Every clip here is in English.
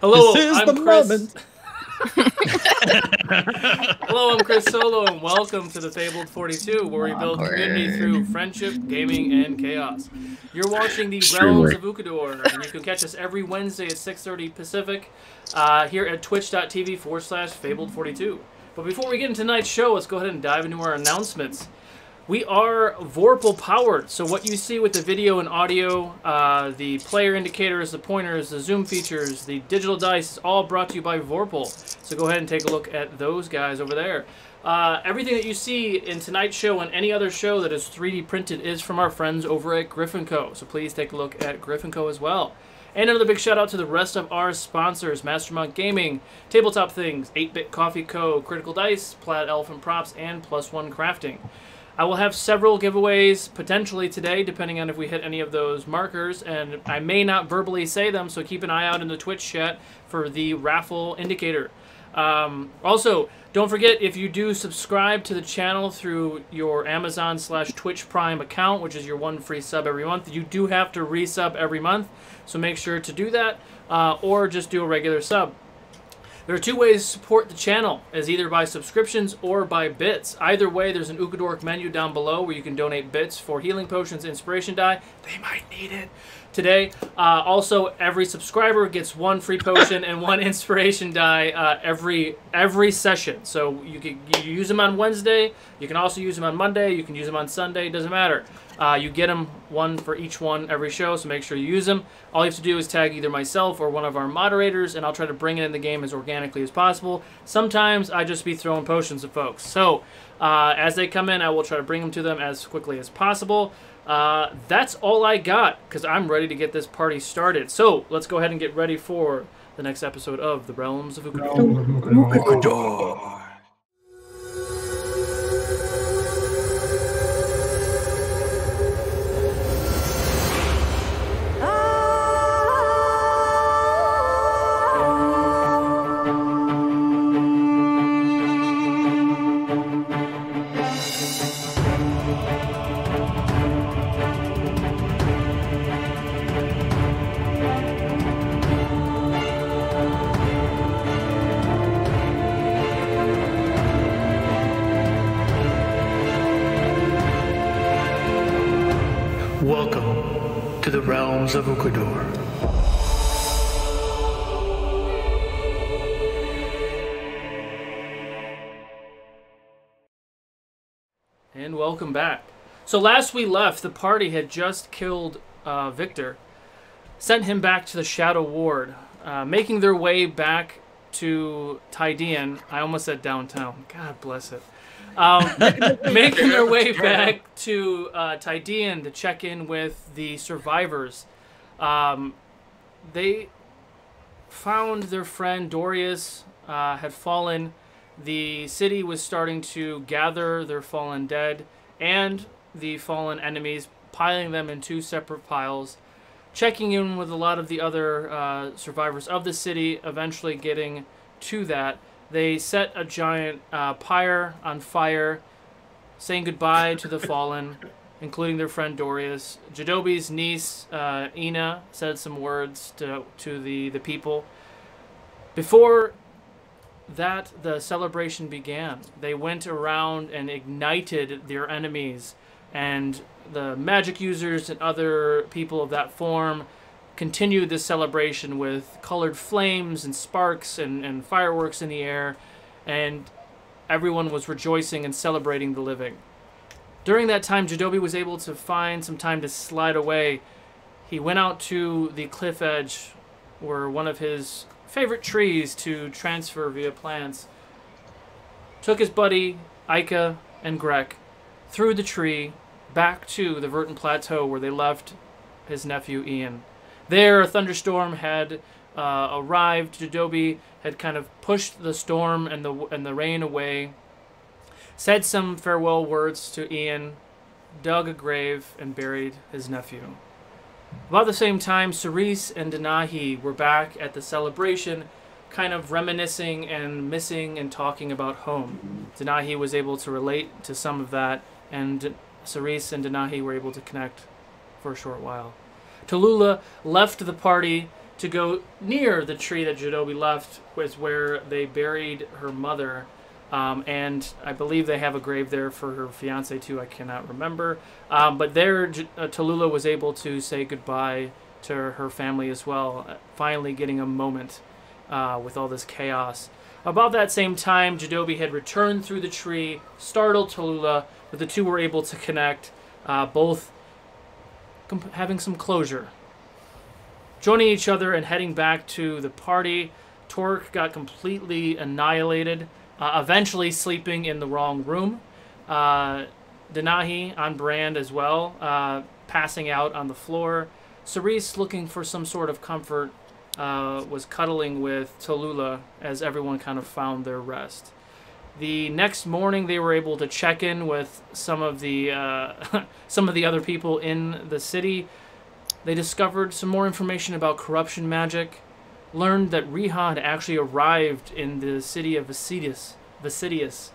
Hello, this is I'm the Chris. moment. Hello, I'm Chris Solo, and welcome to the Fabled 42, where we build community through friendship, gaming, and chaos. You're watching the Realms of Ukodor, and you can catch us every Wednesday at 6:30 Pacific here at twitch.tv/Fabled42. But before we get into tonight's show, let's go ahead and dive into our announcements. We are Vorpal powered, so what you see with the video and audio, the player indicators, the pointers, the zoom features, the digital dice, is all brought to you by Vorpal. So go ahead and take a look at those guys over there. Everything that you see in tonight's show and any other show that is 3D printed is from our friends over at Griffin Co. So please take a look at Griffin Co. as well. And another big shout out to the rest of our sponsors: Mastermount Gaming, Tabletop Things, 8-Bit Coffee Co., Critical Dice, Plaid Elephant Props, and Plus One Crafting. I will have several giveaways potentially today, depending on if we hit any of those markers, and I may not verbally say them, so keep an eye out in the Twitch chat for the raffle indicator. Also, don't forget, if you do subscribe to the channel through your Amazon/Twitch Prime account, which is your one free sub every month, you do have to resub every month, so make sure to do that, or just do a regular sub. There are two ways to support the channel, as either by subscriptions or by bits. Either way, there's an Ukodor menu down below where you can donate bits for healing potions, inspiration die. They might need it today. Also, every subscriber gets one free potion and one inspiration die every session. So you use them on Wednesday. You can also use them on Monday. You can use them on Sunday. It doesn't matter. You get them one for each one every show, so make sure you use them. All you have to do is tag either myself or one of our moderators, and I'll try to bring it in the game as organically as possible. Sometimes I just be throwing potions at folks. So as they come in, I will try to bring them to them as quickly as possible. That's all I got, because I'm ready to get this party started. So let's go ahead and get ready for the next episode of The Realms of Ukodor. Welcome to the realms of Ukodor. And welcome back. So last we left, the party had just killed Victor, sent him back to the Shadow Ward, making their way back to Tydean. I almost said downtown. God bless it. Making their way back to Tydean to check in with the survivors. They found their friend Dorius had fallen. The city was starting to gather their fallen dead and the fallen enemies, piling them in two separate piles, checking in with a lot of the other survivors of the city, eventually getting to that. They set a giant pyre on fire, saying goodbye to the fallen, including their friend Dorius. Jadobi's niece, Ina, said some words to the people. Before that, the celebration began. They went around and ignited their enemies, and the magic users and other people of that form continued this celebration with colored flames and sparks and fireworks in the air, and everyone was rejoicing and celebrating the living. During that time, Jadobi was able to find some time to slide away. He went out to the cliff edge where one of his favorite trees to transfer via plants, took his buddy Ika and Grek through the tree back to the Verdant Plateau where they left his nephew Ian. There, a thunderstorm had arrived. Jadobi had kind of pushed the storm and the rain away, said some farewell words to Ian, dug a grave, and buried his nephew. About the same time, Cerise and Denahi were back at the celebration, kind of reminiscing and missing and talking about home. Denahi was able to relate to some of that, and Cerise and Denahi were able to connect for a short while. Tallulah left the party to go near the tree that Jadobi left, was where they buried her mother. And I believe they have a grave there for her fiance too. I cannot remember. But there, Tallulah was able to say goodbye to her family as well, finally getting a moment with all this chaos. About that same time, Jadobi had returned through the tree, startled Tallulah, but the two were able to connect, both having some closure. Joining each other and heading back to the party, Torque got completely annihilated, eventually sleeping in the wrong room. Denahi on brand as well, passing out on the floor. Cerise, looking for some sort of comfort, was cuddling with Tallulah as everyone kind of found their rest. The next morning, they were able to check in with some of the other people in the city. They discovered some more information about corruption magic, learned that Riha had actually arrived in the city of Vasidius,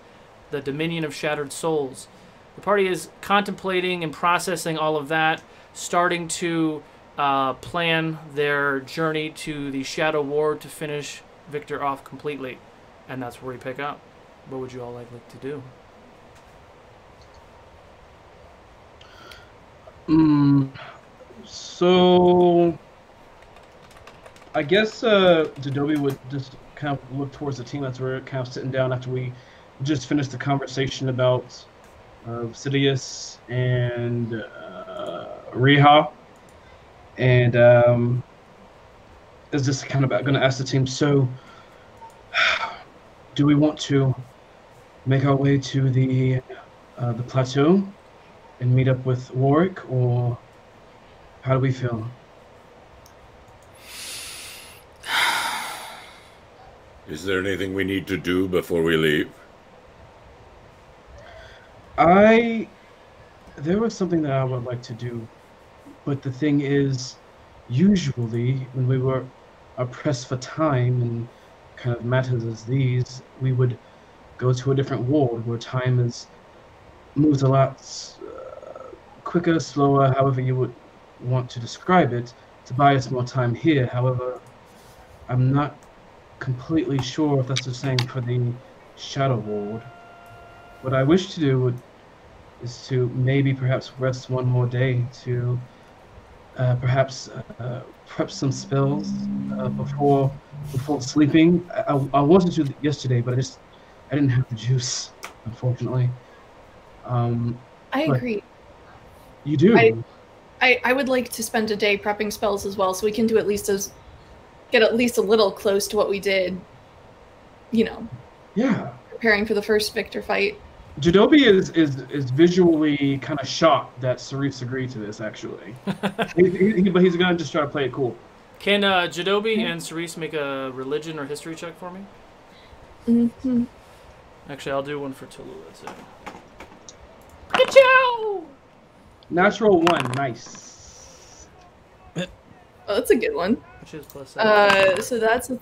the Dominion of Shattered Souls. The party is contemplating and processing all of that, starting to plan their journey to the Shadow Ward to finish Victor off completely. And that's where we pick up. What would you all like to do? So I guess Jadobi would just kind of look towards the team that's we're kind of sitting down after we just finished the conversation about Sidious and Riha, and is just kind of going to ask the team, so do we want to make our way to the plateau and meet up with Warwick, or how do we feel? Is there anything we need to do before we leave? There was something that I would like to do, but the thing is, usually when we were pressed for time and kind of matters as these, we would go to a different ward where time moves a lot quicker, slower, however you would want to describe it, to buy us more time here. However, I'm not completely sure if that's the same for the Shadow Ward. What I wish to do would is to maybe perhaps rest one more day to perhaps prep some spells before sleeping. I wanted to yesterday, but I didn't have the juice, unfortunately. I but agree. You do. I would like to spend a day prepping spells as well, so we can do get at least a little close to what we did. You know. Yeah. Preparing for the first Victor fight. Jadobi is visually kind of shocked that Cerise agreed to this, actually. But he's going to just try to play it cool. Can Jadobi and Cerise make a religion or history check for me? Mm-hmm. Actually, I'll do one for Tallulah, too. Ka-chow! Natural 1, nice. Oh, that's a good one. Which is plus 7. So that's a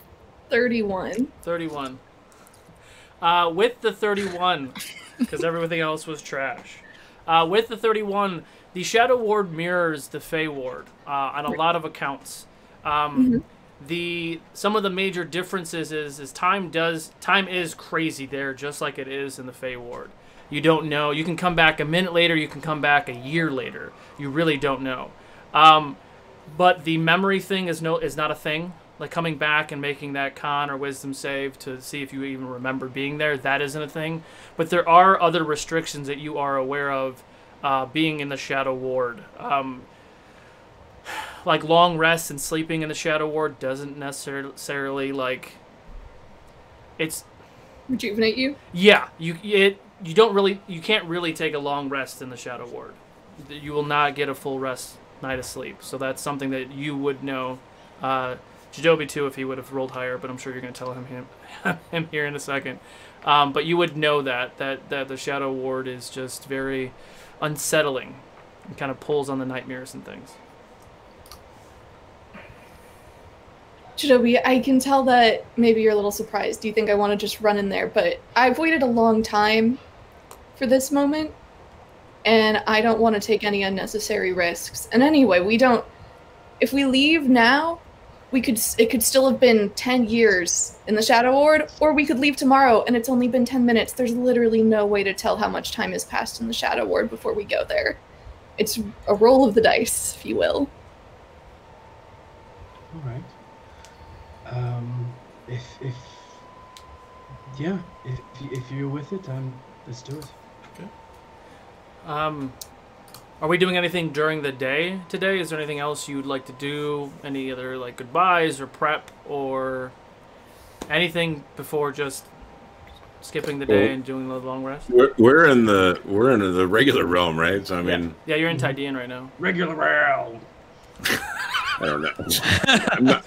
31. 31. With the 31, because everything else was trash. With the 31, the Shadow Ward mirrors the Fey Ward on a lot of accounts. Some of the major differences is time is crazy there, just like it is in the Fey Ward. You don't know. You can come back a minute later. You can come back a year later. You really don't know. But the memory thing is not a thing. Like coming back and making that con or wisdom save to see if you even remember being there, that isn't a thing. But there are other restrictions that you are aware of being in the Shadow Ward. Like long rests and sleeping in the Shadow Ward doesn't necessarily like it's rejuvenate you. Yeah, you can't really take a long rest in the Shadow Ward. You will not get a full rest night of sleep. So that's something that you would know. Jadobi too, if he would have rolled higher, but I'm sure you're going to tell him here in a second. But you would know that the Shadow Ward is just very unsettling and kind of pulls on the nightmares and things. Jadobi, I can tell that maybe you're a little surprised. Do you think I want to just run in there? But I've waited a long time for this moment, and I don't want to take any unnecessary risks. And anyway, if we leave now, it could still have been 10 years in the Shadow Ward, or we could leave tomorrow and it's only been 10 minutes. There's literally no way to tell how much time has passed in the Shadow Ward before we go there. It's a roll of the dice, if you will. All right. If you're with it, let's do it. Okay. Are we doing anything during the day today? Is there anything else you'd like to do? Any other like goodbyes or prep or anything before just skipping the day and doing the long rest? We're in the regular realm, right? So I mean, yeah, you're in Tydean right now. Regular realm. I don't know.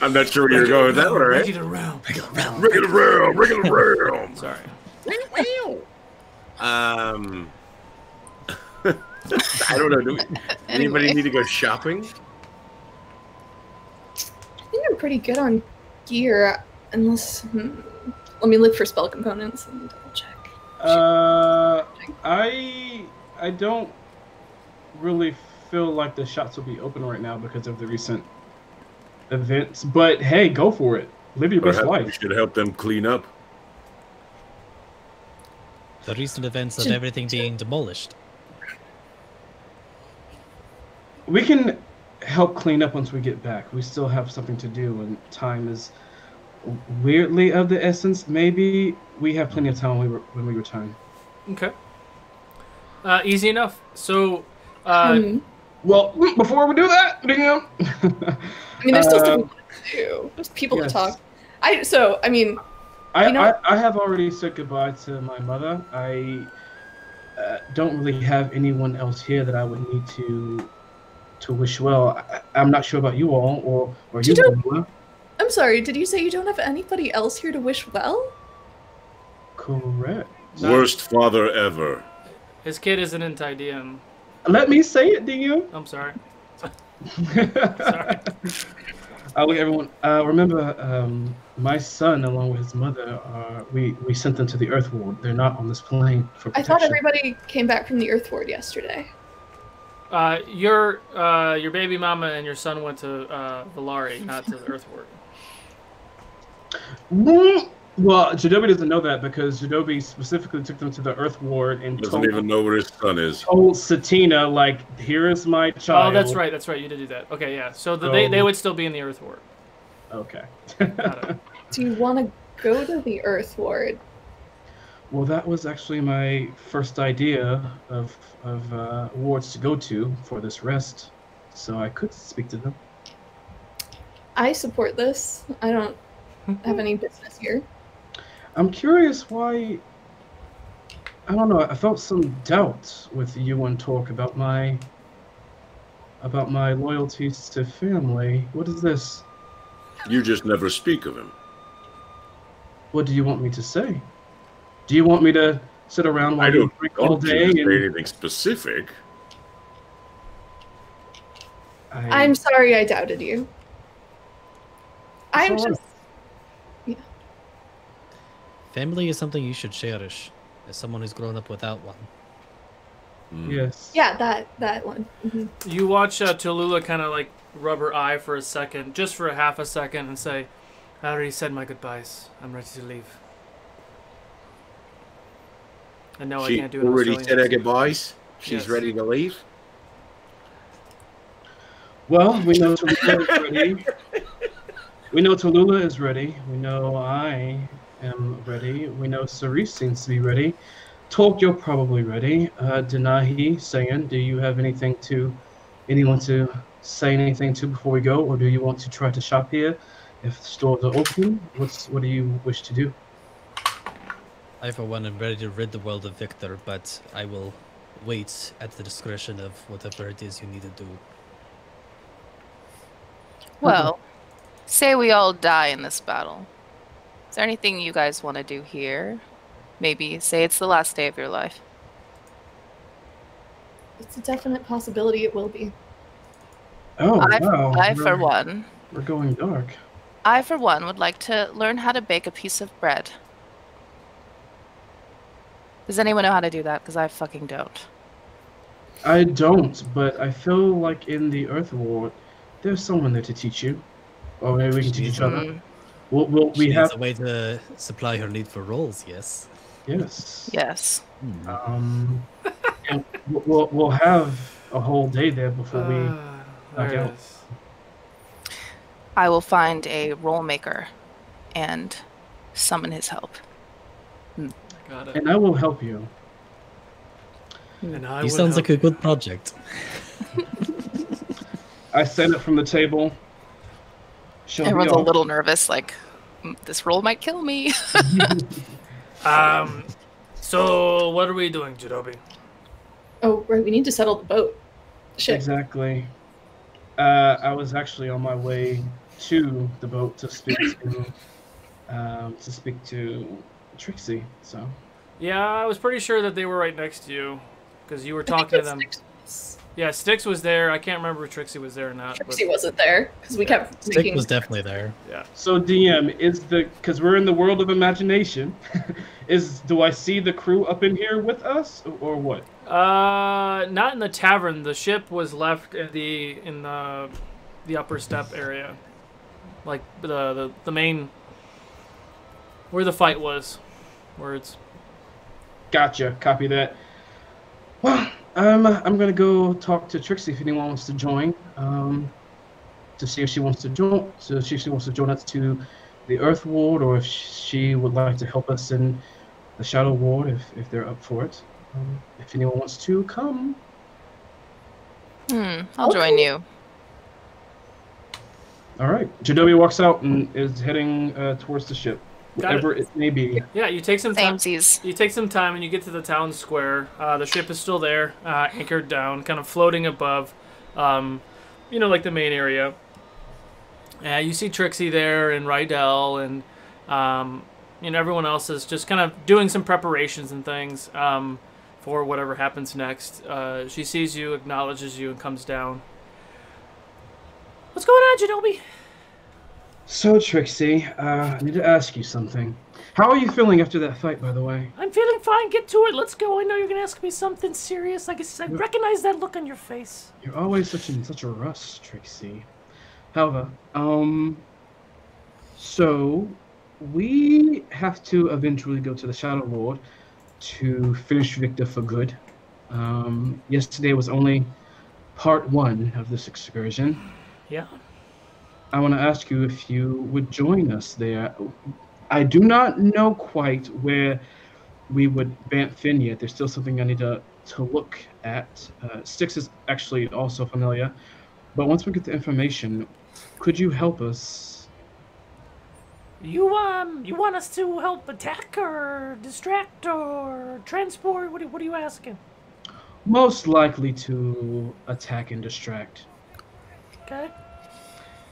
I'm not sure where you're going with that one, right? Regular realm. Regular realm. Sorry. I don't know. Do anybody need to go shopping? I think I'm pretty good on gear, unless... Let me look for spell components and double check. I don't really feel like the shops will be open right now because of the recent events. But hey, go for it. Live your best life. We should help them clean up. The recent events of everything being demolished. We can help clean up once we get back. We still have something to do, and time is weirdly of the essence. Maybe we have plenty of time when we return. Okay. Easy enough. So, well, before we do that, I mean, there's still stuff to do. There's people to talk. I have already said goodbye to my mother. I don't really have anyone else here that I would need to wish well. I'm not sure about you all or you. I'm sorry, did you say you don't have anybody else here to wish well? Correct. Worst father ever. His kid isn't in Tydean. Let me say it, DU. I'm sorry. Sorry. Look, everyone. Remember, my son, along with his mother, we sent them to the Earth Ward. They're not on this plane for protection. I thought everybody came back from the Earth Ward yesterday. Your baby mama and your son went to Valari, not to the Earth Ward. Well, Jadobi doesn't know that because Jadobi specifically took them to the Earth Ward and Doesn't even know where his son is. told Satina, like, here is my child. Oh, that's right. That's right. You did do that. Okay, yeah. So they would still be in the Earth Ward. Okay. Got it. Do you want to go to the Earth Ward? Well, that was actually my first idea of wards to go to for this rest, so I could speak to them. I support this. I don't have any business here. I'm curious why. I don't know. I felt some doubt with you and Torque about my loyalties to family. What is this? You just never speak of him. What do you want me to say? Do you want me to sit around while you drink all day? Say anything specific. I'm sorry I doubted you. I'm just... Yeah. Family is something you should cherish, as someone who's grown up without one. Yes. Yeah, that one. Mm-hmm. You watch Tallulah kind of like rub her eye for a second, just for a half a second, and say, I already said my goodbyes. I'm ready to leave. And no, I can't do it. She already said her goodbyes? She's ready to leave? Well, we know Tallulah is ready. We know Tallulah is ready. We know I am ready. We know Cerise seems to be ready. Torque, you're probably ready. Denahi, Sayan, do you have anyone to say anything to before we go, or do you want to try to shop here if the stores are open? What do you wish to do? I, for one, am ready to rid the world of Victor, but I will wait at the discretion of whatever it is you need to do. Well, say we all die in this battle. Is there anything you guys want to do here? Maybe say it's the last day of your life. It's a definite possibility it will be. Oh, wow. For one. We're going dark. I, for one, would like to learn how to bake a piece of bread. Does anyone know how to do that? Because I fucking don't. I don't, but I feel like in the Earth Ward, there's someone there to teach you. Or maybe we can teach each other. We have a way to supply her need for rolls, yes. Yes. Yes. And we'll have a whole day there before we knock out. I will find a roll maker and summon his help. Got it. And I will help you. He sounds like a good project. I stand up from the table. Everyone's a little nervous, like, this roll might kill me. So what are we doing, Jadobi? Oh, right, we need to settle the boat. Shit. Exactly. I was actually on my way to the boat to speak to Trixie. So. Yeah, I was pretty sure that they were right next to you, because you were talking to them. Yeah, Styx was there. I can't remember if Trixie was there or not. Trixie wasn't there because we kept. Styx was definitely there. Yeah. So DM because we're in the world of imagination, do I see the crew up in here with us or what? Not in the tavern. The ship was left in the upper step area, like the main where the fight was. Words. Gotcha. Copy that. Well, I'm gonna go talk to Trixie if anyone wants to join. To see if she wants to join. So if she wants to join us to the Earth Ward, or if she would like to help us in the Shadow Ward, if they're up for it. If anyone wants to come. I'll join you. All right. Jadobi walks out and is heading towards the ship. Whatever it may be. Yeah, you take some time. Samesies. You take some time and you get to the town square. The ship is still there, anchored down, kind of floating above, like the main area. You see Trixie there and Rydell and everyone else is just kind of doing some preparations and things for whatever happens next. She sees you, acknowledges you, and comes down. What's going on, Jadobi? So, Trixie, I need to ask you something. How are you feeling after that fight, by the way? I'm feeling fine. Get to it. Let's go. I know you're going to ask me something serious. I recognize that look on your face. You're always such a rush, Trixie. However, so we have to eventually go to the Shadow Lord to finish Victor for good. Yesterday was only part 1 of this excursion. Yeah. I want to ask you if you would join us there. I do not know quite where we would bamf in yet. There's still something I need to look at. Styx is actually also familiar, but once we get the information, could you help us? You want us to help attack or distract or transport? What are you asking? Most likely to attack and distract. Okay.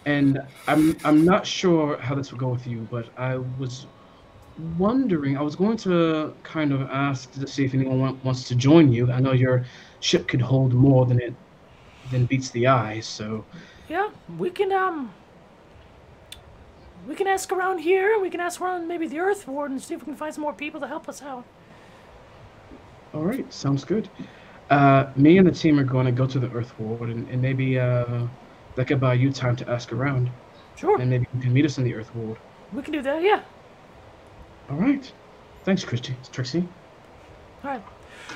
And I'm not sure how this will go with you, but I was wondering, I was going to kind of ask to see if anyone wants to join you. I know your ship could hold more than beats the eye, so Yeah, we can ask around here. We can ask around maybe the Earth Ward and see if we can find some more people to help us out. all right, sounds good. Me and the team are going to go to the Earth Ward, and maybe that could buy you time to ask around. Sure. And maybe you can meet us in the Earth Ward. We can do that, yeah. All right. Thanks, Trixie. Alright,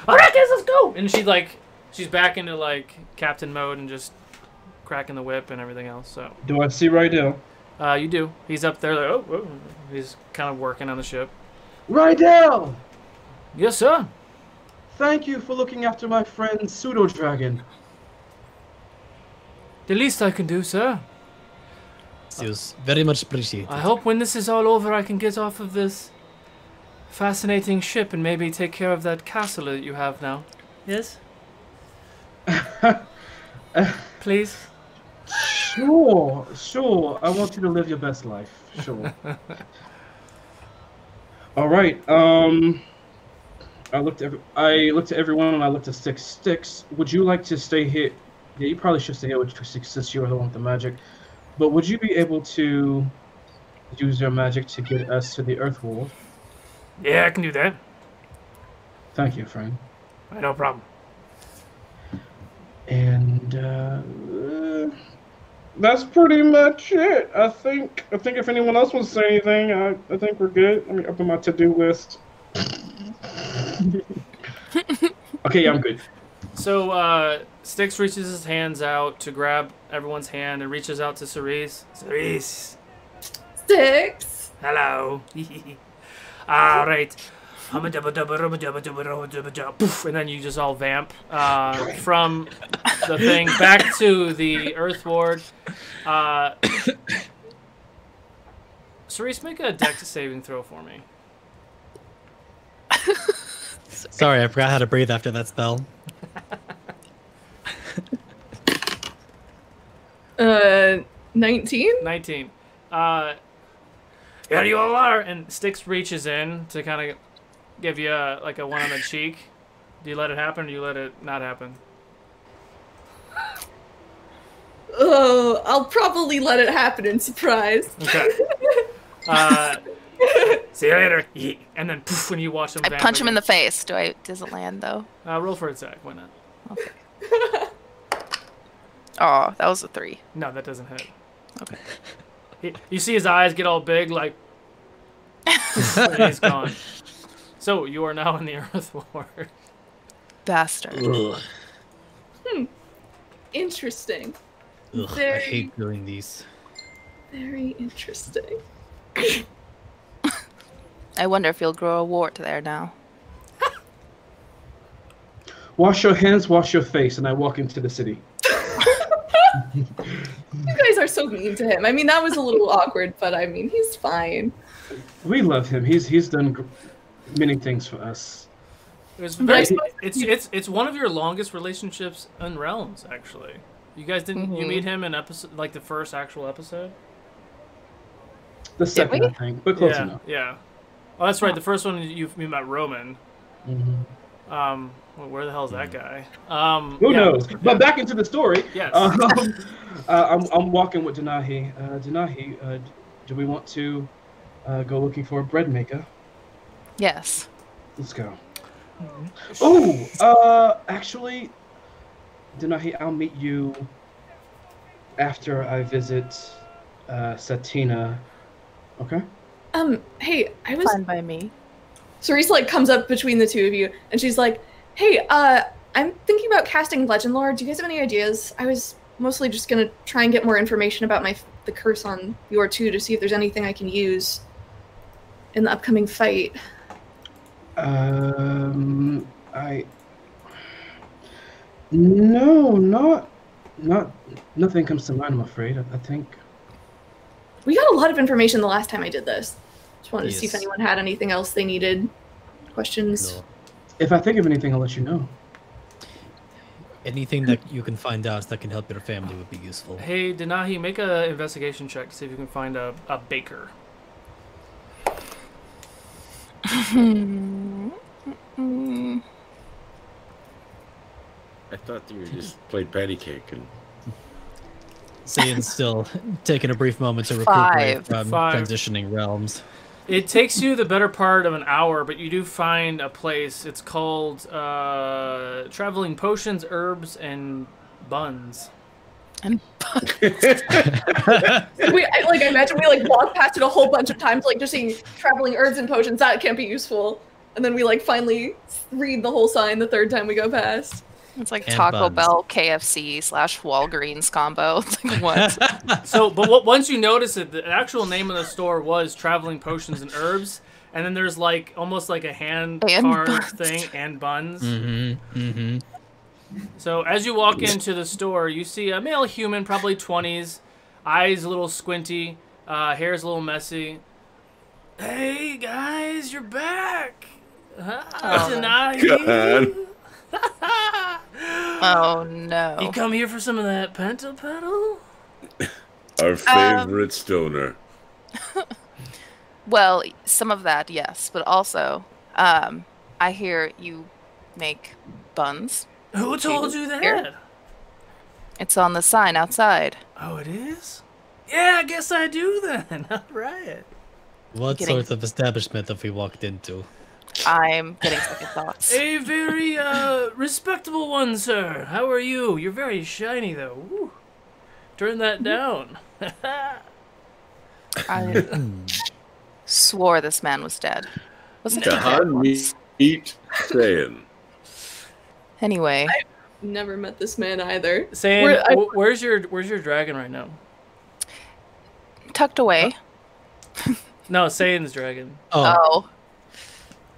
guys, let's go! And she's back into, captain mode and just cracking the whip and everything else, so. Do I see Rydell? You do. He's up there, oh. He's kind of working on the ship. Rydell! Yes, sir. Thank you for looking after my friend Pseudo-Dragon. The least I can do, sir. It was very much appreciated. I hope when this is all over I can get off of this fascinating ship and maybe take care of that castle that you have now. Yes? Please? Sure. I want you to live your best life. Sure. All right. I looked at everyone and I looked at Styx. Styx, would you like to stay here? Yeah, you probably should stay here with Trixie since you're the one with the magic. But would you be able to use your magic to get us to the Earth World? Yeah, I can do that. Thank you, friend. No problem. And that's pretty much it. I think if anyone else wants to say anything, I think we're good. Let me open my to-do list. Okay, yeah, I'm good. So, Styx reaches his hands out to grab everyone's hand and reaches out to Cerise. Cerise. Styx. Hello. Alright. And then you just all vamp from the thing back to the Earth Ward. Cerise, make a dex saving throw for me. Sorry, I forgot how to breathe after that spell. 19? 19. Here you all are! And Styx reaches in to kind of give you a one on the cheek. Do you let it happen or do you let it not happen? Oh, I'll probably let it happen in surprise. Okay. See you later. And then poof, when you watch him I vamp punch him in again. the face. Does it land though? Roll for attack. Why not? Okay. Oh, that was a 3. No, that doesn't hit. Okay. You see his eyes get all big, and he's gone. So, you are now in the Earth Ward. Bastard. Ugh. Interesting. Ugh, I hate doing these. Very interesting. I wonder if you'll grow a wart there now. Wash your hands, wash your face, and I walk into the city. You guys are so mean to him. I mean, that was a little awkward, but I mean, he's fine. We love him. He's done many things for us. It's one of your longest relationships in Realms, actually. You guys didn't you meet him in episode the first actual episode? The second, I think, but close enough. Yeah. Oh, that's right. The first one you met Roman. Mm-hmm. Well, where the hell is that guy? Who knows? But back into the story. Yes. I'm walking with Denahi. Denahi, do we want to go looking for a bread maker? Yes. Let's go. Oh, actually, Denahi, I'll meet you after I visit Satina. Okay? Hey, I was... Fine by me. Cerise, like, comes up between the two of you, and she's like, hey, I'm thinking about casting Legend Lore. Do you guys have any ideas? I was mostly just gonna try and get more information about the curse on your two to see if there's anything I can use in the upcoming fight. No, nothing comes to mind, I'm afraid. I think... We got a lot of information the last time I did this. Just wanted to see if Yes. anyone had anything else they needed. Questions? No. If I think of anything, I'll let you know. Anything that you can find out that can help your family would be useful. Hey, Denahi, make an investigation check to see if you can find a baker. I thought you just played patty cake and. Sayan's still taking a brief moment to recuperate from Five. transitioning realms. It takes you the better part of an hour, but you do find a place. It's called Traveling Potions, Herbs, and Buns. And I imagine we walk past it a whole bunch of times, just seeing traveling herbs and potions. That can't be useful. And then we finally read the whole sign the third time we go past. it's like And Taco buns. Bell, KFC / Walgreens combo. It's like what? So, but once you notice it, the actual name of the store was Traveling Potions and Herbs, and then there's almost like a hand And carved buns. thing and buns. Mm-hmm. Mm-hmm. So as you walk into the store, you see a male human, probably 20s, eyes a little squinty, hair's a little messy. Hey guys, you're back. Tonight. God. Oh no. You come here for some of that pentapetal? Our favorite stoner. Well, some of that, yes, but also, I hear you make buns. Who told you that? Here. It's on the sign outside. Oh, it is? Yeah, I guess I do then. All right. What Getting- sort of establishment have we walked into? I'm getting second thoughts. A very respectable one, sir. How are you? You're very shiny, though. Ooh. Turn that down. I swore this man was dead. Wasn't he dead God, once? meat saying. Anyway, Never met this man either. Saying, where's your dragon right now? tucked away. No, Sayan's dragon. Oh.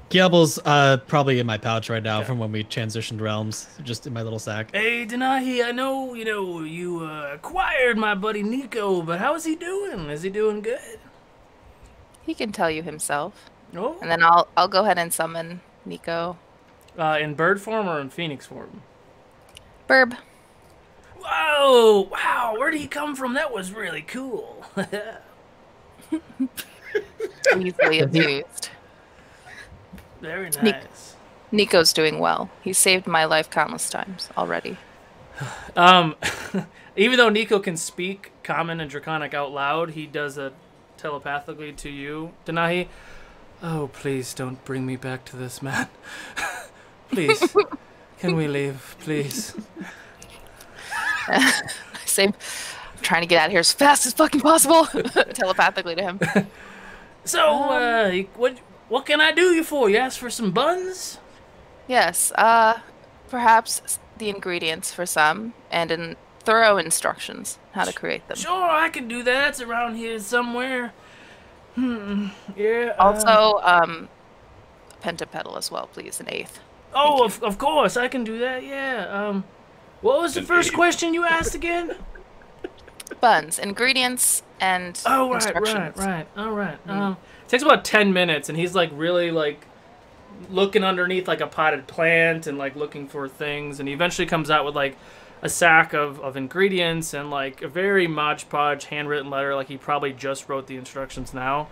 Giabel's probably in my pouch right now from when we transitioned realms, just in my little sack. Hey, Denahi, I know, you acquired my buddy Nico, but how's he doing? Is he doing good? He can tell you himself. Oh. And then I'll go ahead and summon Nico. In bird form or in phoenix form? Burb. Whoa! Wow, where did he come from? That was really cool. Easily abused. Very nice. Nico's doing well. He's saved my life countless times already. Even though Nico can speak Common and Draconic out loud, he does it telepathically to you, Denahi. Oh, please don't bring me back to this man. Please, can we leave, please? I'm trying to get out of here as fast as fucking possible. Telepathically to him. So, what can I do you for? You asked for some buns? Yes, perhaps the ingredients for some, and thorough instructions how to create them. Sure, I can do that. It's around here somewhere. Yeah. Also, pentapetal as well, please, an eighth. Oh, of course, I can do that. Yeah. What was the first question you asked again? Buns, ingredients, and Oh, instructions. right. All right. It takes about 10 minutes, and he's really looking underneath a potted plant and looking for things, and he eventually comes out with a sack of ingredients and a very Mod Podge handwritten letter, he probably just wrote the instructions now.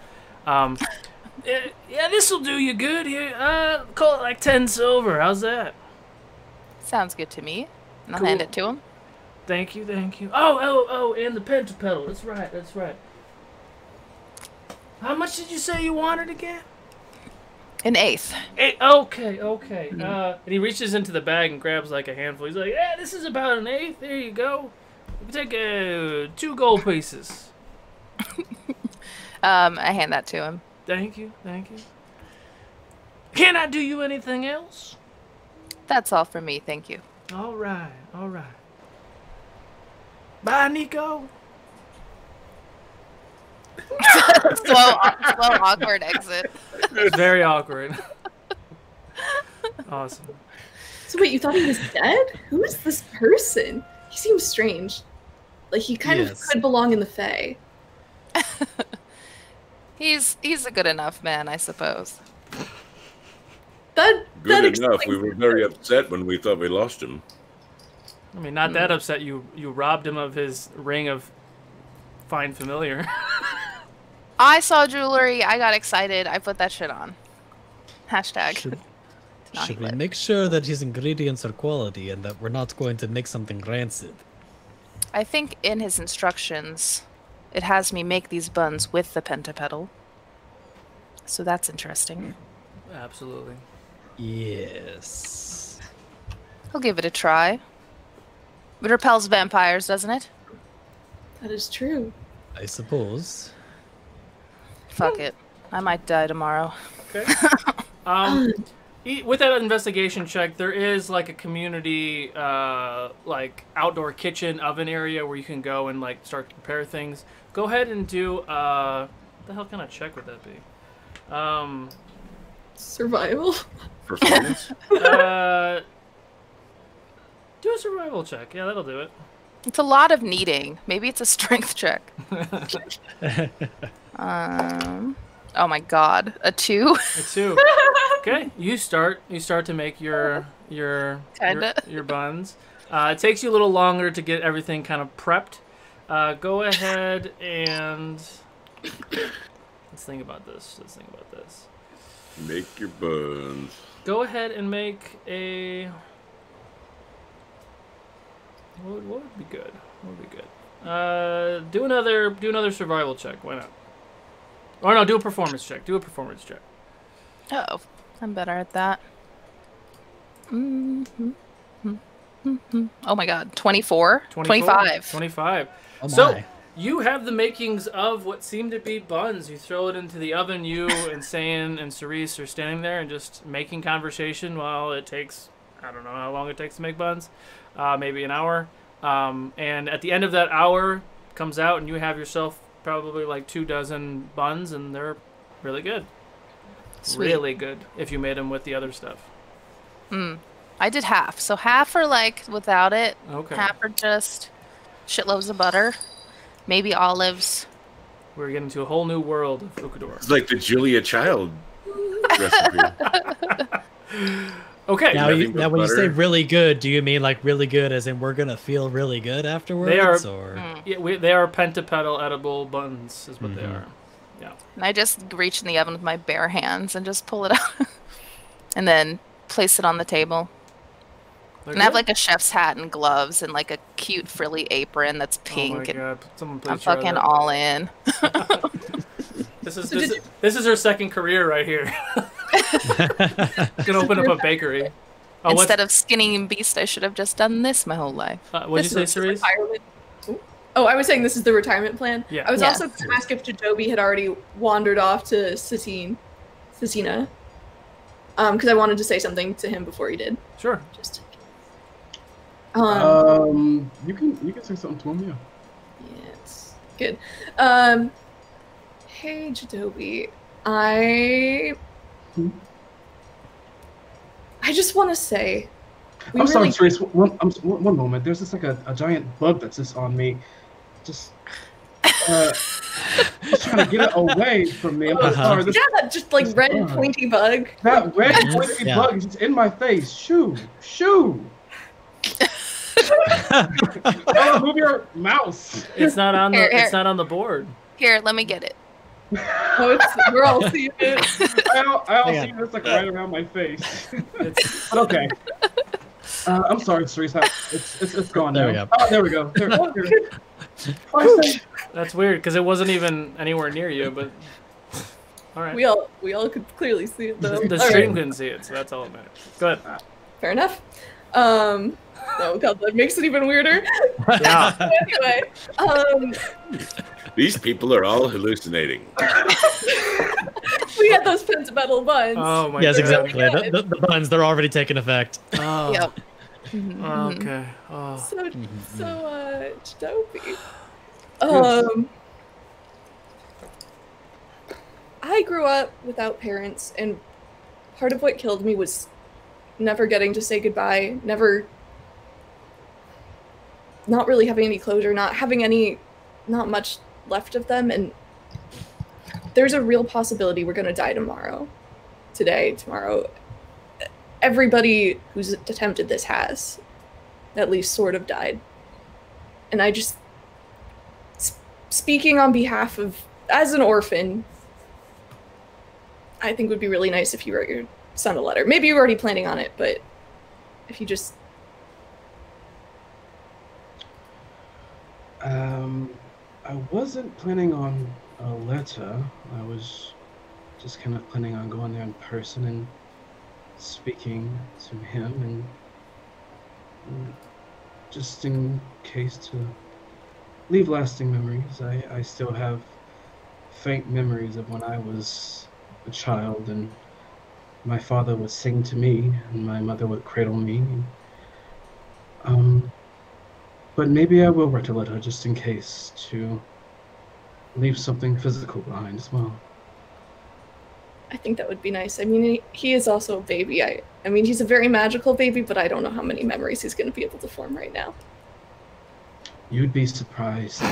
Yeah, this'll do you good here. Call it 10 silver. How's that? Sounds good to me. And I'll Cool. hand it to him. Thank you. Oh, and the pentapetal. That's right. How much did you say you wanted again? An eighth. Okay. And he reaches into the bag and grabs a handful. He's like, yeah, this is about an eighth. There you go. You can take 2 gold pieces. I hand that to him. Thank you. Can I do you anything else? That's all for me, thank you. All right. Bye, Nico. slow, awkward exit. Very awkward. Awesome. So wait, you thought he was dead? Who is this person? He seems strange. Like he kind of could belong in the Fae. He's a good enough man, I suppose. That Good enough. We were very upset when we thought we lost him. I mean, not that upset. You robbed him of his ring of fine familiar. I saw jewelry. I got excited. I put that shit on. Hashtag. Should we make sure that his ingredients are quality and that we're not going to make something rancid? I think in his instructions, it has me make these buns with the pentapetal. So that's interesting. Absolutely. Yes. I'll give it a try. It repels vampires, doesn't it? That is true. I suppose. Fuck it. I might die tomorrow. Okay. With that investigation check, there is like a community, like outdoor kitchen oven area where you can go and like start to prepare things. Go ahead and do. What the hell kind of check would that be? Survival. Performance? Do a survival check. Yeah, that'll do it. It's a lot of kneading. Maybe it's a strength check. Oh my god, a 2? A 2. Okay, you start to make your buns. It takes you a little longer to get everything kind of prepped. Go ahead and let's think about this. Make your buns. Go ahead and make a. What would be good? Do another survival check. Why not? Or no, do a performance check. Oh, I'm better at that. Oh my god, 24? 25. 25. Oh so, my. you have the makings of what seem to be buns. You throw it into the oven. You and Saiyan and Cerise are standing there and just making conversation while it takes, I don't know how long it takes to make buns, maybe an hour. And at the end of that hour, comes out and you have yourself probably like 24 buns, and they're really good. Sweet. Really good if you made them with the other stuff. I did half. So half are like without it. Okay. Half are just shitloads of butter. Maybe olives. We're getting to a whole new world of Ukodor. It's like the Julia Child recipe. Okay. Now, Nothing but when you say butter. really good, do you mean like really good as in we're going to feel really good afterwards? They are, or? yeah, they are pentapetal edible buns is what they are. Yeah. And I just reach in the oven with my bare hands and just pull it out. And then place it on the table. They're And I have good. like a chef's hat and gloves and like a cute frilly apron that's Oh my pink. And god. Someone please I'm try fucking that. all in. This is her second career right here. Gonna open up a bakery. Oh, Instead of skinning beast, I should have just done this my whole life. what'd you say, This is Cerise? retirement. Oh, I was saying this is the retirement plan. Yeah. I was Yeah. also going to ask if Jadobi had already wandered off to Cecina, because I wanted to say something to him before he did. Sure. Just. You can say something to him, yeah. Yes. Good. Hey, Jadobi. I just want to say. I'm sorry, Trace. One moment. There's just like a giant bug that's just on me. Just trying to get it away from me. I'm sorry. Yeah, that just like red pointy bug. That red pointy bug is just in my face. Shoo! Oh, move your mouse. It's not on the Here. it's not on the board. Here, let me get it. Oh, we're all seeing it. I all Yeah. see this like right around my face. It's, But okay. I'm sorry, Cerise. It's gone There now. we go. Oh, there we go. There. that's weird because it wasn't even anywhere near you. But all right. We all could clearly see it though. The All stream right, couldn't see it, so that's all that matters. Go ahead. fair enough. Oh god, that makes it even weirder. Yeah. Anyway, These people are all hallucinating. We had those pentapetal buns. Oh my Yes, god. exactly. The buns, they're already taking effect. Oh. Yep. Okay. Oh. So dopey. I grew up without parents, and part of what killed me was never getting to say goodbye, not really having any closure, not much left of them, and there's a real possibility we're gonna die tomorrow. Tomorrow. Everybody who's attempted this has at least sort of died. And I just, speaking on behalf of, as an orphan, I think it would be really nice if you wrote your son a letter. Maybe you were already planning on it, but if you just... I wasn't planning on a letter. I was just kind of planning on going there in person and speaking to him, and just in case to leave lasting memories. I still have faint memories of when I was a child, and my father would sing to me, and my mother would cradle me. But maybe I will write a letter just in case to leave something physical behind as well. I think that would be nice. I mean, he is also a baby. I mean, he's a very magical baby, but I don't know how many memories he's going to be able to form right now. You'd be surprised.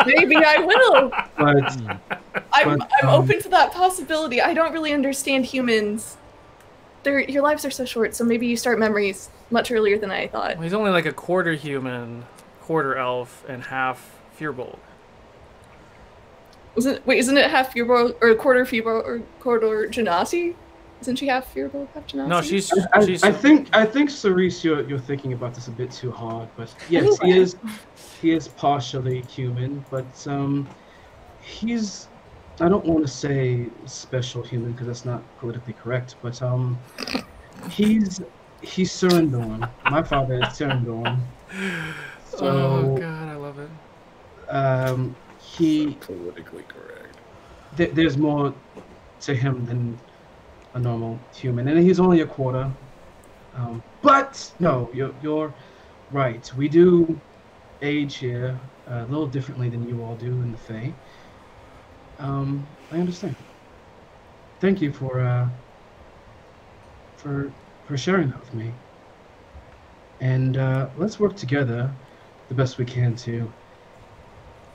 Maybe I will. But I'm open to that possibility. I don't really understand humans. Your lives are so short, so maybe you start memories much earlier than I thought. Well, he's only like a quarter human, quarter elf, and half Firbolg. Isn't it half Firbolg, or quarter Firbolg, or quarter Genasi? Isn't she half Firbolg, half Genasi? No, she's. I think Cerise, you're thinking about this a bit too hard, but yes, he is partially human, but he's, I don't want to say special human because that's not politically correct, but he's Surendorn. My father is Surendorn. So, oh god, I love it. He Politically correct. There's more to him than a normal human, and he's only a quarter. But no, you're right. We do age here a little differently than you all do in the Fae. I understand. Thank you for sharing that with me. And let's work together the best we can to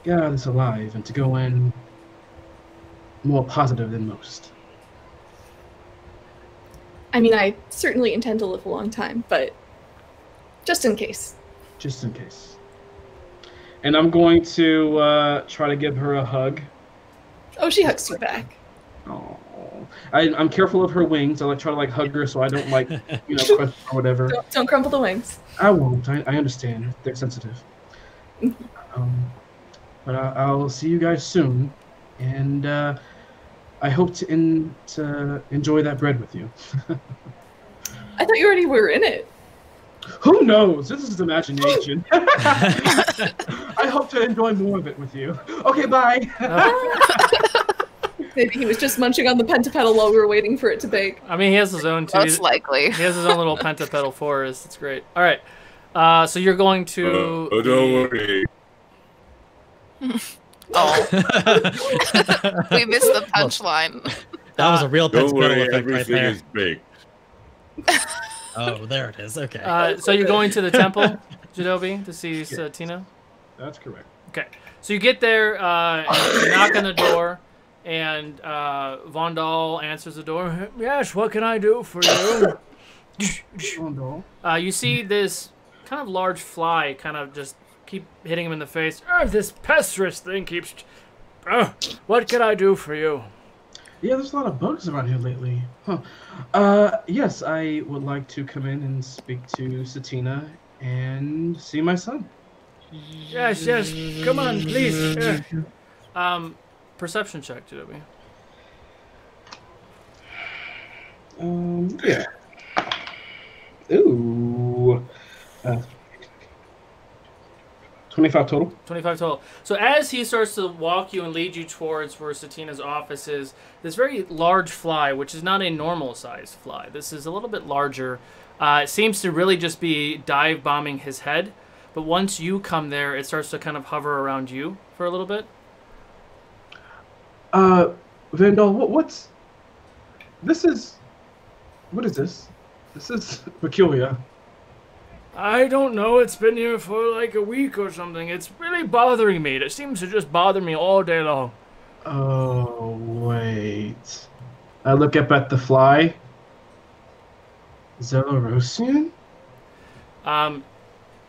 get out of this alive and to go in more positive than most. I mean, I certainly intend to live a long time, but just in case. Just in case. And I'm going to try to give her a hug. Oh, she hugs you back. Oh, I'm careful of her wings. I try to hug her so I don't crush or whatever. Don't crumple the wings. I won't. I understand. They're sensitive. But I'll see you guys soon, and I hope to enjoy that bread with you. I thought you already were in it. Who knows? This is imagination. I hope to enjoy more of it with you. Okay, bye. Maybe he was just munching on the pentapetal while we were waiting for it to bake. I mean, he has his own too. Most likely. He has his own little pentapetal forest. It's great. All right. So you're going to. Oh, don't worry. Oh. We missed the punchline. That was a real Don't pentapetal worry, effect right everything there. is baked. Oh, there it is. Okay. So you're going to the temple, Jadobi, to see Tina? That's correct. Okay. So you get there, and you knock on the door, and Vondal answers the door. Yes, what can I do for you? You see this kind of large fly kind of just keep hitting him in the face. This pestrous thing keeps... what can I do for you? Yeah, there's a lot of bugs around here lately. Huh. Yes, I would like to come in and speak to Satina and see my son. Yes, come on, please. Perception check, Jadobi. Yeah. Ooh. 25 total. 25 total. So as he starts to walk you and lead you towards where Satina's office is, this very large fly, which is not a normal sized fly. This is a little bit larger. It seems to really just be dive bombing his head. But once you come there, it starts to kind of hover around you for a little bit. Vandal, what is this? This is peculiar. I don't know. It's been here for like a week or something. It's really bothering me. It seems to just bother me all day long. Oh, wait. I look up at the fly. Zelorosian?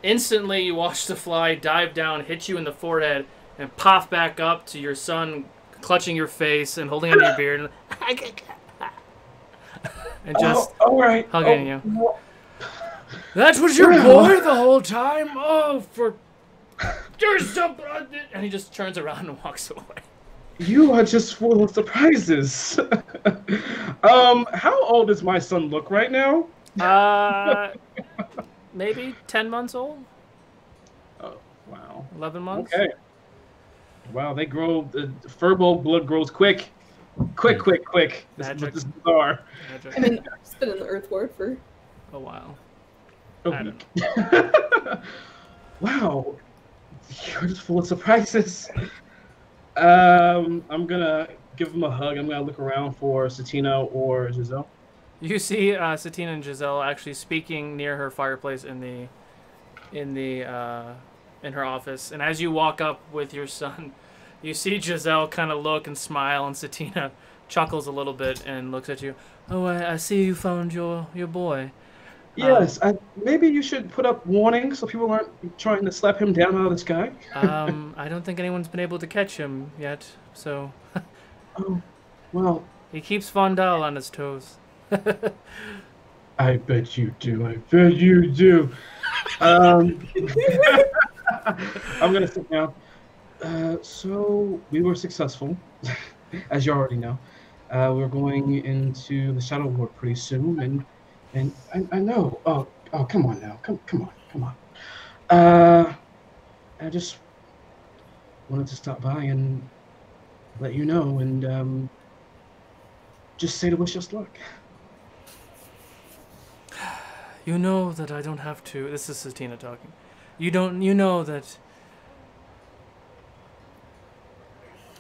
Instantly, you watch the fly dive down, hit you in the forehead, and pop back up to your son clutching your face and holding onto your beard and just all right. hugging you. That was your boy the whole time? Oh, there's some... And he just turns around and walks away. You are just full of surprises. How old does my son look right now? Maybe 10 months old? Oh, wow. 11 months? Okay. Wow, they grow, the furball blood grows quick. Quick. This is what this is bizarre. Magic. I mean, it's been in the Earth Ward for A while. A week. Wow. You're just full of surprises. I'm gonna give him a hug. I'm gonna look around for Satina or Giselle. You see Satina and Giselle actually speaking near her fireplace in her office. And as you walk up with your son, you see Giselle kind of look and smile, and Satina chuckles a little bit and looks at you. Oh, I see you found your boy. Yes, maybe you should put up warnings so people aren't trying to slap him down out of the sky. I don't think anyone's been able to catch him yet, so... Oh, well... He keeps Vondal on his toes. I bet you do. I bet you do. I'm going to sit down. So, we were successful, as you already know. We're going into the Shadow Ward pretty soon, and I know. Oh, come on now. Come on. I just wanted to stop by and let you know, and just say to wish us luck. You know that I don't have to. This is Satina talking. You know that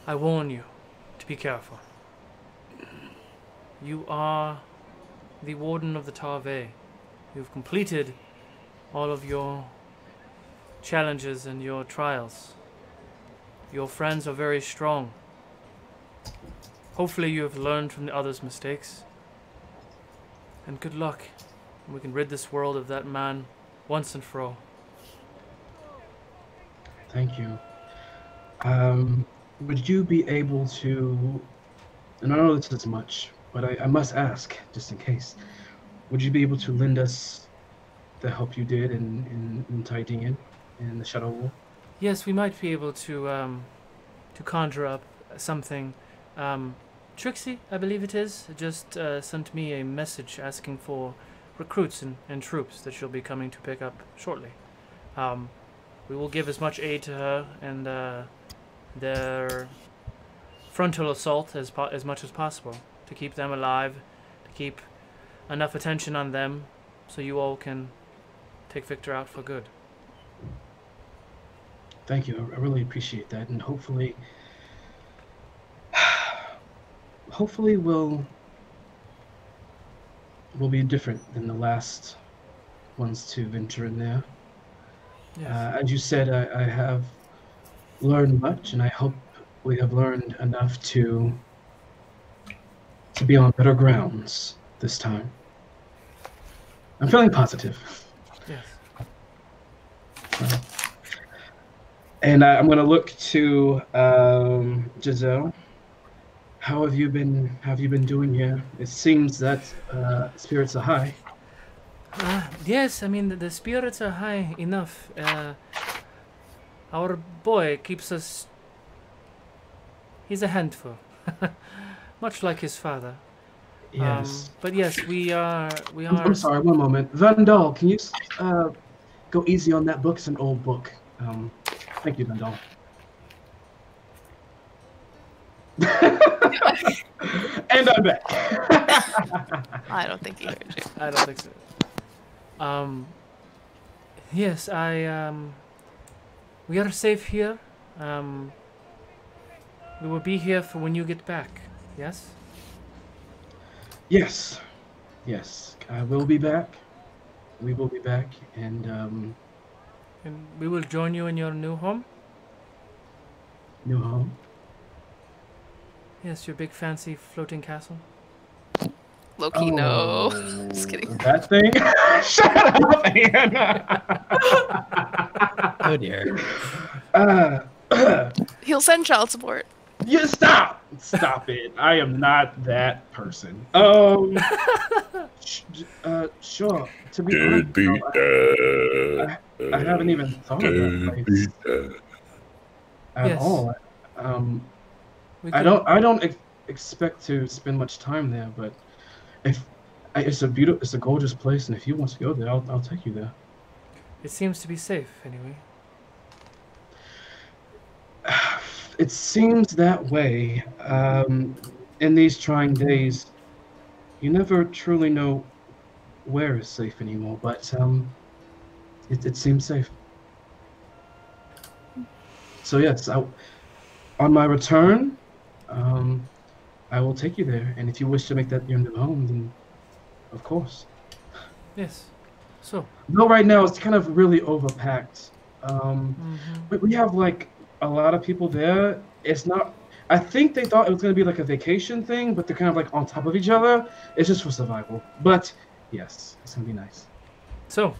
I warn you to be careful. You are the warden of the Tarve. You've completed all of your challenges and your trials. Your friends are very strong. Hopefully you have learned from the others' mistakes. And good luck. We can rid this world of that man once and for all. Thank you. Would you be able to, and I know this is much, but I must ask, just in case, would you be able to lend us the help you did in tidying in the Shadow Wall? Yes, we might be able to conjure up something. Trixie, I believe it is, just sent me a message asking for recruits and troops that she'll be coming to pick up shortly. We will give as much aid to her and their frontal assault as much as possible to keep them alive, to keep enough attention on them so you all can take Victor out for good. Thank you. I really appreciate that, and hopefully we'll be different than the last ones to venture in there. Yes. As you said, I have learned much, and I hope we have learned enough to be on better grounds this time. I'm feeling positive. Yes. And I'm going to look to Giselle. How have you been doing here? It seems that spirits are high. Yes, I mean, the spirits are high enough. Our boy keeps us... He's a handful. Much like his father. Yes. But yes, we are... I'm sorry, one moment. Vandal, can you go easy on that book? It's an old book. Thank you, Vendel. And I'm back. I don't think he heard you. I don't think so. Yes, we are safe here. We will be here for when you get back. Yes? Yes. Yes. I will be back. We will be back, and And we will join you in your new home? new home. Yes, your big fancy floating castle. Low-key, no. Just kidding. That thing? Shut up, Anna! Oh dear. He'll send child support. You stop! Stop it. I am not that person. Sure. To be honest, I haven't even thought of that place at Yes. all. We I could- don't expect to spend much time there, but it's a gorgeous place, and if you want to go there, I'll take you there. It seems to be safe, anyway. It seems that way. In these trying days, you never truly know where is safe anymore, but it seems safe. So yes, on my return, I will take you there, and if you wish to make that your new home, then of course. Yes. So, Though right now it's kind of really overpacked. mhm. We have like a lot of people there. It's not. I think they thought it was going to be like a vacation thing, but they're kind of like on top of each other. It's just for survival. But yes, it's going to be nice. So,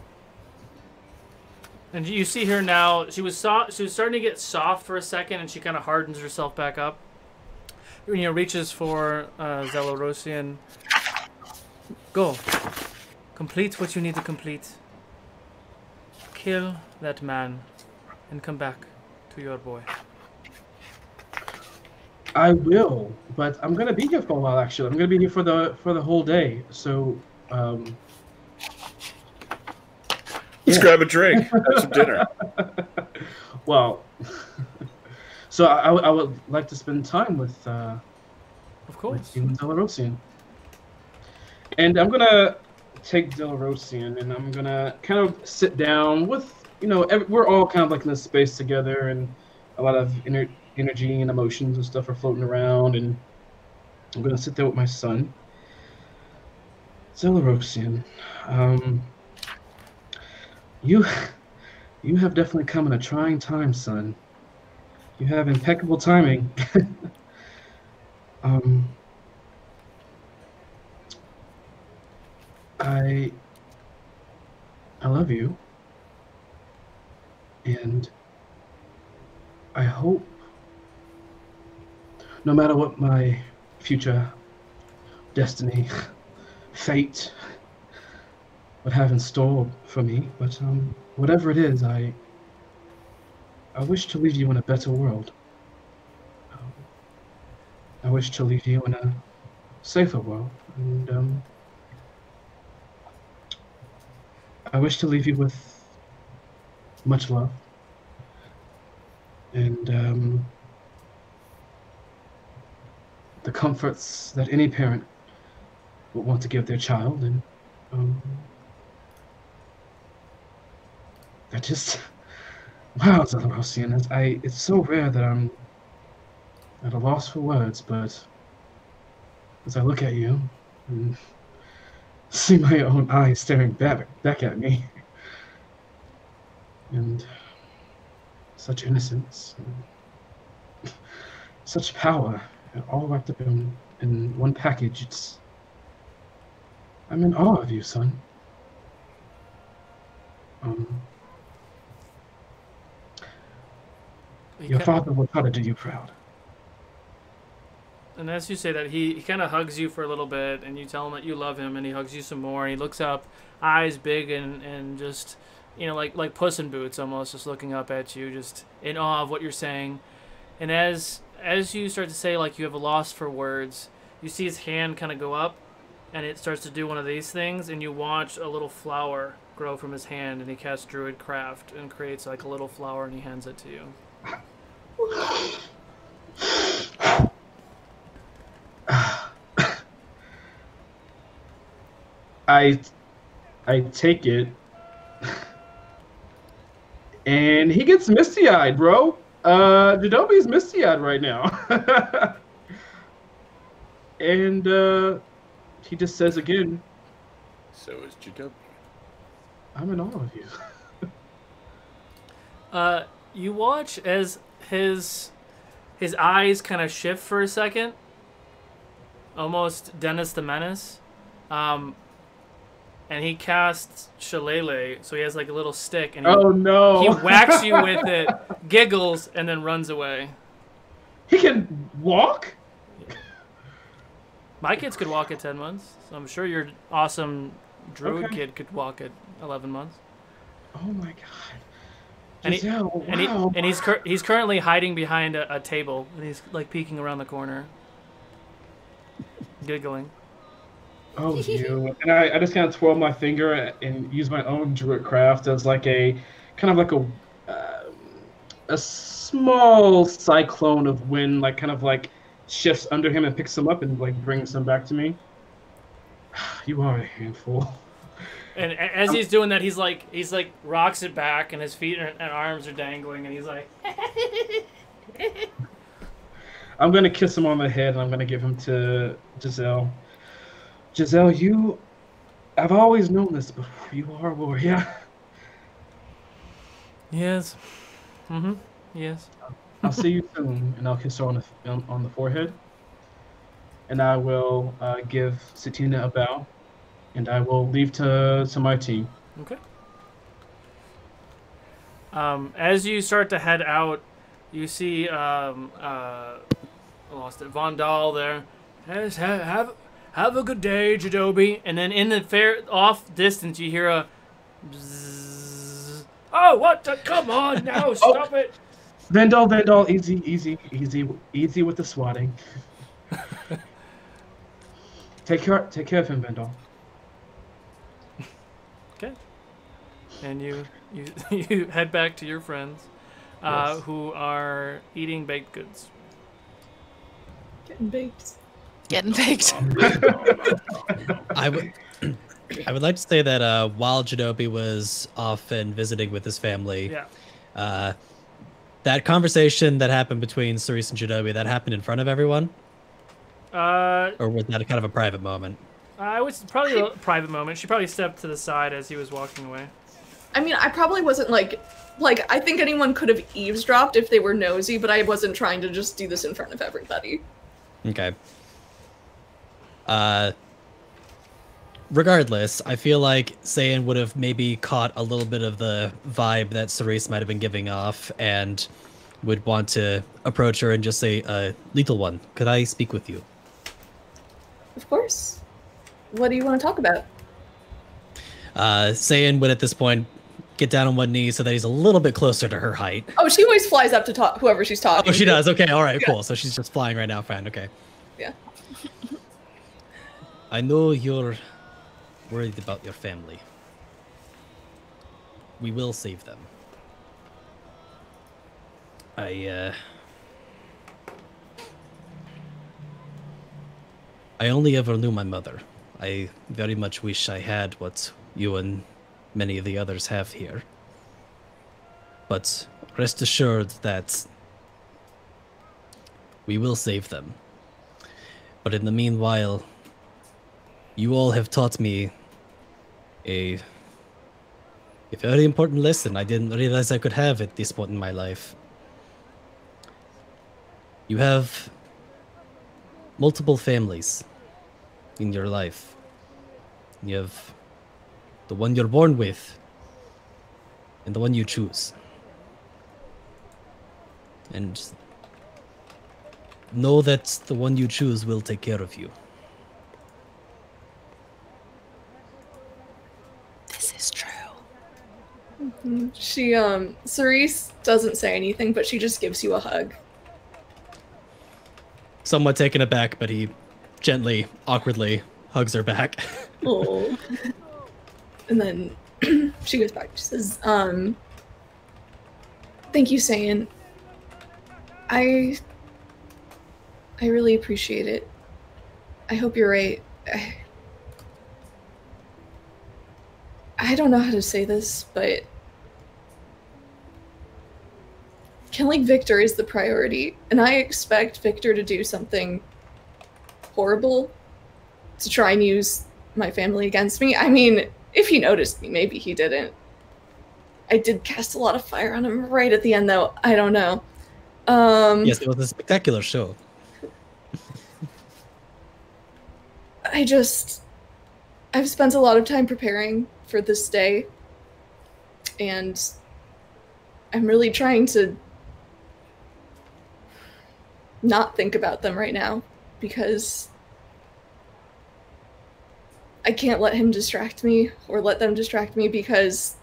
and you see her now. She was starting to get soft for a second, and she kind of hardens herself back up. Reaches for Zelorosian. Go. Complete what you need to complete. Kill that man, and come back to your boy. I will, but I'm going to be here for a while. Actually, I'm going to be here for the whole day. So, Let's grab a drink. Have some dinner. well, so I would like to spend time with Of course. with you and Delorosian. And I'm gonna take Delorosian, and I'm gonna kind of sit down with, we're all kind of like in this space together, and a lot of energy and emotions and stuff are floating around, and I'm gonna sit there with my son, Delorosian. You have definitely come in a trying time, son. You have impeccable timing. I love you, and I hope no matter what my future destiny, fate would have in store for me, but whatever it is, I wish to leave you in a better world. I wish to leave you in a safer world, and I wish to leave you with much love, and the comforts that any parent would want to give their child, and I just, wow, Zelorosian, it's so rare that I'm at a loss for words, but as I look at you and see my own eyes staring back at me, and such innocence, and such power, all wrapped up in one package, I'm in awe of you, son. Your father will try to do you proud. And as you say that, he kind of hugs you for a little bit, and you tell him that you love him, and he hugs you some more, and he looks up, eyes big and just, like Puss in Boots almost, just looking up at you, just in awe of what you're saying. And as you start to say, like, you have a loss for words, you see his hand kind of go up, and it starts to do one of these things, and you watch a little flower grow grow from his hand, and he casts Druid Craft and creates like a little flower, and he hands it to you. I take it, and he gets misty-eyed, bro. Jadobi's misty-eyed right now. And he just says again, So is Jadobi. I'm in awe of you. You watch as his eyes kind of shift for a second, almost Dennis the Menace, and he casts Shillelagh, so he has like a little stick, and he whacks you with it, giggles, and then runs away. He can walk? My kids could walk at 10 months, so I'm sure your awesome druid kid could walk at 11 months. Oh my god. And, Giselle, he's currently hiding behind a table, and he's like peeking around the corner, giggling. Oh, you. And I just kind of twirl my finger and use my own druid craft as like a small cyclone of wind, like kind of like shifts under him and picks him up and like brings him back to me. You are a handful. And as he's doing that, he's like rocks it back, and his feet and arms are dangling, and he's like. I'm gonna kiss him on the head, and I'm gonna give him to Giselle. Giselle, I've always known this before. You are a warrior. Yes. Mm-hmm. Yes. I'll see you soon, and I'll kiss her on the forehead. And I will give Satina a bow, and I will leave to my team. Okay. As you start to head out, you see I lost it. Von Dahl there. Yes, have a good day, Jadobi. And then in the fair off distance, you hear a. Bzzz. Oh, what? Come on now! Stop it! Vendal, easy with the swatting. Take care of him, Vendal. Okay. And you head back to your friends, Yes. who are eating baked goods. Getting baked. Getting baked. I would like to say that while Jadobi was off and visiting with his family, that conversation that happened between Cerise and Jadobi, that happened in front of everyone? Or was that kind of a private moment? It was probably a private moment. She probably stepped to the side as he was walking away. I mean, I probably wasn't like I think anyone could have eavesdropped if they were nosy, but I wasn't trying to just do this in front of everybody. Okay. Regardless, I feel like Saiyan would have maybe caught a little bit of the vibe that Cerise might have been giving off and would want to approach her and just say, Lethal One, could I speak with you? Of course. What do you want to talk about? Saiyan would at this point get down on one knee so that he's a little bit closer to her height. Oh, she always flies up to talk whoever she's talking to. Oh, she does. Okay, all right, cool. So she's just flying right now. Fine, okay. Yeah. I know you're worried about your family. We will save them. I only ever knew my mother. I very much wish I had what you and many of the others have here. But rest assured that we will save them. But in the meanwhile, you all have taught me a very important lesson I didn't realize I could have at this point in my life. You have multiple families in your life. You have the one you're born with and the one you choose. And know that the one you choose will take care of you. This is true. Mm-hmm. She, Cerise doesn't say anything, but she just gives you a hug. Somewhat taken aback, but he gently, awkwardly hugs her back. Oh. And then she goes back. She says, "Thank you, Saiyan. I really appreciate it. I hope you're right. I don't know how to say this, but killing Victor is the priority, and I expect Victor to do something horrible to try and use my family against me. I mean, if he noticed me, maybe he didn't. I did cast a lot of fire on him right at the end, though. I don't know. Yes, it was a spectacular show. I've spent a lot of time preparing for this day, and I'm really trying to not think about them right now, because I can't let him distract me or let them distract me, because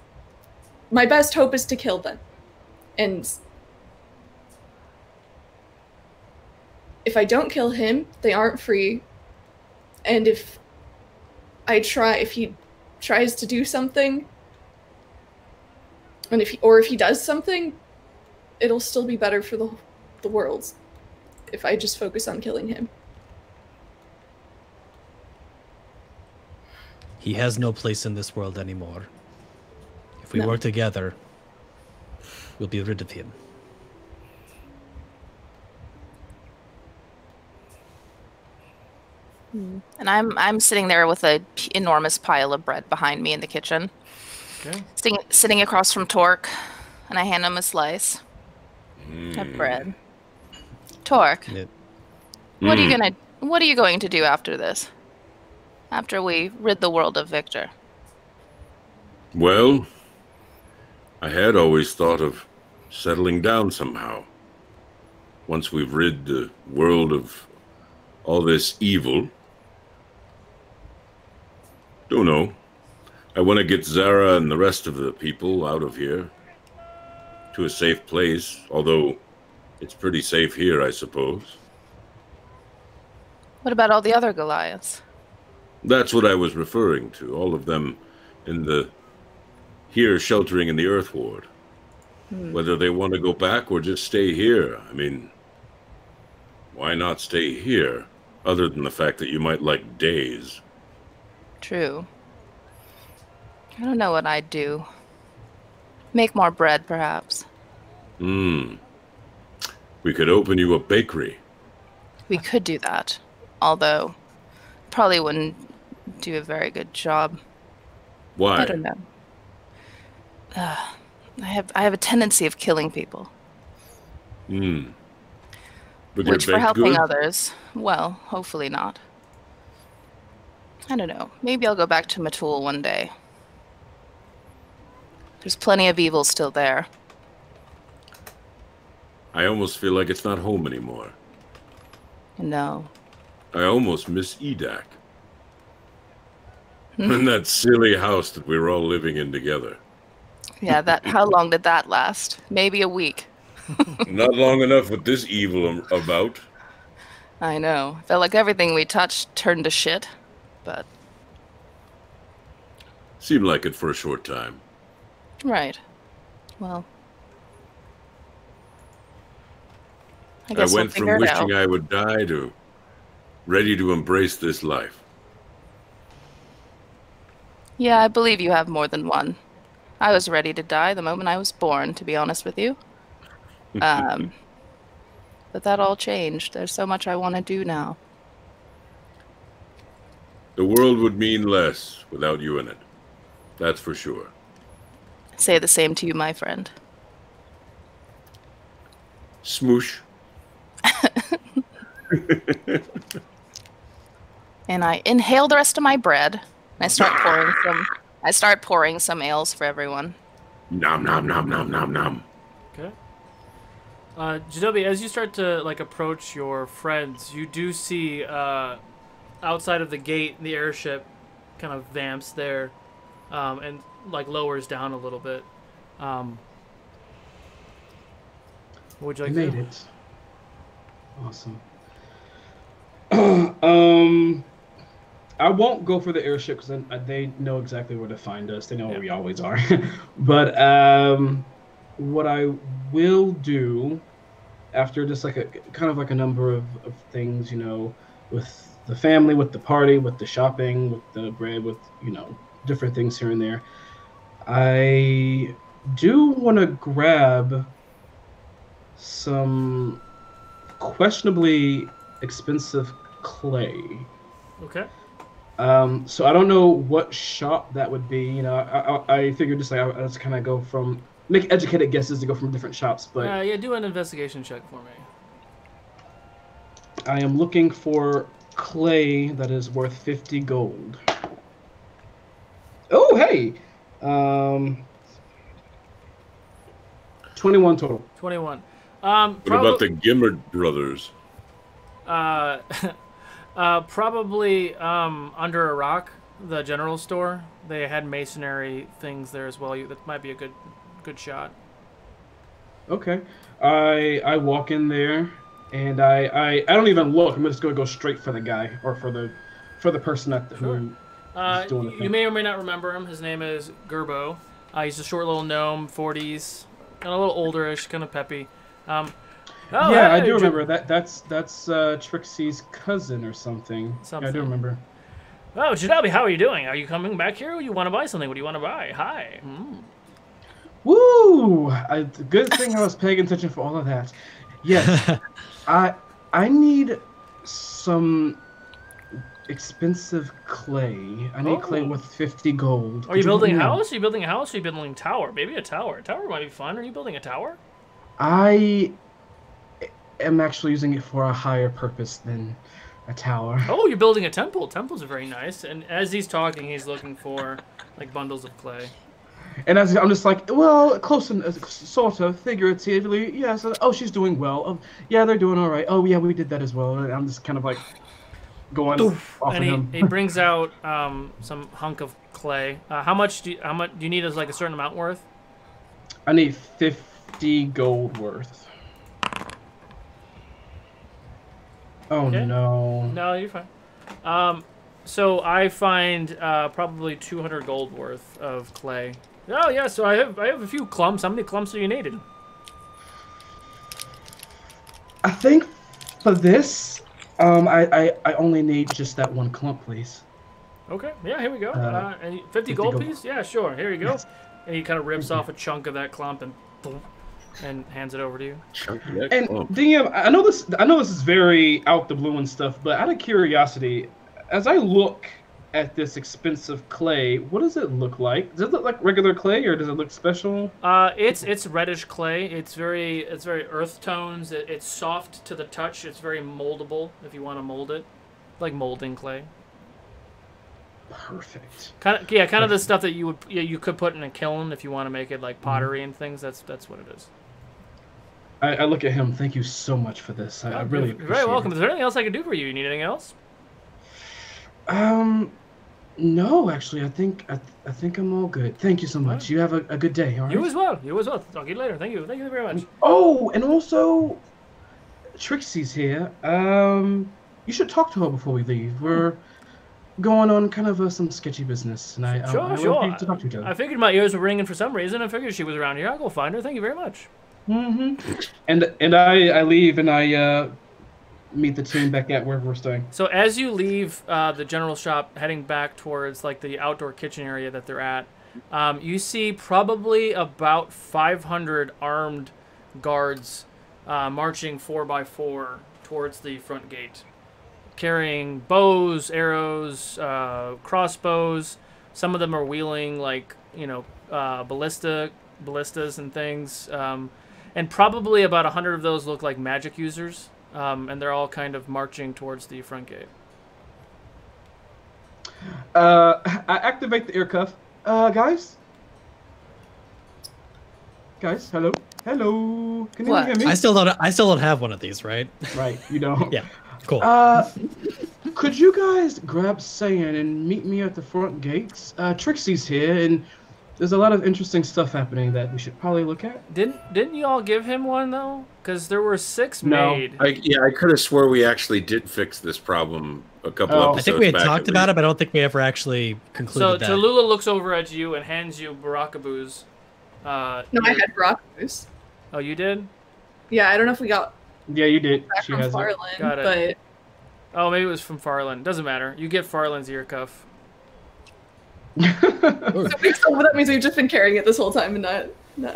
my best hope is to kill them. And if I don't kill him, they aren't free. And if he tries to do something, and if he does something, it'll still be better for the world if I just focus on killing him. He has no place in this world anymore. If we No. work together, we'll be rid of him. And I'm sitting there with a enormous pile of bread behind me in the kitchen, Okay. sitting across from Torque, and I hand him a slice of bread. Torque, Yeah. what are you going to do after this? After we rid the world of Victor? Well, I had always thought of settling down somehow. Once we've rid the world of all this evil. Don't know. I want to get Zara and the rest of the people out of here. To a safe place, although it's pretty safe here, I suppose. What about all the other Goliaths? That's what I was referring to. All of them here sheltering in the Earth Ward. Whether they want to go back or just stay here. I mean, why not stay here? Other than the fact that you might like days. True. I don't know what I'd do. Make more bread, perhaps. We could open you a bakery. We could do that. Although, probably wouldn't do a very good job. Why? I don't know. I have a tendency of killing people. Would your Which, for bake helping good? others, well, hopefully not. I don't know. Maybe I'll go back to Matul one day. There's plenty of evil still there. I almost feel like it's not home anymore. No. I almost miss Edak. And that silly house that we were all living in together. Yeah, how long did that last? Maybe a week. Not long enough with this evil about. I know. Felt like everything we touched turned to shit. But, Seemed like it for a short time. right. Well, I I guess we'll went from figure it wishing out. I would die to ready to embrace this life. Yeah, I believe you have more than one. I was ready to die the moment I was born, to be honest with you. But that all changed. There's so much I want to do now. The world would mean less without you in it. That's for sure. Say the same to you, my friend. Smoosh. And I inhale the rest of my bread. And I start pouring some ales for everyone. Nom nom nom nom nom nom. Okay. JW, as you start to approach your friends, you do see outside of the gate, the airship kind of vamps there, and lowers down a little bit. What would you like I to made do? it. Awesome. I won't go for the airship because they know exactly where to find us. They know where we always are. But what I will do after just like a kind of like a number of things, with the family, with the party, with the shopping, with the bread, with different things here and there, I do want to grab some questionably expensive clay. Okay. So I don't know what shop that would be. I figured just like let's kind of go from make educated guesses to go from different shops. But yeah, do an investigation check for me. I am looking for clay that is worth 50 gold. Oh, hey, 21 total. 21. What about the Gimmard brothers? Probably under a rock, the general store. They had masonry things there as well. That might be a good shot. Okay. I walk in there and I don't even look. I'm just gonna go straight for the guy or for the person who is doing the thing. You may or may not remember him. His name is Gerbo. He's a short little gnome, 40s, and a little olderish, kind of peppy. I do remember that. That's Trixie's cousin or something. Yeah, I do remember. Oh, Shinobi, how are you doing? Are you coming back here or you want to buy something? What do you want to buy? Hi. Woo! Good thing I was paying attention for all of that. Yes. I need some expensive clay. I need clay with 50 gold. Are you building a house? Are you building a house? Or are you building a tower? Maybe a tower. A tower might be fun. Are you building a tower? I am actually using it for a higher purpose than a tower. Oh, you're building a temple. Temples are very nice. And as he's talking, he's looking for like bundles of clay. And as I'm just like, well, close and sort of figuratively, yes. Oh, she's doing well. Oh, yeah, they're doing all right. Oh, yeah, we did that as well. And I'm just kind of like going off of him. He brings out some hunk of clay. How much do you need? As like a certain amount worth? I need 50 gold worth. Oh, okay. No, you're fine. So I find probably 200 gold worth of clay. Oh yeah, so I have a few clumps. How many clumps are you needed? I think for this, I only need just that one clump, please. Okay, yeah, here we go. And 50 gold piece? Yeah, sure. Here you go. Yes. And he kind of rips off a chunk of that clump and boom, and hands it over to you. And DM, I know this is very out the blue and stuff, but out of curiosity, as I look at this expensive clay, what does it look like? Does it look like regular clay, or does it look special? It's reddish clay. It's very earth tones. It's soft to the touch. It's very moldable if you want to mold it, like molding clay. Perfect. Kind of the stuff that you could put in a kiln if you want to make it like pottery and things. That's what it is. I look at him. Thank you so much for this. I really appreciate it. You're very welcome. Is there anything else I can do for you? You need anything else? No, actually, I think I'm all good. Thank you so much. Right. You have a good day. All right. You as well. Talk to you later. Thank you very much. Oh, and also, Trixie's here. You should talk to her before we leave. We're going on kind of some sketchy business, and I sure. To talk to each other. I figured my ears were ringing for some reason. I figured she was around here. I'll go find her. Thank you very much. And I leave and I meet the team back at where we're staying. So as you leave the general shop, heading back towards like the outdoor kitchen area that they're at, you see probably about 500 armed guards marching 4x4 towards the front gate, carrying bows, arrows, crossbows. Some of them are wheeling like ballistas and things, and probably about 100 of those look like magic users. And they're all kind of marching towards the front gate. I activate the ear cuff. Guys, hello. Can you hear me? I still don't have one of these, right? Right, you don't. Yeah, cool. Could you guys grab Sand and meet me at the front gates? Trixie's here, and there's a lot of interesting stuff happening that we should probably look at. Didn't you all give him one though? Because there were 6 made. I could have swore we actually did fix this problem a couple Oh. episodes I think we had back, talked at about least. it, but I don't think we ever actually So concluded that. Tallulah looks over at you and hands you Barakabu's. No, I had Rockaboos. Oh, you did? Yeah, I don't know if we got Yeah, you did. back She from has it. Farland, Got it. but Oh, maybe it was from Farland. Doesn't matter. You get Farland's ear cuff. so that means we've just been carrying it this whole time and not.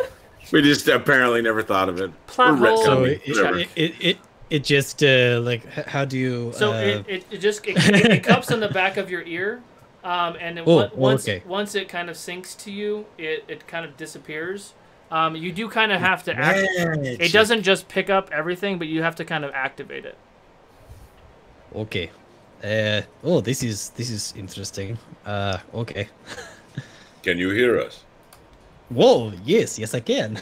We just apparently never thought of it. Plot We're hole. So retconning, whatever. it just like how do you? So it cups on the back of your ear, and then once it kind of sinks to you, it kind of disappears. You do kind of have to act. It doesn't just pick up everything, but you have to kind of activate it. Okay. Oh, this is interesting. Okay. Can you hear us? Whoa, yes, I can.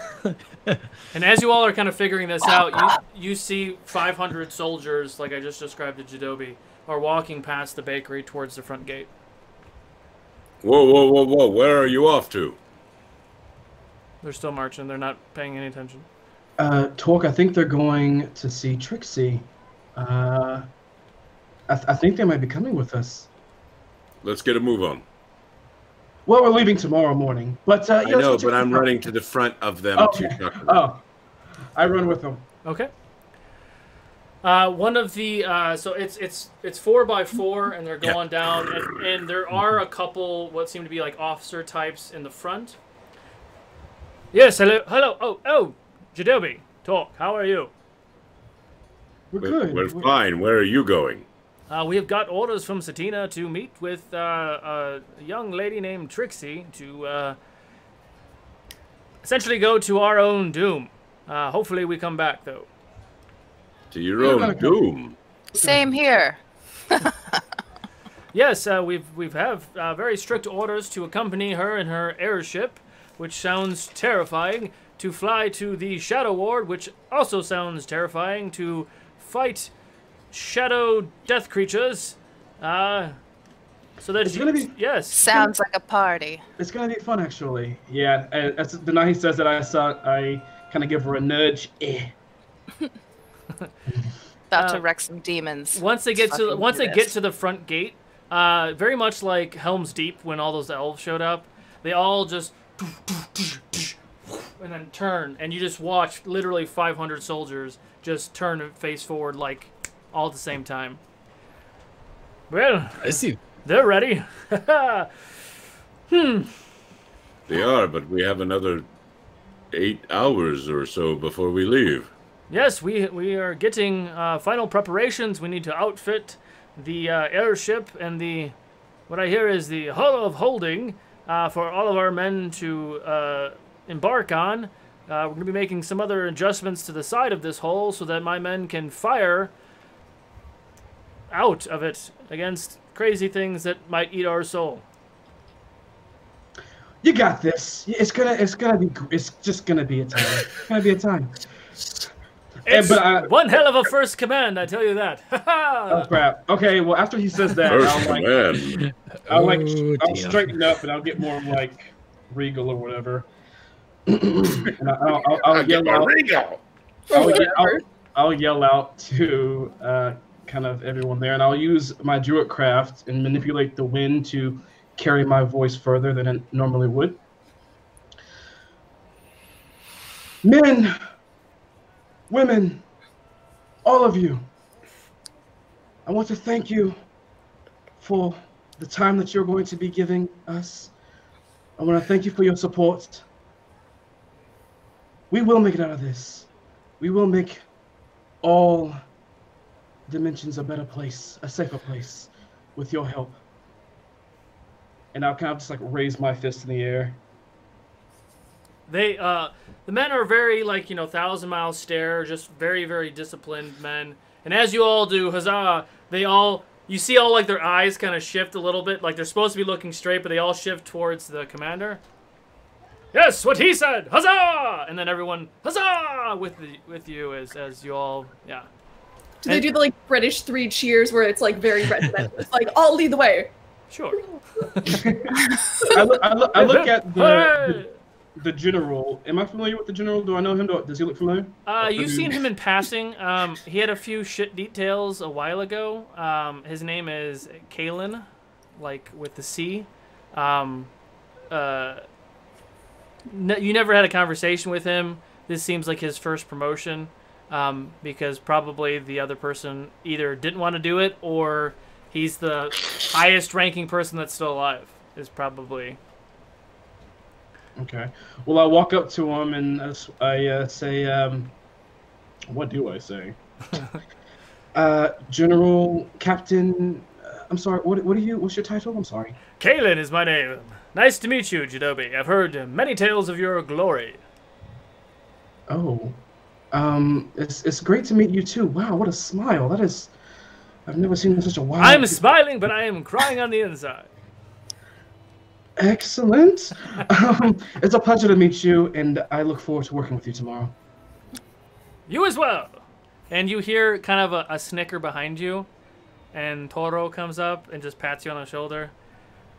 And as you all are kind of figuring this out, you see 500 soldiers, like I just described to Jadobi, are walking past the bakery towards the front gate. Whoa. Where are you off to? They're still marching. They're not paying any attention. Torque, I think they're going to see Trixie. I think they might be coming with us. Let's get a move on. Well, we're leaving tomorrow morning, but I know, but I'm running to the front of them to talk to them. Oh, I run with them. Okay. One of the so it's 4x4 and they're going down and there are a couple what seem to be like officer types in the front. Yes, hello. Oh, Jadobi, talk. How are you? We're good. We're fine. Where are you going? We have got orders from Satina to meet with a young lady named Trixie to essentially go to our own doom. Hopefully we come back, though. To your own doom. Same here. Yes, we've have very strict orders to accompany her in her airship, which sounds terrifying, to fly to the Shadow Ward, which also sounds terrifying, to fight shadow death creatures, so that It's gonna be yes. Sounds like a party. It's gonna be fun, actually. Yeah. As the night he says that, I kind of give her a nudge. About to wreck some demons. Once they get to the front gate, very much like Helm's Deep when all those elves showed up, they all just and then turn, and you just watch literally 500 soldiers just turn and face forward like all at the same time. Well, I see. They're ready. They are, but we have another 8 hours or so before we leave. Yes, we are getting final preparations. We need to outfit the airship and what I hear is the Hull of Holding for all of our men to embark on. We're going to be making some other adjustments to the side of this hull so that my men can fire out of it against crazy things that might eat our soul. You got this. It's just gonna be a time. It's gonna be a time. It's one hell of a first command, I tell you that. Oh crap. Okay, well after he says that, I'll straighten up and I'll get more like regal or whatever. And I'll yell out. Regal. I'll yell out to kind of everyone there, and I'll use my druid craft and manipulate the wind to carry my voice further than it normally would. Men, women, all of you, I want to thank you for the time that you're going to be giving us. I want to thank you for your support. We will make it out of this. We will make all dimensions a better place, a safer place, with your help. And I'll kind of just like raise my fist in the air. They, the men are very, like, 1,000-mile stare, just very, very disciplined men. And as you all do, huzzah, you see all, like, their eyes kind of shift a little bit. Like, they're supposed to be looking straight, but they all shift towards the commander. Yes, what he said, huzzah! And then everyone, huzzah! With you as you all, yeah. Do they do the, like, British 3 cheers where it's, like, very regimental? It's like, I'll lead the way. Sure. I look at the general. Am I familiar with the general? Do I know him? Does he look familiar? You've seen him in passing. He had a few shit details a while ago. His name is Kalen, like with the C. You never had a conversation with him. This seems like his first promotion, because probably the other person either didn't want to do it or he's the highest ranking person that's still alive. Is probably. Okay. Well, I walk up to him and I say, what do I say? General, Captain. I'm sorry. What's your title? I'm sorry. Kalen is my name. Nice to meet you, Jidobi. I've heard many tales of your glory. Oh, it's great to meet you too. Wow, what a smile! That is, I've never seen such a wild. I'm smiling, but I am crying on the inside. Excellent. It's a pleasure to meet you, and I look forward to working with you tomorrow. You as well. And you hear kind of a snicker behind you, and Toro comes up and just pats you on the shoulder.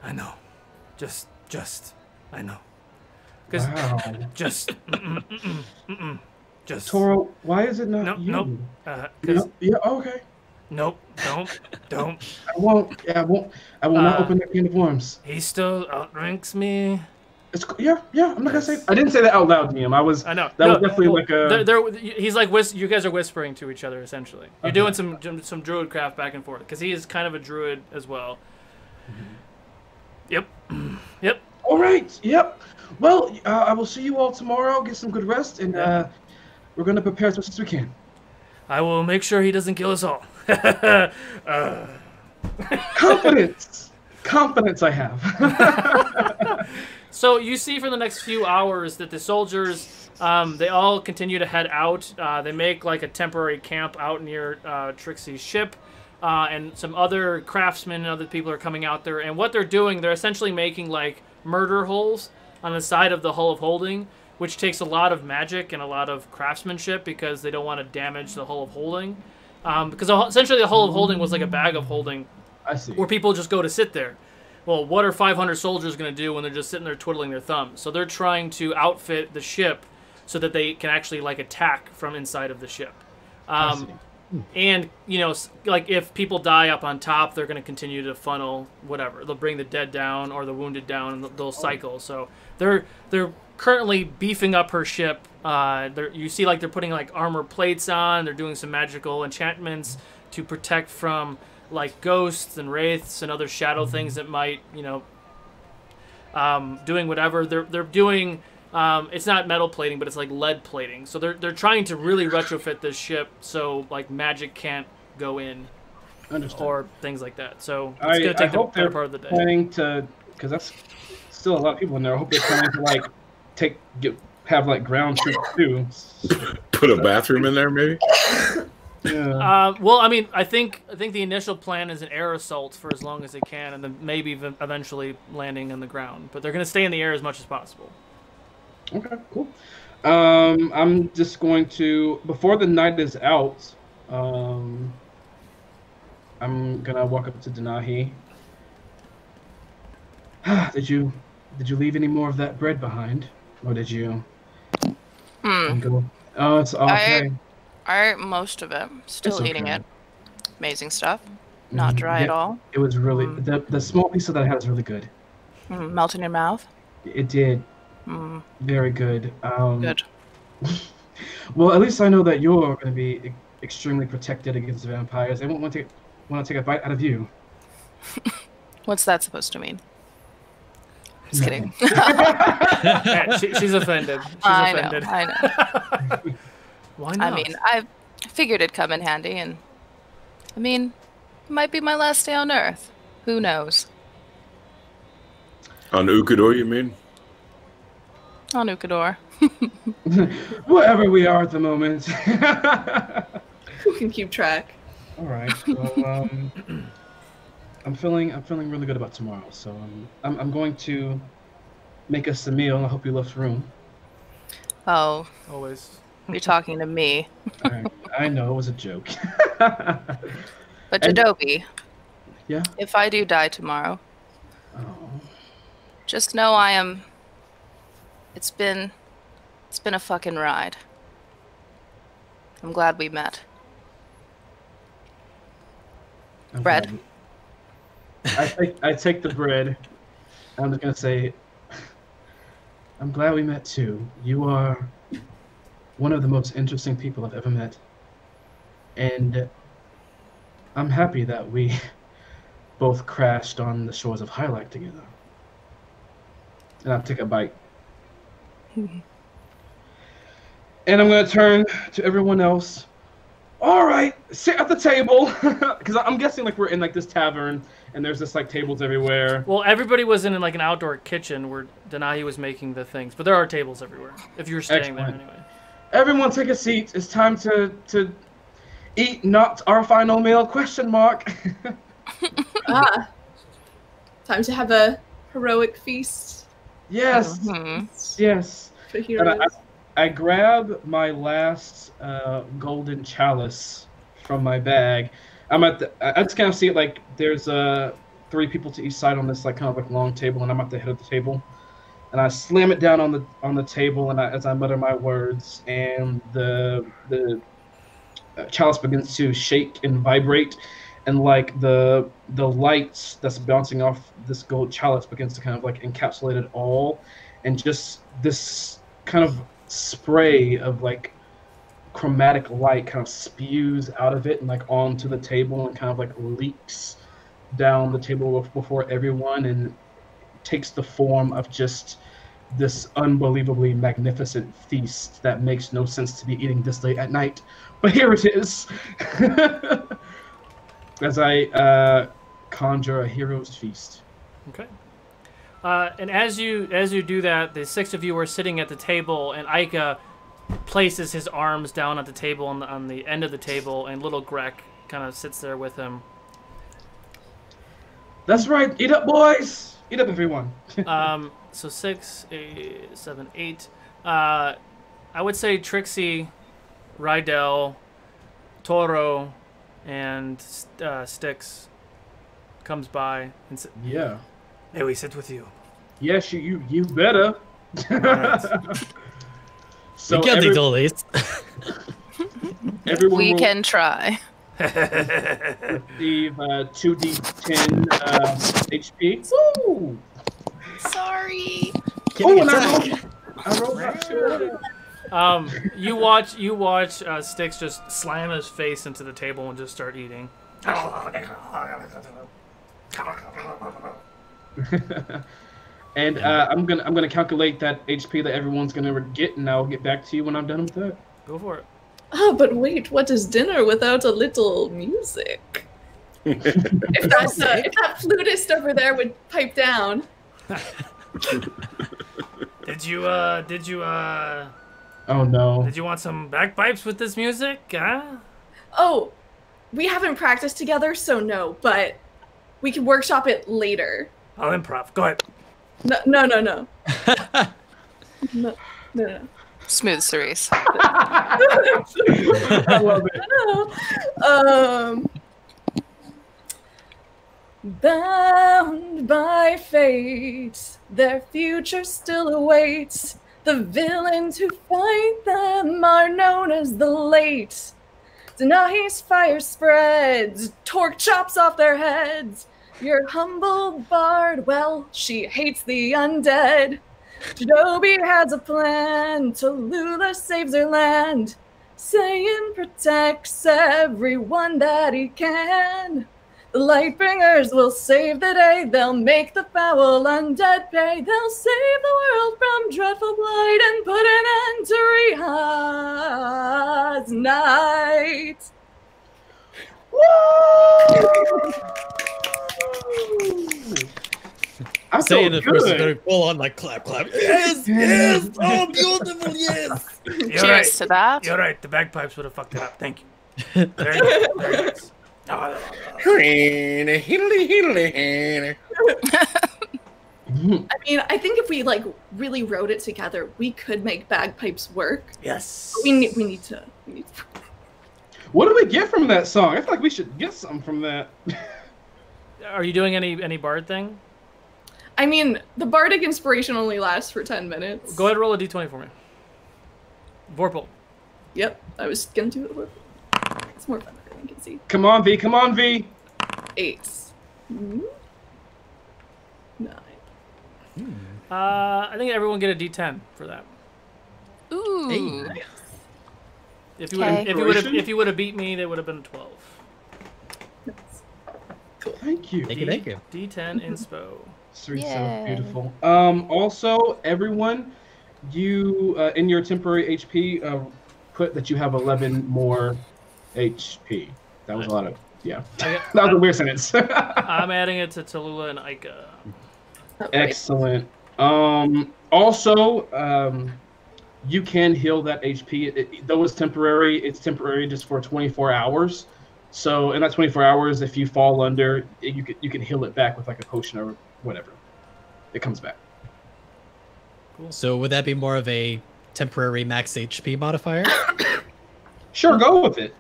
I know. Just, I know. Because just Toro, why is it not you? Nope. Yeah, okay. Nope. Don't. I won't. I will not open that can of worms. He still outranks me. Yeah. I'm not gonna say. I didn't say that out loud, DM. I know. That was definitely like a. He's like you guys are whispering to each other essentially. You're doing some druid craft back and forth because he is kind of a druid as well. Yep. All right. Yep. Well, I will see you all tomorrow. Get some good rest, and we're gonna prepare as much as we can. I will make sure he doesn't kill us all. Confidence I have. So you see for the next few hours that the soldiers, they all continue to head out. They make like a temporary camp out near Trixie's ship, and some other craftsmen and other people are coming out there. And what they're doing, they're essentially making like murder holes on the side of the Hull of Holding, which takes a lot of magic and a lot of craftsmanship because they don't want to damage the Hull of Holding. Because essentially the Hull of Holding was like a bag of holding. I see. Where people just go to sit there. Well, what are 500 soldiers going to do when they're just sitting there twiddling their thumbs? So they're trying to outfit the ship so that they can actually like attack from inside of the ship. And, you know, like if people die up on top, they're going to continue to funnel whatever. They'll bring the dead down or the wounded down, and they'll cycle. So they're currently beefing up her ship. You see like they're putting like armor plates on. They're doing some magical enchantments to protect from like ghosts and wraiths and other shadow things that might, you know, doing whatever. They're doing, it's not metal plating, but it's like lead plating. So they're trying to really retrofit this ship so like magic can't go in. Understood. Or things like that. So it's going to take the better part of the day. Planning to, because that's still a lot of people in there. I hope they're planning to like have like ground troops too. Put a bathroom in there, maybe. Yeah. Well, I mean, I think the initial plan is an air assault for as long as they can, and then maybe eventually landing on the ground. But they're going to stay in the air as much as possible. Okay, cool. I'm just going to, before the night is out, I'm gonna walk up to Denahi. Did you leave any more of that bread behind, or did you? Go? Oh, it's okay. I ate most of it. Still It's eating okay. it. Amazing stuff. Not dry at all. It was really the small piece that I had was really good. Melt in your mouth. It did. Very good. Good. Well, at least I know that you're going to be extremely protected against vampires. They won't want to take a bite out of you. What's that supposed to mean? Just kidding. Yeah, she's offended. I know. Why not? I mean, I figured it'd come in handy, and I mean, it might be my last day on Earth. Who knows? On Ukodor, you mean? On Ukodor. Wherever we are at the moment. Who can keep track? All right. Well, I'm feeling really good about tomorrow. So I'm going to make us a meal. I hope you left room. Oh, Always. you're talking to me. All right. I know it was a joke. But Jadobi, Yeah. if I do die tomorrow, Oh. just know I am It's been a fucking ride. I'm glad we met. Bread. I take the bread. I'm just gonna say, I'm glad we met too. You are one of the most interesting people I've ever met, and I'm happy that we both crashed on the shores of Highlight together. And I'll take a bite. And I'm gonna turn to everyone else. All right, sit at the table, because I'm guessing like we're in like this tavern, and there's just like tables everywhere. Well, everybody was in like an outdoor kitchen where Denahi was making the things, but there are tables everywhere if you're staying there anyway. Everyone, take a seat. It's time to eat not our final meal? Question mark. Time to have a heroic feast. Yes, yes. For heroes. And I grab my last golden chalice from my bag. I just kind of see it like there's 3 people to each side on this like kind of like long table, and I'm at the head of the table, and I slam it down on the table, and as I mutter my words, and the chalice begins to shake and vibrate, and like the lights that's bouncing off this gold chalice begins to kind of like encapsulate it all, and just this kind of spray of like chromatic light kind of spews out of it and like onto the table and kind of like leaks down the table before everyone and takes the form of just this unbelievably magnificent feast that makes no sense to be eating this late at night, but here it is. As I conjure a hero's feast. Okay. And as you do that, the 6 of you are sitting at the table, and Ica places his arms down at the table on the end of the table, and little Grek kind of sits there with him. That's right. Eat up, boys. Eat up, everyone. So 6, 7, 8. I would say Trixie, Rydell, Toro, and Styx comes by and yeah. May we sit with you? Yes, you better. So we can't do this. Everyone we can try. Receive 2d10 HP. Woo! Sorry. And I rolled that too. You watch Styx just slam his face into the table and just start eating. And I'm gonna calculate that HP that everyone's gonna get, and I'll get back to you when I'm done with that. Go for it. Oh, but wait, what is dinner without a little music? if that flutist over there would pipe down. Did you Oh no. Did you want some bagpipes with this music? Huh? Oh, we haven't practiced together, so no, but we can workshop it later. I'll improv. Go ahead. No. No. Smooth cerise. I love it. Bound by fate, their future still awaits. The villains who fight them are known as the Late. Denahi's fire spreads, torque chops off their heads. Your humble bard, well, she hates the undead. Joby has a plan, Tallulah saves her land. Saiyan protects everyone that he can. The Lightbringers will save the day, they'll make the foul undead pay. They'll save the world from dreadful blight and put an end to Riha's night. I Saying feel the person good. gonna pull on like clap. Yes, yes, oh beautiful, yes. Cheers to that. You're right. The bagpipes would have fucked it up. Thank you. Very good. Very nice. I mean, I think if we like really wrote it together, we could make bagpipes work. Yes. We need to. What do we get from that song? I feel like we should get something from that. Are you doing any bard thing? I mean, the bardic inspiration only lasts for 10 minutes. Go ahead and roll a d20 for me. Vorpal. Yep, I was gonna do it with. It's more fun than I can see. Come on, V. Come on, V. 8. 9. I think everyone get a d10 for that. Ooh. Hey. If you would have beat me, they would have been 12. Thank you. Thank you. D10 inspo. Sweet, so Yay. beautiful. Also, everyone, you in your temporary HP put that you have 11 more HP. That was a lot of that was a weird sentence. I'm adding it to Tallulah and Ica. Oh, Excellent. Also, you can heal that HP. Though it's temporary just for 24 hours. So in that 24 hours, if you fall under, you can heal it back with like a potion or whatever. It comes back. Cool. So would that be more of a temporary max HP modifier? Sure, go with it.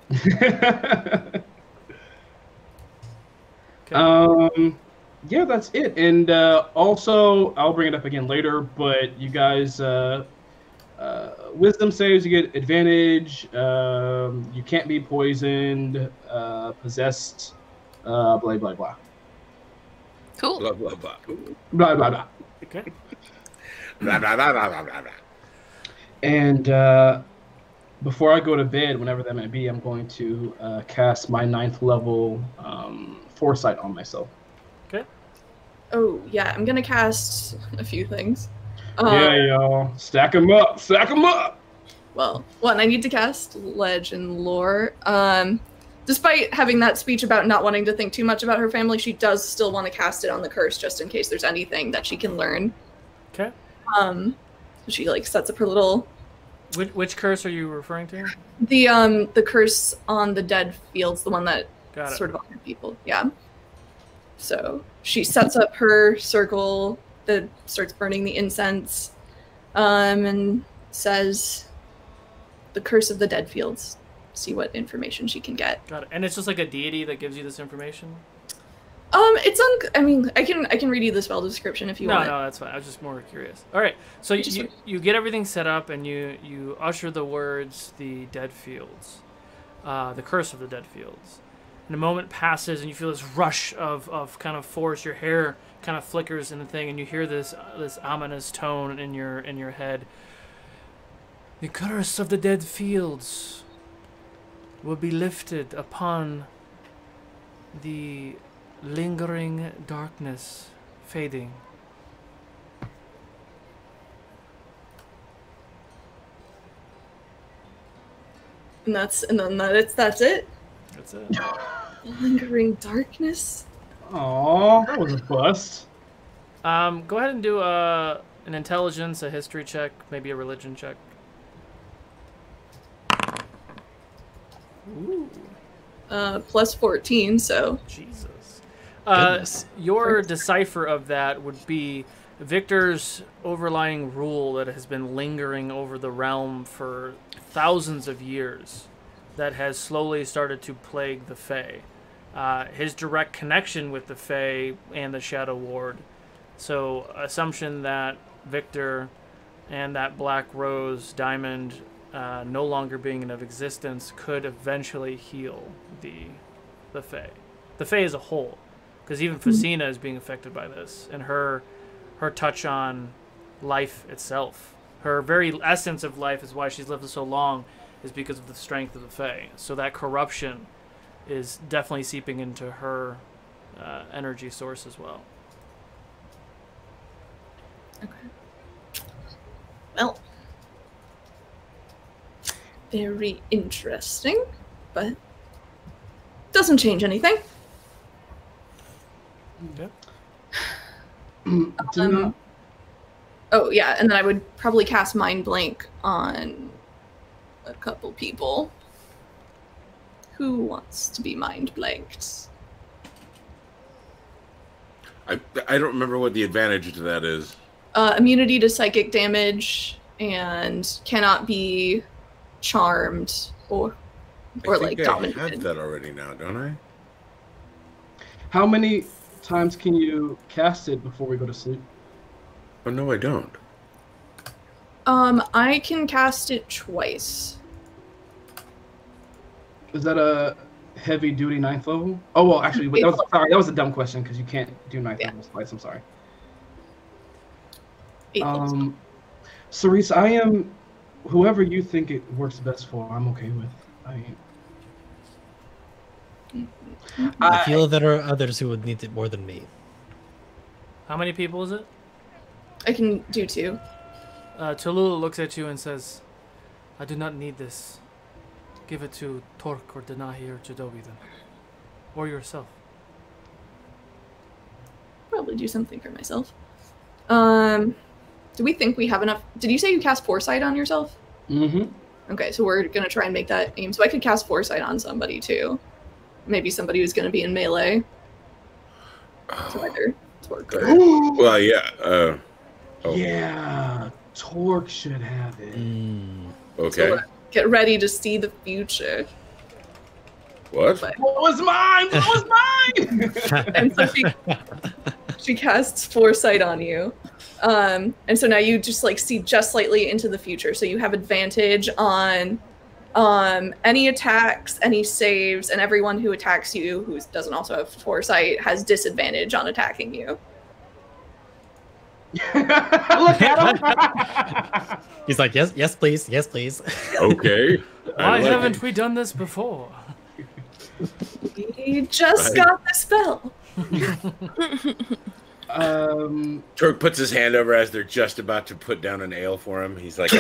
Okay. Yeah, that's it. And also, I'll bring it up again later, but you guys, wisdom saves, you get advantage. You can't be poisoned, possessed, blah, blah, blah. Cool. Blah, blah, blah. Blah, blah, blah. Okay. Blah, blah, blah, blah, blah, blah, blah. And before I go to bed, whenever that may be, I'm going to cast my 9th level foresight on myself. Okay. Oh, yeah, I'm gonna cast a few things. Yeah, y'all. Stack them up. Stack them up. Well, one, I need to cast Ledge and Lore. Despite having that speech about not wanting to think too much about her family, she does still want to cast it on the curse just in case there's anything that she can learn. Okay. So she like sets up her little. Which curse are you referring to? The curse on the dead fields, the one that Got it. sort of honored people. Yeah. So she sets up her circle that starts burning the incense, and says, "The curse of the dead fields." See what information she can get. Got it. And it's just like a deity that gives you this information? It's I mean, I can read you the spell description if you want. No, that's fine. I was just more curious. All right. So you get everything set up and you usher the words, the dead fields, the curse of the dead fields. And a moment passes and you feel this rush of kind of force. Your hair kind of flickers in the thing and you hear this ominous tone in your head. The curse of the dead fields will be lifted upon the lingering darkness fading. And that's it. That's it. Lingering darkness. Aw, that was a bust. Go ahead and do an intelligence, a history check, maybe a religion check. Ooh. Plus 14, so. Jesus. Goodness. Your decipher of that would be Victor's overlying rule that has been lingering over the realm for thousands of years that has slowly started to plague the Fae. His direct connection with the Fae and the Shadow Ward. So, assumption that Victor and that Black Rose Diamond no longer being of existence could eventually heal the Fae. The Fae as a whole. Because even Facina is being affected by this. And her touch on life itself. Her very essence of life is why she's lived so long, is because of the strength of the Fae. So that corruption is definitely seeping into her energy source as well. Okay. Well. Very interesting, but doesn't change anything. Okay. Oh yeah, and then I would probably cast Mind Blank on a couple people. Who wants to be mind blanked? I don't remember what the advantage to that is. Immunity to psychic damage and cannot be charmed or I like think I dominated. have that already now, don't I? How many times can you cast it before we go to sleep? Oh, no, I don't. I can cast it twice. Is that a heavy duty 9th level? Oh, well, actually, that was a dumb question because you can't do 9th level twice. I'm sorry. 8th. Cerise, I am whoever you think it works best for. I'm okay with. I feel there are others who would need it more than me. How many people is it? I can do 2. Tallulah looks at you and says, I do not need this. Give it to Torque or Denahi or Jadobi then. Or yourself. Probably do something for myself. Do we think we have enough? Did you say you cast Foresight on yourself? Mm-hmm. Okay, so we're going to try and make that aim. So I could cast Foresight on somebody too. Maybe somebody who's going to be in melee. So either Torque or... Well, yeah. Yeah, Torque should have it. Okay. So get ready to see the future. What? But, What was mine? What was mine? and so she casts Foresight on you. And so now you just like see just slightly into the future. So you have advantage on any attacks, any saves, and everyone who attacks you who doesn't also have Foresight has disadvantage on attacking you. Look at him. He's like, yes, please, yes, please. Okay. Why haven't we done this before? We just got the spell. Turk puts his hand over as they're just about to put down an ale for him. He's like,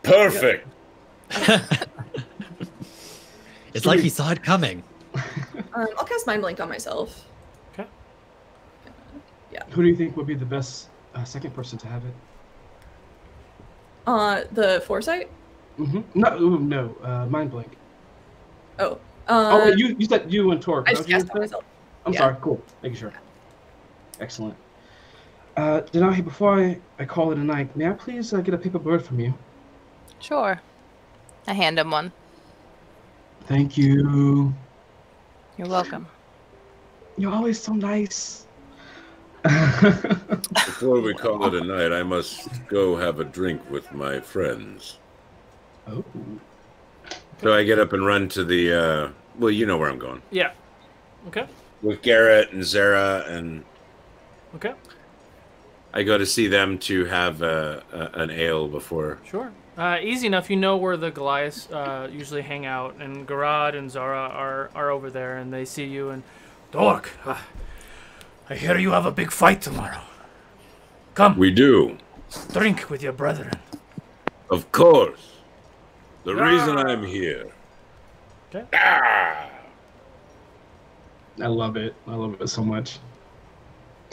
perfect. It's like he saw it coming. I'll cast Mind Blink on myself. Okay. Yeah. Who do you think would be the best second person to have it? The Foresight? Mm-hmm. No, Mind Blink. Oh. Wait, you said you and Torque. I just cast it on myself. I'm sorry. Cool. Making sure. Excellent. Denahi, before I call it a night, may I please get a paper bird from you? Sure. I hand him one. Thank you. You're welcome. You're always so nice. Before we call it a night, I must go have a drink with my friends. Oh. So I get up and run to the, well, you know where I'm going. Yeah. Okay. With Garrett and Zara, and Okay. I go to see them to have an ale before. Sure. Easy enough. You know where the Goliaths usually hang out, and Garad and Zara are over there, and they see you. And Dork, I hear you have a big fight tomorrow. Come. We do. Drink with your brethren. Of course. The reason I'm here. Okay. I love it. I love it so much.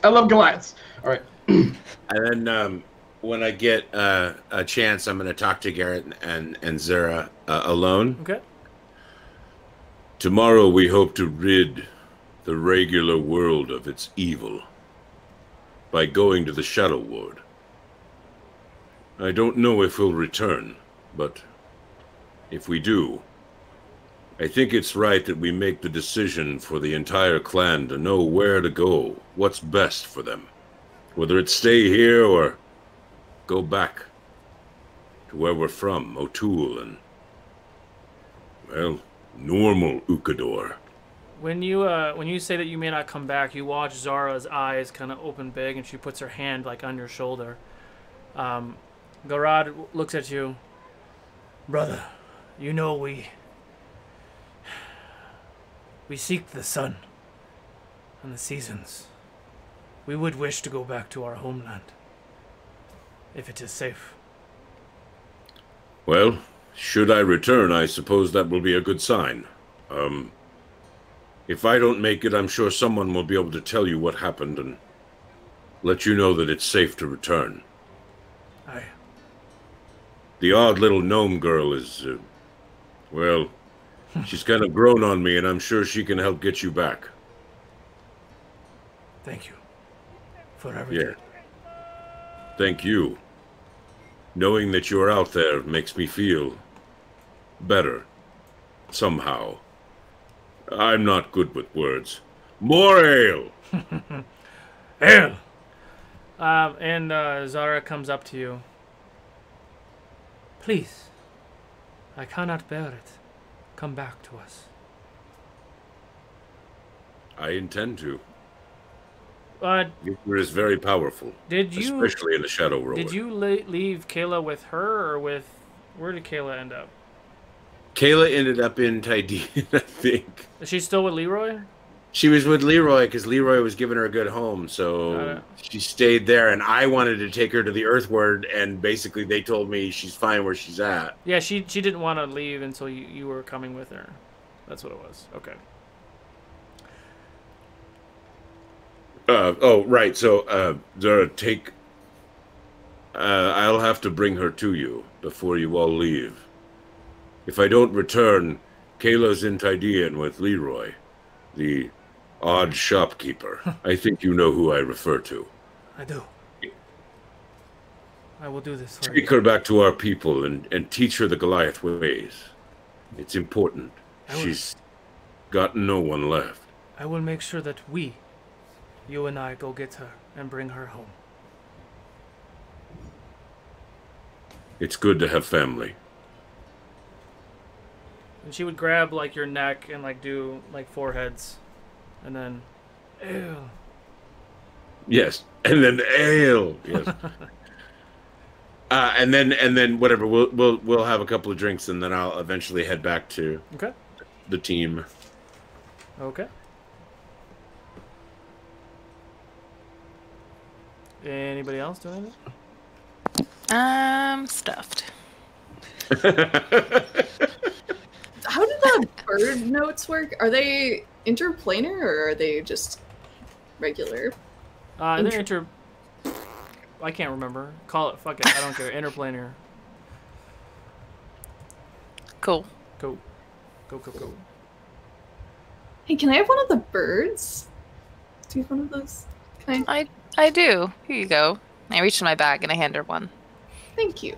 I love Goliaths. All right. and then when I get a chance, I'm going to talk to Garrett and Zara alone. Okay. Tomorrow we hope to rid the regular world of its evil by going to the Shadow Ward. I don't know if we'll return, but if we do, I think it's right that we make the decision for the entire clan to know where to go, what's best for them. Whether it's stay here or go back to where we're from, O'Toole and, well, normal Ukodor. When you say that you may not come back, you watch Zara's eyes kind of open big, and she puts her hand like on your shoulder. Garad looks at you. Brother, you know we seek the sun and the seasons. We would wish to go back to our homeland, if it is safe. Well, should I return, I suppose that will be a good sign. If I don't make it, I'm sure someone will be able to tell you what happened and let you know that it's safe to return. Aye. The odd little gnome girl is, well, she's kind of grown on me, and I'm sure she can help get you back. Thank you for everything. Yeah. Thank you. Knowing that you're out there makes me feel better, somehow. I'm not good with words. More ale! Ale! And Zara comes up to you. Please, I cannot bear it. Come back to us. I intend to. Did Victor is very powerful. you Especially in the Shadow Road. Did you leave Kayla with her, or with... Where did Kayla end up? Kayla ended up in Tydean, I think. Is she still with Leroy? She was with Leroy because Leroy was giving her a good home, so she stayed there. And I wanted to take her to the Earthward, and basically they told me she's fine where she's at. Yeah, she didn't want to leave until you were coming with her. That's what it was. Okay. Oh, right. So, Zara, take... I'll have to bring her to you before you all leave. If I don't return, Kayla's in Tydean with Leroy, the odd shopkeeper. I think you know who I refer to. I do. I will do this for Take her back to our people and teach her the Goliath ways. It's important. She's got no one left. I will make sure that you and I, go get her and bring her home. It's good to have family. And she would grab, like, your neck and, like, do, like, foreheads. And then, ew. Yes, and then ale. Yes. And then whatever. We'll have a couple of drinks, and then I'll eventually head back to the team. Okay. Anybody else doing anything? Stuffed. How do the bird notes work? Are they interplanar or are they just regular? They're I can't remember. Call it. Fuck it. I don't care. Interplanar. Cool. Go. Hey, can I have one of the birds? Do you have one of those? Can I? I do. Here you go. I reach in my bag and I hand her one. Thank you.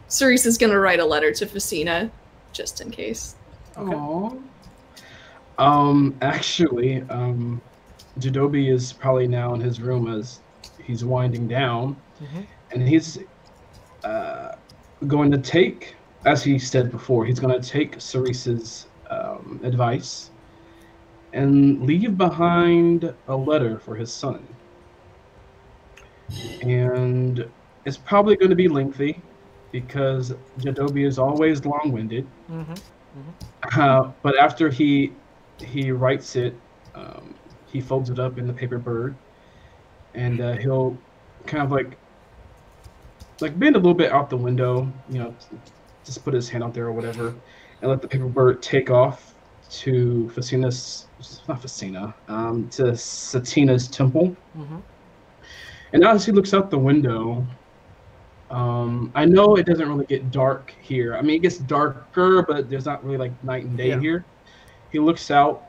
Cerise is gonna write a letter to Facina, just in case. Okay. Actually, Jadobi is probably now in his room as he's winding down, and he's going to take, as he said before, he's going to take Cerise's advice and leave behind a letter for his son. And it's probably going to be lengthy because Jadobi is always long-winded. But after he writes it, he folds it up in the paper bird, and he'll kind of like bend a little bit out the window, just put his hand out there or whatever, and let the paper bird take off to to Satina's temple. And as he looks out the window, I know it doesn't really get dark here. I mean, it gets darker, but there's not really like night and day here. He looks out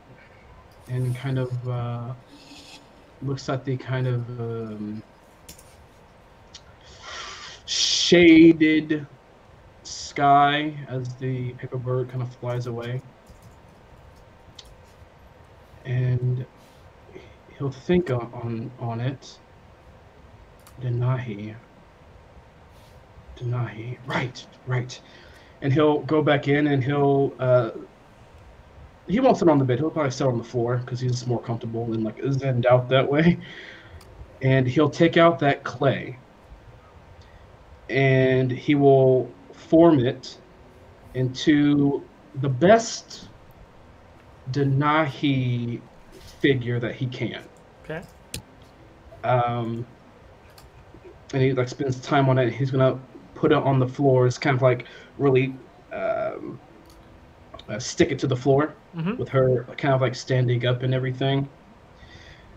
and kind of looks at the kind of shaded sky as the paper bird kind of flies away. And he'll think on it. Denahi, right. And he'll go back in and he won't sit on the bed. He'll probably sit on the floor because he's more comfortable and like zenned out that way. And he'll take out that clay and he will form it into the best Denahi figure that he can. Okay. And he like spends time on it. He's gonna put it on the floor. It's kind of like really stick it to the floor with her kind of like standing up and everything.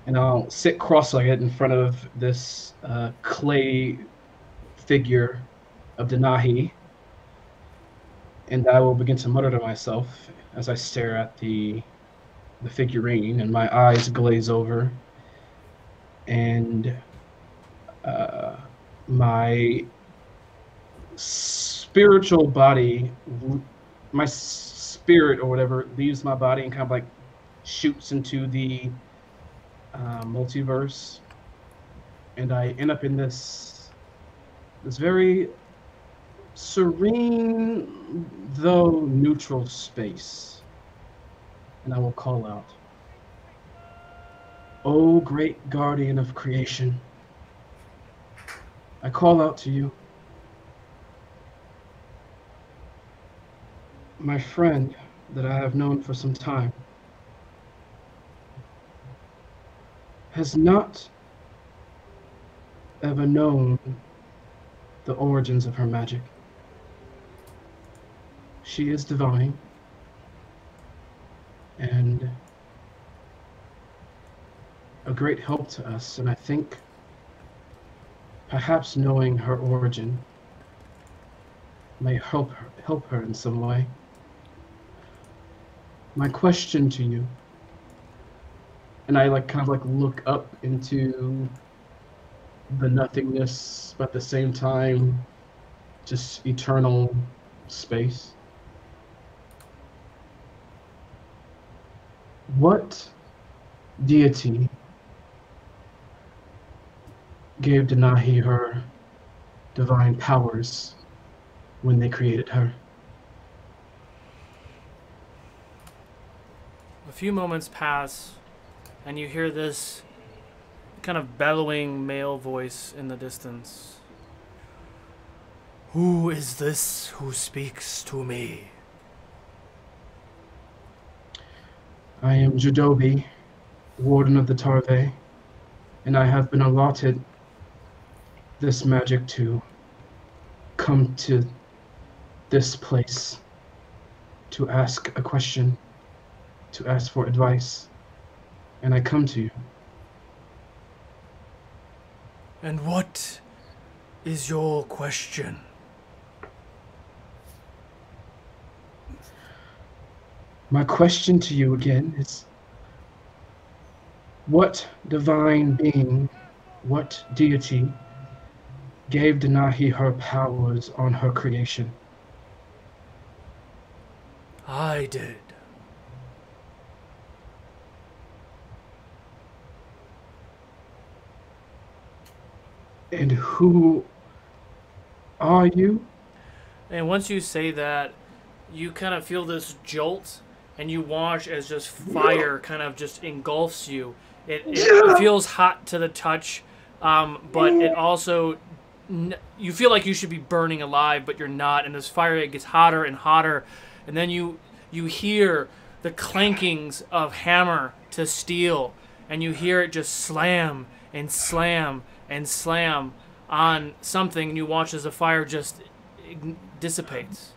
And I'll sit cross-legged in front of this clay figure of Denahi, and I will begin to mutter to myself as I stare at the figurine, and my eyes glaze over, and my spiritual body spirit or whatever leaves my body and kind of like shoots into the multiverse, and I end up in this very serene though neutral space, and I will call out, "O great guardian of creation, I call out to you. My friend that I have known for some time has not ever known the origins of her magic. She is divine, and a great help to us, and I think perhaps knowing her origin may help her in some way. My question to you," and I kind of look up into the nothingness, but at the same time, just eternal space. What deity gave Denahi her divine powers when they created her? A few moments pass, and you hear this kind of bellowing male voice in the distance. "Who is this who speaks to me?" I am Jadobi, Warden of the Tarve, and I have been allotted this magic to come to this place to ask a question, to ask for advice, and I come to you. "And what is your question?" My question to you again is, what divine being, what deity gave Denahi her powers on her creation? "I did." And who are you? And once you say that, you kind of feel this jolt, and you watch as just fire kind of just engulfs you. It feels hot to the touch, but it also, you feel like you should be burning alive, but you're not. And this fire, it gets hotter and hotter, and then you hear the clankings of hammer to steel, and you hear it just slam and slam and slam on something, and you watch as the fire just dissipates.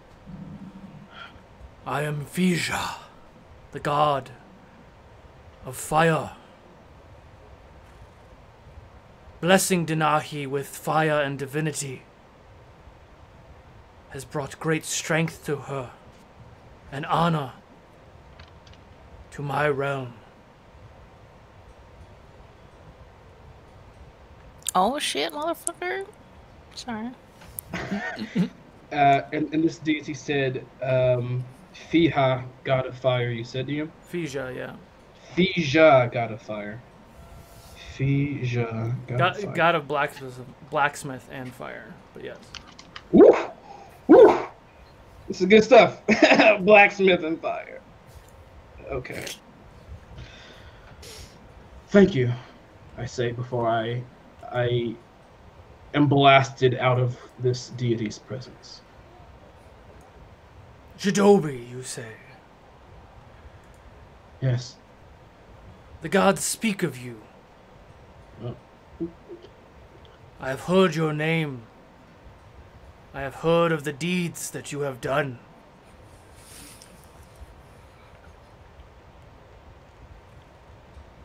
"I am Fija, the god of fire. Blessing Denahi with fire and divinity has brought great strength to her and honor to my realm." Oh shit, motherfucker. Sorry. And this deity said, Fiha, god of fire, you said to him? Fija, yeah. Fija, god of fire. Fija, god of fire. God of blacksmith and fire, but yes. Woo! Woo! This is good stuff. Blacksmith and fire. Okay. Thank you, I say before I am blasted out of this deity's presence. Jadobi, you say? Yes. The gods speak of you. Oh. I have heard your name. I have heard of the deeds that you have done.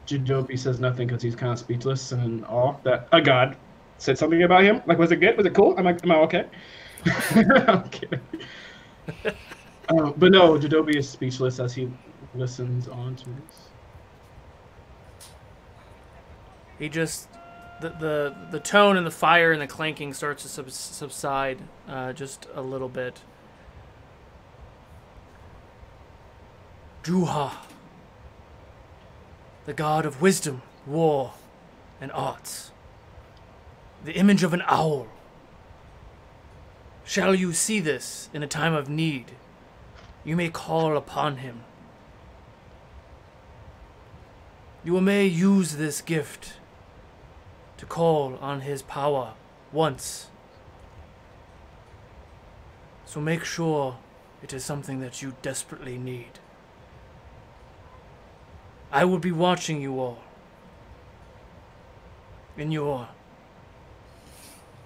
Jadobi says nothing because he's kind of speechless and in awe that a god said something about him. Like, was it good? Was it cool? Am I okay? I'm kidding. But no, Jadobi is speechless as he listens on to this. He just, the tone and the fire and the clanking starts to subside just a little bit. Juha, the god of wisdom, war, and arts, the image of an owl. Shall you see this in a time of need, you may call upon him. You may use this gift to call on his power once. So make sure it is something that you desperately need. I will be watching you all in your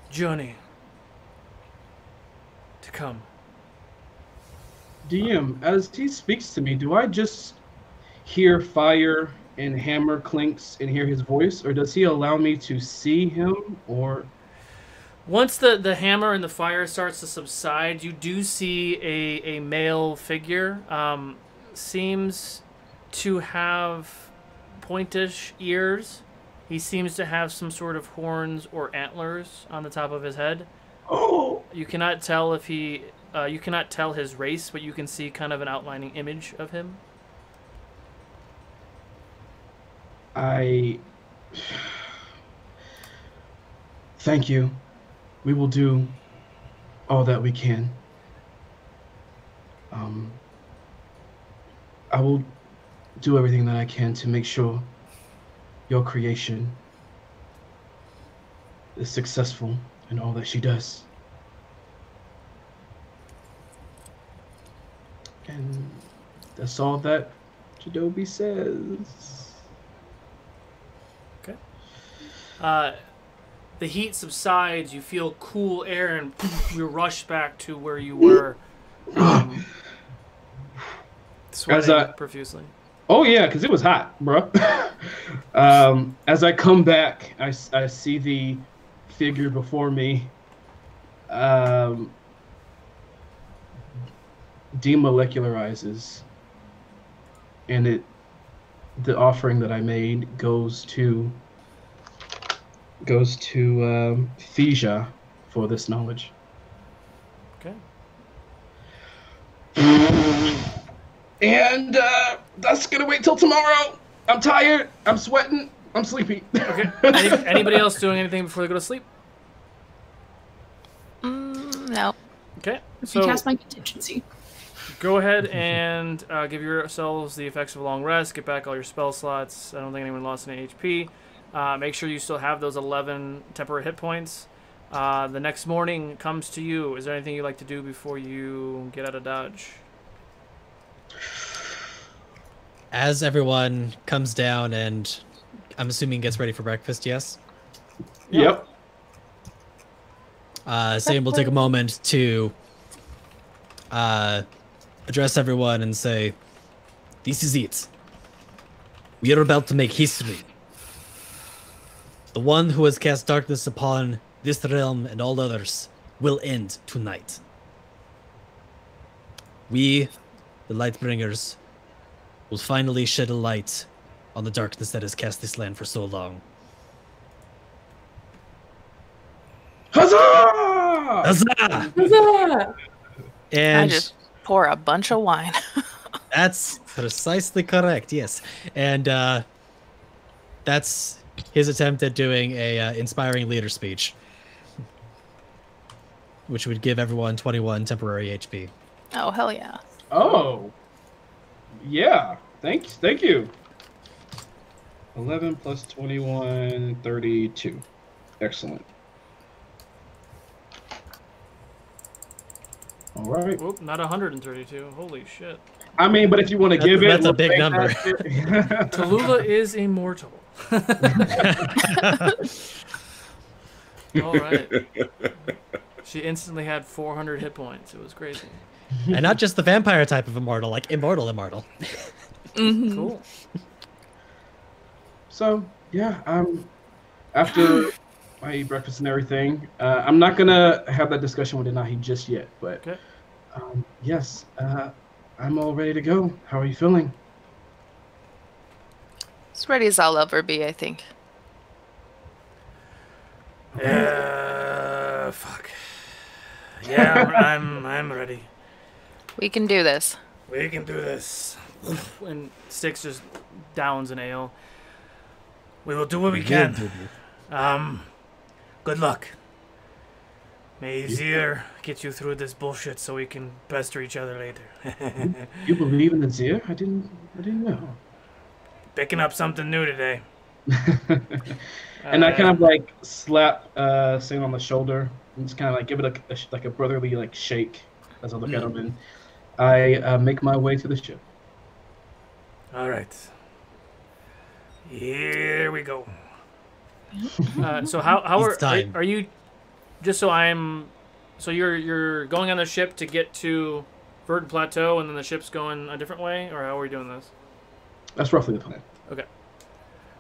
journey to come. DM, as he speaks to me, do I just hear fire and hammer clinks and hear his voice, or does he allow me to see him, or... Once the hammer and the fire starts to subside, you do see a male figure. Seems to have pointish ears. He seems to have some sort of horns or antlers on the top of his head. Oh! You cannot tell if he... you cannot tell his race, but you can see kind of an outlining image of him. Thank you. We will do all that we can. I will do everything that I can to make sure your creation is successful in all that she does. And that's all that Jadobi says. Okay. The heat subsides, you feel cool air, and you rush back to where you were, sweating profusely. Oh yeah, because it was hot, bro. As I come back, I see the figure before me. Demolecularizes, and the offering that I made goes to Thesia for this knowledge. Okay. And that's gonna wait till tomorrow. I'm tired. I'm sweating. I'm sleepy. Okay. Anybody else doing anything before they go to sleep? No. Okay. So cast my contingency. Go ahead and give yourselves the effects of a long rest. Get back all your spell slots. I don't think anyone lost any HP. Make sure you still have those 11 temporary hit points. The next morning comes to you. Is there anything you'd like to do before you get out of Dodge? As everyone comes down and I'm assuming gets ready for breakfast, yes? Yep. Sam will take a moment to address everyone and say, "This is it. We are about to make history. The one who has cast darkness upon this realm and all others will end tonight. We, the Lightbringers, will finally shed a light on the darkness that has cast this land for so long." Huzzah! Huzzah! Huzzah! And I just pour a bunch of wine. that's precisely correct, yes. And that's his attempt at doing a inspiring leader speech, which would give everyone 21 temporary HP. Oh, hell yeah. Oh. Yeah. Thank you. 11 plus 21, 32. Excellent. All right. Whoop, not 132. Holy shit. I mean, but if you want to give it... That's a big number. Tallulah is immortal. All right. She instantly had 400 hit points. It was crazy. And not just the vampire type of immortal, like immortal. Mm-hmm. Cool. So, yeah, after I eat breakfast and everything, I'm not going to have that discussion with Inahi just yet, but okay. Yes, I'm all ready to go. How are you feeling? As ready as I'll ever be, I think. Fuck. Yeah, I'm ready. We can do this. We can do this. And Styx just downs an ale. We will do what we can. Good luck. May Zir get you through this bullshit so we can pester each other later. You believe in the Zir? I didn't know. Picking up something new today. And I kind of like slap Sam on the shoulder and just kind of like give it a brotherly like shake as I look at him, and I make my way to the ship. All right. Here we go. So how are you? Just so so you're going on the ship to get to Verdant Plateau, and then the ship's going a different way, or how are we doing this? That's roughly the plan. Okay.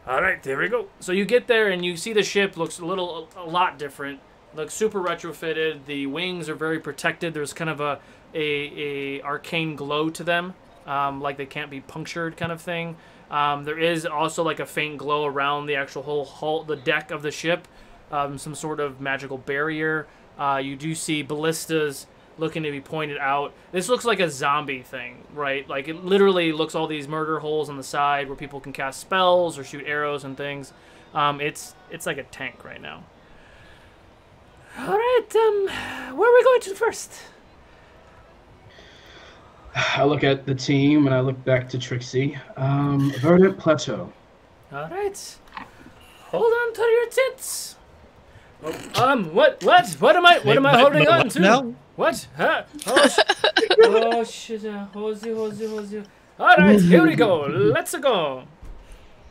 All right, there we go. So you get there, and you see the ship looks a lot different. Looks super retrofitted. The wings are very protected. There's kind of a arcane glow to them, like they can't be punctured kind of thing. There is also like a faint glow around the actual whole hull, the deck of the ship. Some sort of magical barrier. You do see ballistas looking to be pointed out. This looks like a zombie thing, right? Like it literally looks all these murder holes on the side where people can cast spells or shoot arrows and things. It's like a tank right now. All right, where are we going to first? I look at the team and I look back to Trixie. Verdant Plateau. All right. Hold on to your tits. What am I holding on to? Now? What? Huh? Oh shit! Hold you. All right, here we go. Let's go.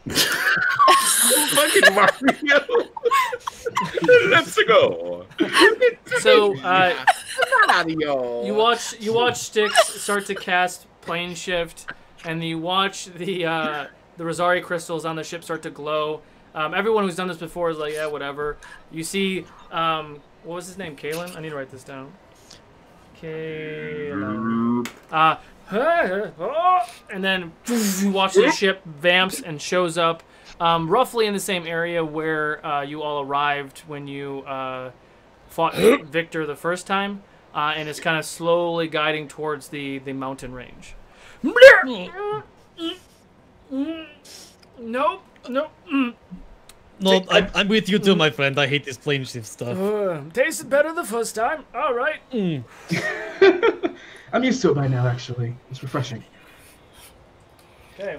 Fucking Mario. Let's go. So, Mario. you watch Styx start to cast plane shift, and you watch the Rosari crystals on the ship start to glow. Everyone who's done this before is like, yeah, whatever. You see, what was his name? Kalen? I need to write this down. Kalen. And then you watch the ship vamps and shows up roughly in the same area where you all arrived when you fought Victor the first time, and it's kind of slowly guiding towards the mountain range. Nope. No, I'm with you too, my friend. I hate this plane shift stuff. Tasted better the first time. All right. I'm used to it by now, actually. It's refreshing. Okay.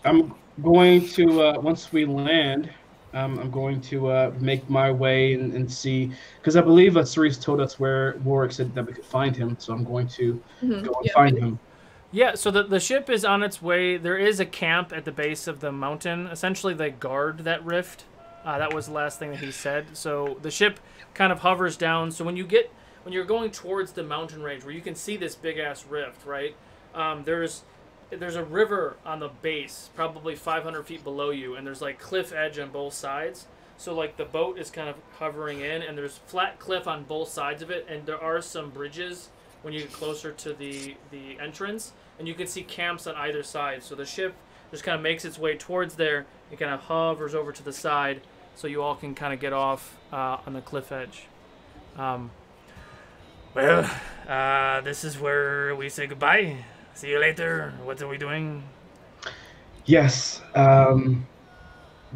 I'm going to, once we land, I'm going to make my way and see, because I believe that Cerise told us where Warwick said that we could find him, so I'm going to go and find him. Yeah, so the ship is on its way. There is a camp at the base of the mountain. Essentially, they guard that rift. That was the last thing that he said. So the ship kind of hovers down. So when you're going towards the mountain range where you can see this big-ass rift, right? There's a river on the base, probably 500 feet below you, and there's like cliff edge on both sides. So like the boat is kind of hovering in, and there's flat cliff on both sides of it, and there are some bridges when you get closer to the entrance, and you can see camps on either side. So the ship just kind of makes its way towards there. It kind of hovers over to the side, so you all can kind of get off on the cliff edge. This is where we say goodbye. See you later. What are we doing? Yes.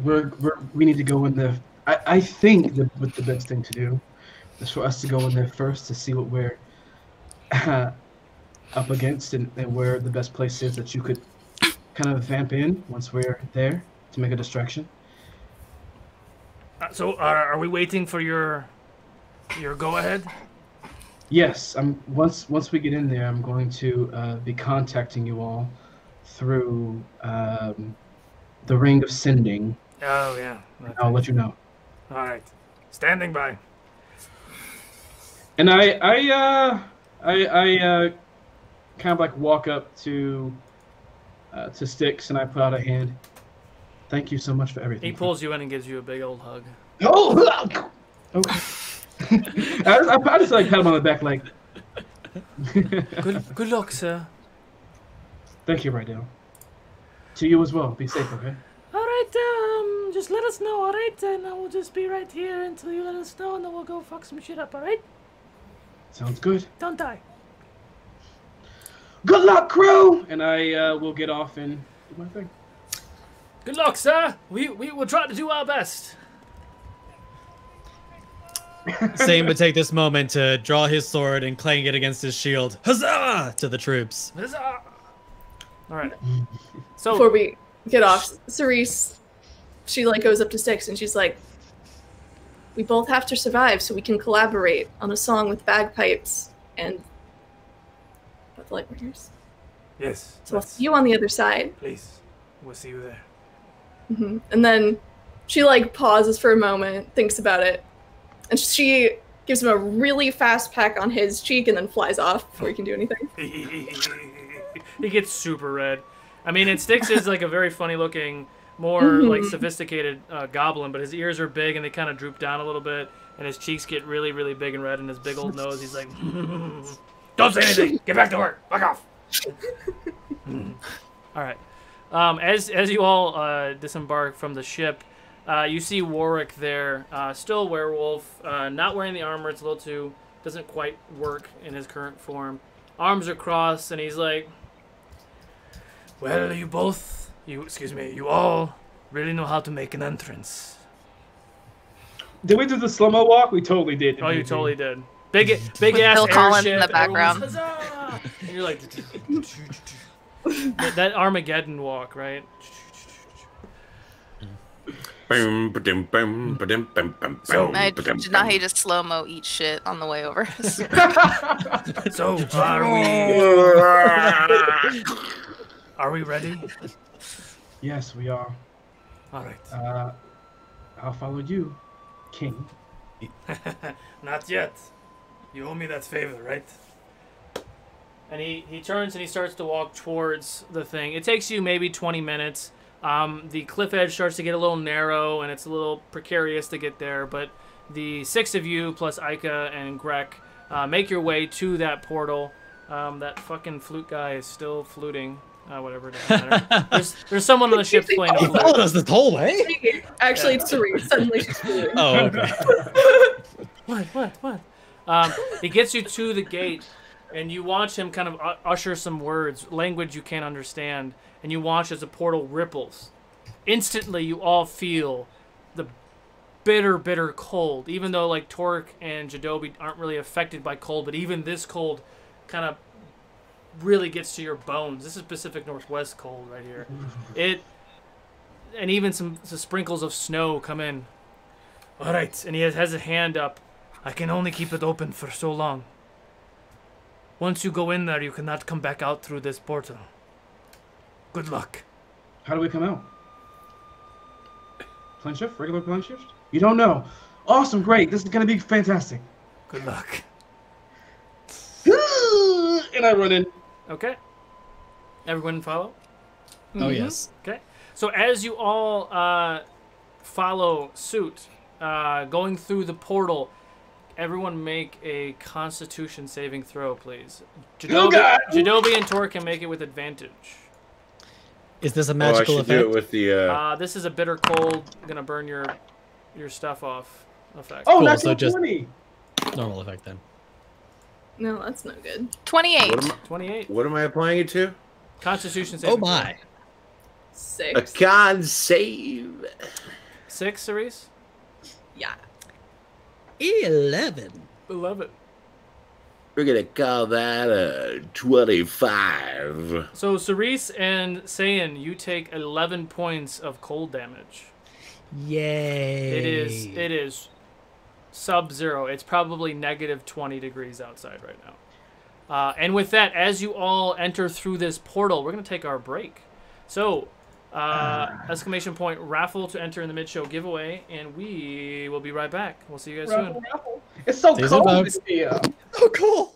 We need to go in there. I think what the best thing to do is for us to go in there first to see what we're up against and where the best place is that you could kind of vamp in once we're there to make a distraction. So are we waiting for your go ahead? Yes. Once we get in there, I'm going to be contacting you all through the Ring of Sending. Oh yeah. Okay. I'll let you know. All right. Standing by. And I kind of like walk up to Styx and I put out a hand. Thank you so much for everything. He pulls you in and gives you a big old hug. Oh, okay. I just like pat him on the back, like. Good luck, sir. Thank you, Rydell. To you as well. Be safe, okay? All right. Just let us know, all right? And I will just be right here until you let us know, and then we'll go fuck some shit up, all right? Sounds good. Don't die. Good luck, crew! And I will get off and do my thing. Good luck, sir. We will try to do our best. Same would take this moment to draw his sword and clang it against his shield. Huzzah! To the troops. Huzzah! All right. So Before we get off, Cerise, she like goes up to Styx and she's like, "We both have to survive, so we can collaborate on a song with bagpipes and with the lightworkers. yes. So I'll see you on the other side." Please, we'll see you there. And then she like pauses for a moment, thinks about it, and she gives him a really fast peck on his cheek and then flies off before he can do anything. He gets super red. I mean, and Styx is like a very funny looking, more like sophisticated goblin, but his ears are big and they kind of droop down a little bit, and his cheeks get really, really big and red, and his big old nose, he's like, don't say anything! Get back to work! Fuck off! Alright. As you all disembark from the ship, you see Warwick there, still werewolf, not wearing the armor, it's a little too, doesn't quite work in his current form. Arms are crossed, and he's like, well, you all really know how to make an entrance. Did we do the slow-mo walk? We totally did. Oh, you totally did. Big ass Bill Collins in airship, the background. everyone's, "Huzzah!" And you're like, that Armageddon walk, right? So, I did not hate just slow-mo eat shit on the way over. So, are we ready? Yes, we are. All right. I'll follow you, King. Not yet. You owe me that favor, right? And he turns and he starts to walk towards the thing. It takes you maybe 20 minutes. The cliff edge starts to get a little narrow, and it's a little precarious to get there, but the 6 of you, plus Ica and Grek, make your way to that portal. That fucking flute guy is still fluting. Whatever, it doesn't matter. There's someone on the ship playing a He flute. followed us the whole way? Actually, it's Cerise. Suddenly she's fleeing. Oh, okay. What? He gets you to the gate, and you watch him kind of usher some words, language you can't understand, and you watch as the portal ripples. Instantly, you all feel the bitter, bitter cold, even though, like, Torque and Jadobi aren't really affected by cold, but even this cold kind of really gets to your bones. This is Pacific Northwest cold right here. And even some sprinkles of snow come in. All right, and he has a hand up. I can only keep it open for so long. Once you go in there, you cannot come back out through this portal. Good luck. How do we come out? Plane shift? Regular plane shift? You don't know. Awesome, great. This is going to be fantastic. Good luck. And I run in. Okay. Everyone follow? Oh, yes. Okay. So as you all follow suit, going through the portal, everyone make a Constitution saving throw, please. Jadobi and Tor can make it with advantage. Is this a I magical should effect? do it with the. This is a bitter cold, gonna burn your stuff off effect. Oh, Cool, that's so just- 20. Normal effect then. No, that's no good. 28. 28. What am I applying it to? Constitution saving Oh my. 6. A con save. 6, Cerise? Yeah. 11. 11. We're gonna call that a 25. So Cerise and Saiyan, you take 11 points of cold damage. Yay. It is sub-zero. It's probably negative 20 degrees outside right now. And with that, as you all enter through this portal, we're going to take our break. So, exclamation point, raffle to enter in the mid-show giveaway, and we will be right back. We'll see you guys soon. Raffle. It's so These cold are in bugs. here. Oh, cool.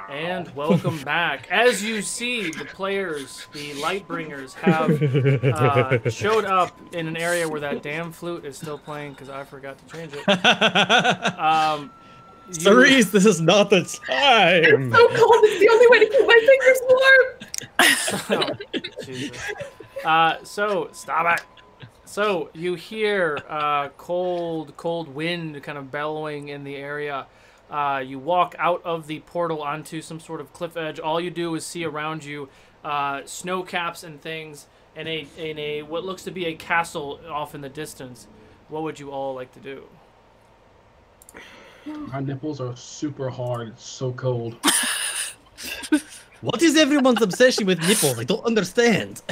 And welcome back. As you see, the players, the Lightbringers, have showed up in an area where that damn flute is still playing because I forgot to change it. Cerise, this is not the time. It's so cold. It's the only way to keep my fingers warm. Oh, Jesus. So, stop it. So, you hear cold wind kind of bellowing in the area. You walk out of the portal onto some sort of cliff edge. All you do is see around you snow caps and things, and a what looks to be a castle off in the distance. What would you all like to do? My nipples are super hard. It's so cold. What is everyone's obsession with nipples? I don't understand.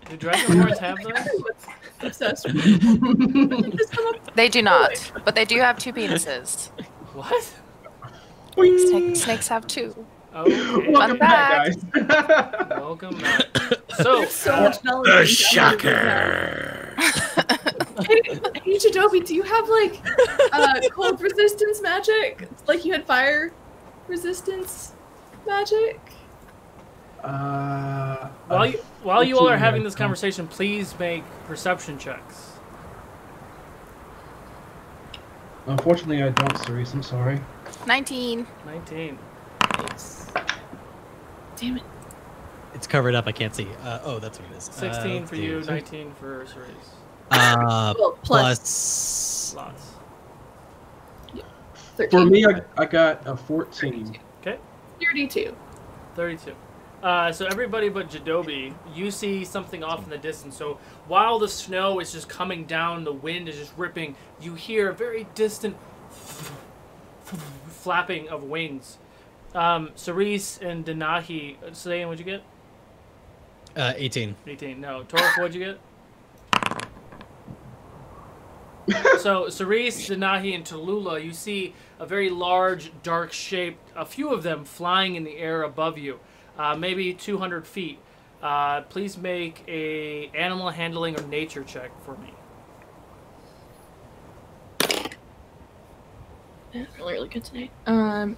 Do dragonborns have those? Obsessed. They do not, but they do have 2 penises. What? Snakes have 2. Okay. Welcome back, guys. Welcome back. So much knowledge. The shocker. Hey, Jadobi, do you have like cold resistance magic? Like you had fire resistance magic? While you all are having this conversation, please make perception checks. Unfortunately, I don't, Cerise. I'm sorry. 19. 19. Damn it. It's covered up. I can't see. Oh, that's what it is. 16 for you, 19 for Cerise. Well, Lots. 13. For me, I got a 14. Okay. 32. 32. So everybody but Jadobi, you see something off in the distance. So while the snow is just coming down, the wind is just ripping, you hear a very distant flapping of wings. Cerise and Denahi, Sayan, what'd you get? 18. 18. No. Torok, what'd you get? So Cerise, Denahi, and Tallulah, you see a very large, dark shape, a few of them flying in the air above you. Maybe 200 feet. Please make a animal handling or nature check for me. Yeah, really good today. 18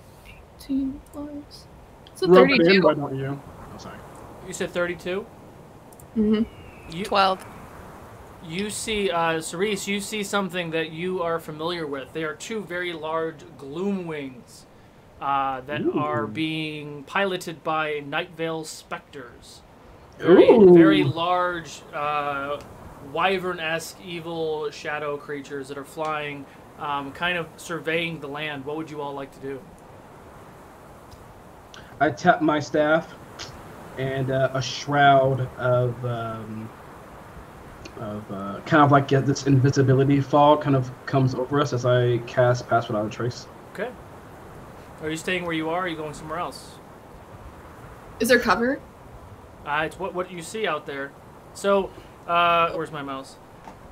plus. So Rub it in, 32. why don't you? Oh, sorry. You said 32? Mm-hmm. 12. You see, Cerise, you see something that you are familiar with. They are 2 very large gloom wings that are being piloted by Nightvale specters. Very large, wyvern-esque, evil shadow creatures that are flying, kind of surveying the land. What would you all like to do? I tap my staff, and a shroud of kind of like this invisibility fog kind of comes over us as I cast Pass Without a Trace. Okay. Are you staying where you are, or are you going somewhere else? Is there cover? It's what you see out there. So, where's my mouse?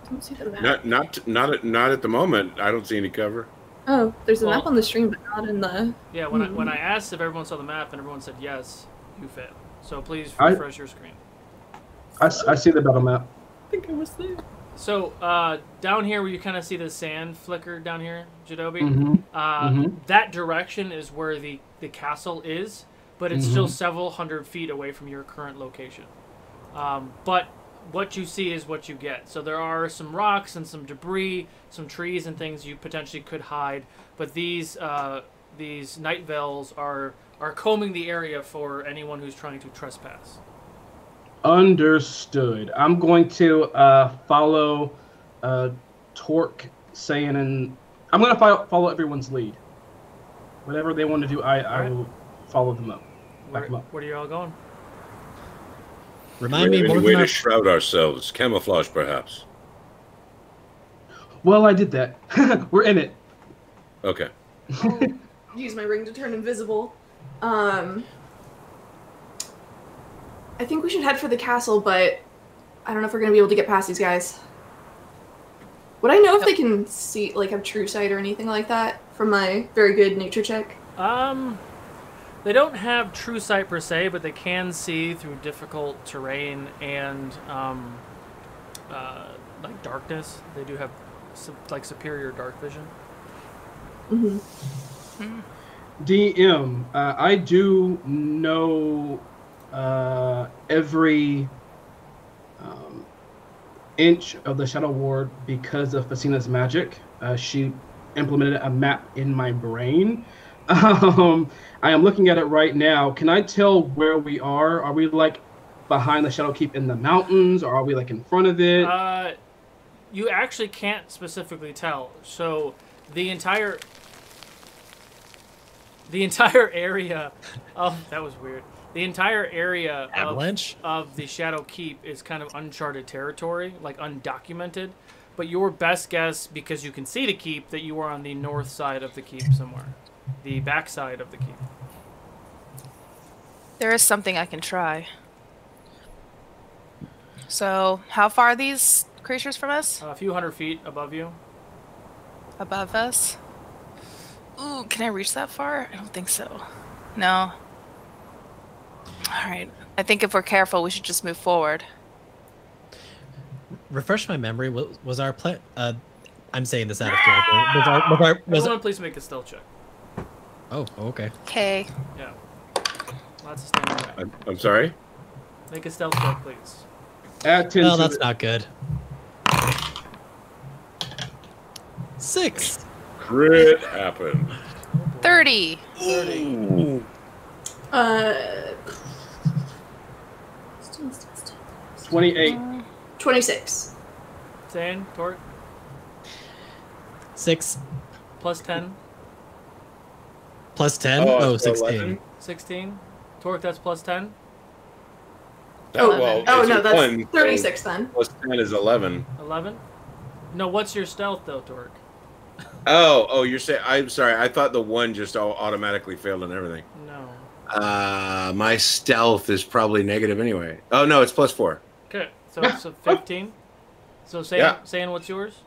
I don't see the map. Not at the moment. I don't see any cover. Oh, there's a map on the stream, but not in the... Yeah, when I asked if everyone saw the map and everyone said yes, you failed. So please refresh your screen. I see the battle map. I think I was there. So, down here where you kind of see the sand flicker down here, Jadobi, that direction is where the castle is, but it's still several hundred feet away from your current location. But what you see is what you get. So there are some rocks and some debris, some trees and things you potentially could hide, but these night veils are combing the area for anyone who's trying to trespass. Understood. I'm going to follow Torque, Sayan, and I'm going to follow everyone's lead. Whatever they want to do, I will follow them up. Back them up. Where are you all going? Remind me more way than to shroud ourselves. Camouflage, perhaps. Well, I did that. We're in it. Okay. I'll use my ring to turn invisible. I think we should head for the castle, but I don't know if we're going to be able to get past these guys. Would I know if they can see, like, have true sight or anything like that from my very good nature check? They don't have true sight per se, but they can see through difficult terrain and like darkness. They do have like superior dark vision. DM, I do know every inch of the Shadow Ward because of Fasina's magic. She implemented a map in my brain. I am looking at it right now. Can I tell where we are? Are we like behind the Shadow Keep in the mountains, or are we like in front of it? You actually can't specifically tell. So the entire area of that was weird. The entire area of the Shadow Keep is kind of uncharted territory, like undocumented. But your best guess, because you can see the keep, that you are on the north side of the keep somewhere. The back side of the keep. There is something I can try. So, how far are these creatures from us? A few hundred feet above you. Above us? Ooh, can I reach that far? I don't think so. No. Alright. I think if we're careful, we should just move forward. Refresh my memory. Was our plan? I'm saying this out of character. Everyone, please make a stealth check. Oh, okay. Okay. Yeah. Lots of standing back. I'm sorry? Make a stealth check, please. Well, that's not good. 6. Crit happened. 30. 30. 28. 26. Zane, Torque? 6. Plus 10. Plus 10? Oh, 16. 11. 16. Torque, that's plus 10. Oh, no, that's 1, 36 then. Plus 10 is 11. 11? No, what's your stealth, though, Torque? Oh, you're saying... I'm sorry. I thought the 1 just automatically failed and everything. No. My stealth is probably negative anyway. Oh, no, it's plus 4. Okay, so 15. So saying what's yours?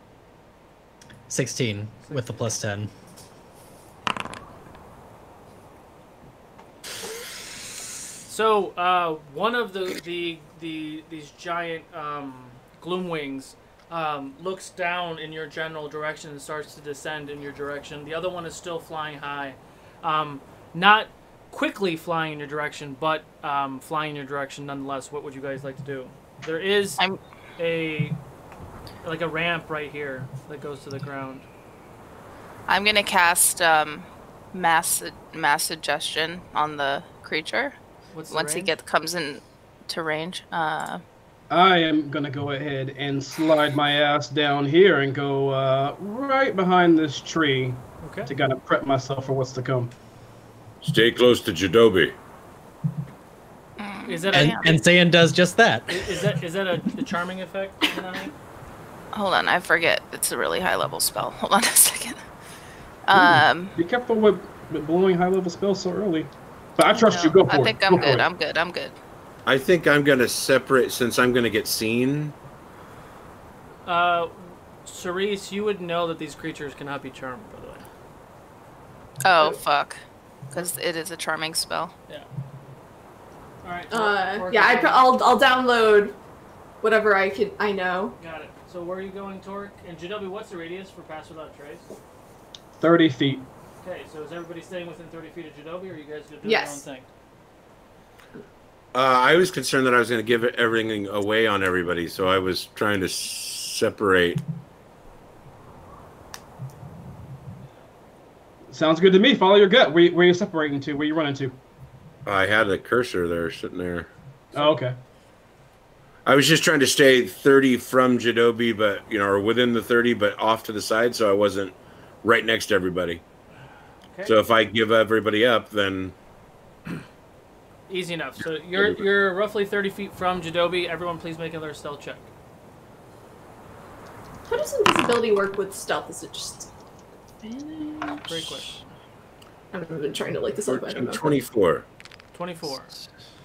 16 with the plus 10. So one of these giant gloom wings looks down in your general direction and starts to descend in your direction. The other one is still flying high, not quickly flying in your direction, but flying in your direction nonetheless. What would you guys like to do? There is a ramp right here that goes to the ground. I'm gonna cast mass suggestion on the creature. What's the once range? he comes into range. I am gonna go ahead and slide my ass down here and go right behind this tree to kind of prep myself for what's to come. Stay close to Jadobi. Is that and Saiyan does just that. Is that a charming effect? Hold on, I forget. It's a really high level spell. Hold on a second. Be careful with blowing high level spells so early. But I trust you. Go for it. I think I'm good. I'm good. I'm good. I think I'm going to separate since I'm going to get seen. Cerise, you would know that these creatures cannot be charmed, by the way. Oh, fuck. Because it is a charming spell. Yeah. Alright. I'll download whatever I know. Got it. So where are you going, Torque? And JW, what's the radius for Pass Without Trace? 30 feet. Okay, so is everybody staying within 30 feet of JW, or are you guys going to do Yes. your own thing? I was concerned that I was going to give everything away on everybody, so I was trying to separate. Sounds good to me. Follow your gut. Where are you separating to? Where are you running to? I had a cursor there sitting there. Oh, okay. I was just trying to stay 30 from Jadobi, but or within the 30, but off to the side, so I wasn't right next to everybody. Okay. So if I give everybody up, then easy enough. So you're roughly 30 feet from Jadobi. Everyone, please make another stealth check. How does invisibility work with stealth? Is it just advantage? Great question. I've been trying to look this up. I don't know. 24. 24.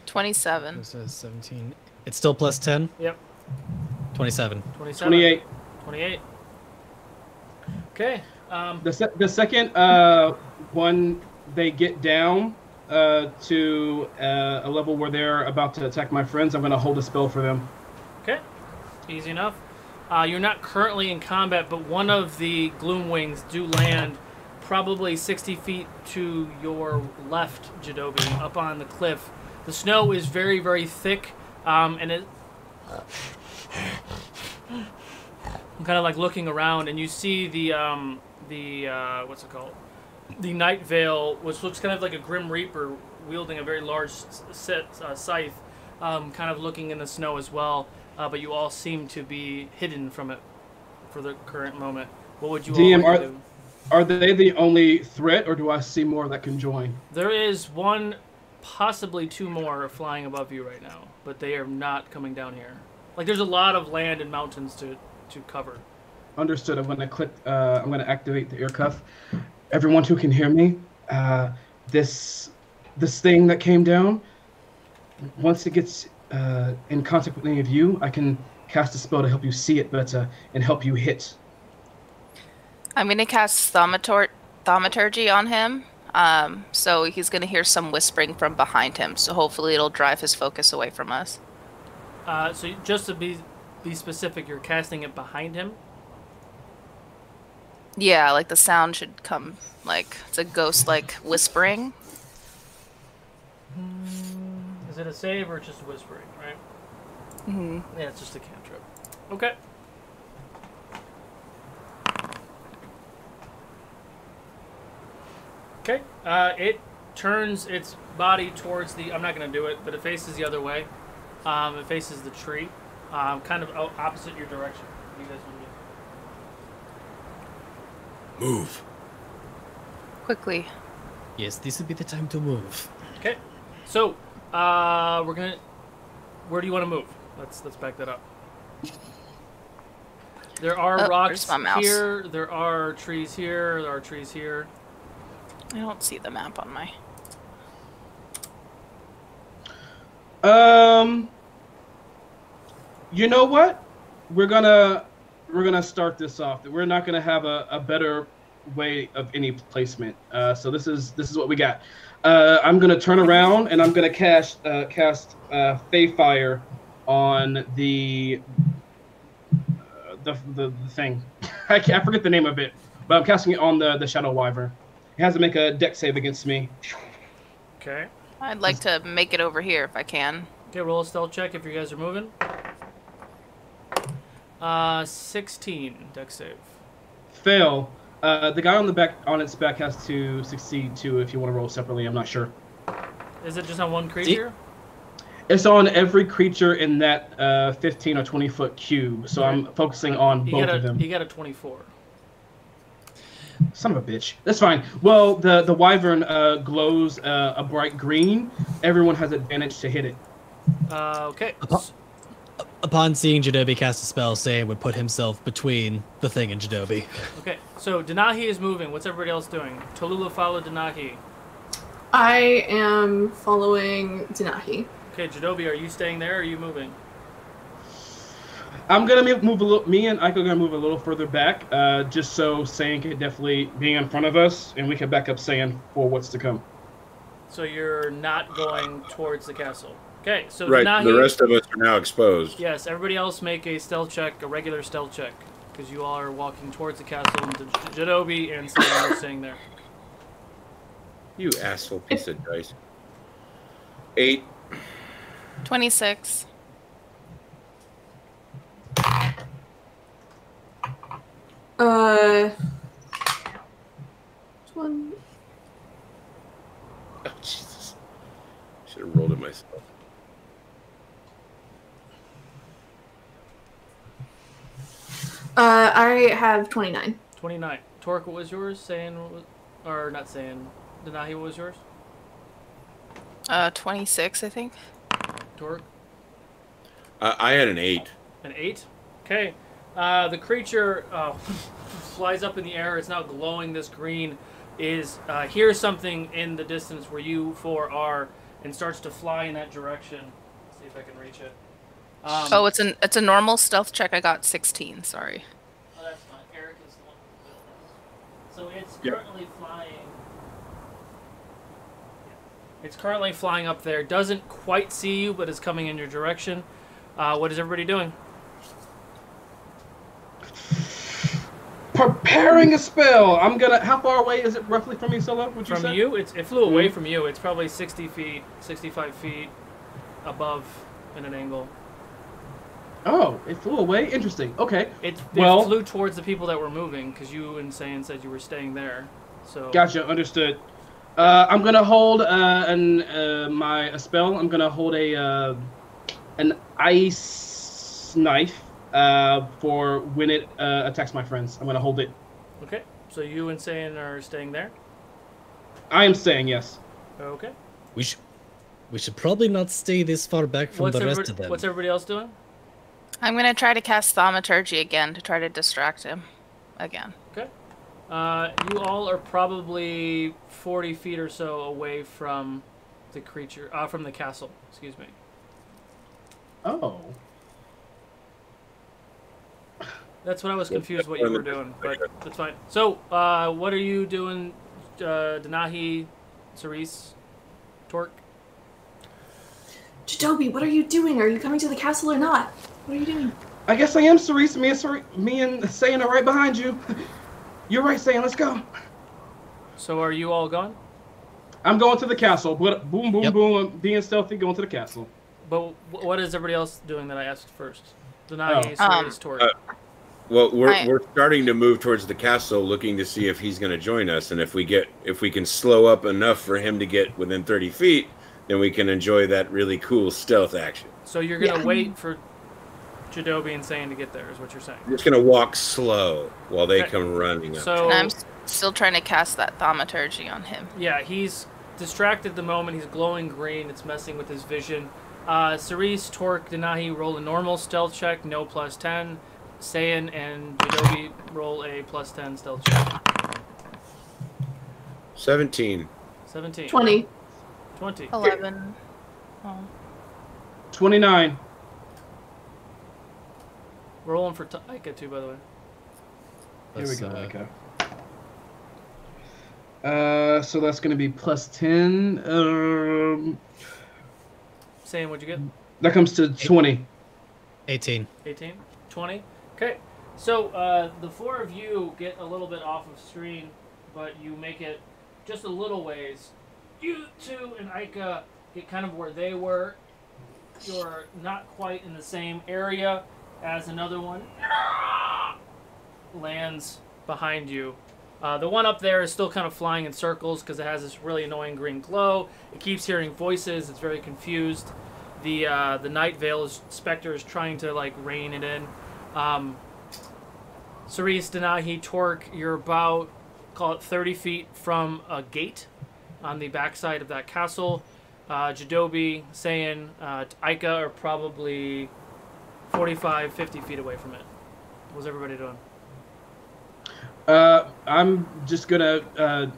27. This is 17. It's still plus 10? Yep. 27. 27. 28. 28. Okay. The second one they get down to a level where they're about to attack my friends, I'm going to hold a spell for them. Okay. Easy enough. You're not currently in combat, but one of the gloom wings do land probably 60 feet to your left, Jadobi, up on the cliff. The snow is very, very thick, and it... I'm kind of like looking around, and you see the what's it called? The Night Veil, which looks kind of like a Grim Reaper wielding a very large scythe, kind of looking in the snow as well. But you all seem to be hidden from it for the current moment. What would you all like to do? Are they the only threat, or do I see more that can join? There is one, possibly two more flying above you right now, but they are not coming down here. Like, there's a lot of land and mountains to cover. Understood. I'm gonna click. I'm gonna activate the ear cuff. Everyone who can hear me, this thing that came down. Once it gets in contact with any of you, I can cast a spell to help you see it better and help you hit. I'm gonna cast thaumaturgy on him. So he's gonna hear some whispering from behind him. So hopefully it'll drive his focus away from us. So just to be specific, you're casting it behind him? Yeah, like the sound should come, like, it's a ghost-like whispering. Is it a save or just whispering, right? Mm-hmm. Yeah, it's just a cantrip. Okay. Okay, it turns its body towards the... I'm not going to do it, but it faces the other way. It faces the tree, kind of opposite your direction. What do you guys want to do? Move. Quickly. Yes, this would be the time to move. Okay, so we're gonna. Where do you want to move? Let's back that up. There are rocks here. There are trees here. There are trees here. I don't see the map on my. You know what? We're gonna start this off. We're not gonna have a better way of any placement. So this is what we got. I'm gonna turn around and I'm gonna cast Fey Fire on the thing. I forget the name of it, but I'm casting it on the Shadow Wyvern. It has to make a dex save against me. Okay. I'd like to make it over here if I can. Okay, roll a stealth check if you guys are moving. 16 dex save. Fail. The guy on its back has to succeed too. If you want to roll separately, I'm not sure. Is it just on one creature? It's on every creature in that 15 or 20 foot cube. So I'm focusing on both of them. He got a 24. Son of a bitch. That's fine. Well, the wyvern glows a bright green. Everyone has advantage to hit it. Okay. Upon seeing Jadobi cast a spell, Saiyan would put himself between the thing and Jadobi. Okay, so Denahi is moving. What's everybody else doing? Tallulah followed Denahi. I am following Denahi. Okay, Jadobi, are you staying there or are you moving? I'm gonna move a little. Me and Iko are gonna move a little further back, just so Saiyan could definitely be in front of us, and we can back up Saiyan for what's to come. So you're not going towards the castle. Okay, so right. Denahi, the rest of us are now exposed. Yes, everybody else make a stealth check, a regular stealth check, because you all are walking towards the castle, and Jadobi and Saiyan are staying there. You asshole piece of dice. 8. 26. One. Oh, Jesus. Should have rolled it myself. I have 29. 29. Torque, what was yours? Or not Saiyan. Denahi, what was yours? 26, I think. Torque? I had an 8. An 8? Okay. The creature flies up in the air. It's now glowing this green. Hears something in the distance where you four are and starts to fly in that direction. Let's see if I can reach it. Oh, it's a normal stealth check. I got 16. Sorry. Oh, that's fine. Eric is the one who built this. So it's currently flying. It's currently flying up there. Doesn't quite see you, but is coming in your direction. What is everybody doing? Preparing a spell. I'm gonna. How far away is it roughly from me, Solo? Would you From say? you, it flew away from you. It's probably 60 feet, 65 feet above in an angle. Oh, it flew away. Interesting. Okay. It flew towards the people that were moving because you and Saiyan said you were staying there. So. Gotcha. Understood. I'm gonna hold a spell. I'm gonna hold an ice knife for when it attacks my friends. I'm gonna hold it. Okay. So you and Saiyan are staying there. I am saying yes. Okay. We should probably not stay this far back from the rest of them. What's everybody else doing? I'm going to try to cast Thaumaturgy again to try to distract him again. Okay. You all are probably 40 feet or so away from the creature, from the castle, excuse me. Oh. That's what I was confused what you were doing, but that's fine. So, what are you doing, Denahi, Cerise, Torque? Jadobi, what are you doing? Are you coming to the castle or not? What are you doing? I guess I am, Cerise. Me and Saiyan are right behind you. You're right, Saiyan. Let's go. So are you all gone? I'm going to the castle. Boom, boom, boom. I'm being stealthy, going to the castle. But what is everybody else doing that I asked first? Denahi, Cerise, Torque. Well, we're starting to move towards the castle, looking to see if he's going to join us, and if we can slow up enough for him to get within 30 feet, then we can enjoy that really cool stealth action. So you're going to wait for Jadobi and Saiyan to get there, is what you're saying. I'm just going to walk slow while they come running up. So, and I'm still trying to cast that Thaumaturgy on him. Yeah, he's distracted at the moment. He's glowing green. It's messing with his vision. Cerise, Torque, Denahi roll a normal stealth check, no plus 10. Saiyan and Jadobi roll a plus 10 stealth check. 17. 20. 11. Oh. 29. We're rolling for Taika too, by the way. Here we go, Taika. So that's going to be plus 10. Saiyan, what'd you get? That comes to 20. 18. 18? 20? Okay. So the four of you get a little bit off of screen, but you make it just a little ways. You two and Aika get kind of where they were. You're not quite in the same area as another one lands behind you. The one up there is still kind of flying in circles because it has this really annoying green glow. It keeps hearing voices. It's very confused. The Night Veil Spectre is trying to like rein it in. Cerise, Denahi, Torque, you're about, call it 30 feet from a gate on the backside of that castle. Jadobi, Saiyan, Aika are probably 45, 50 feet away from it. What's everybody doing? I'm just gonna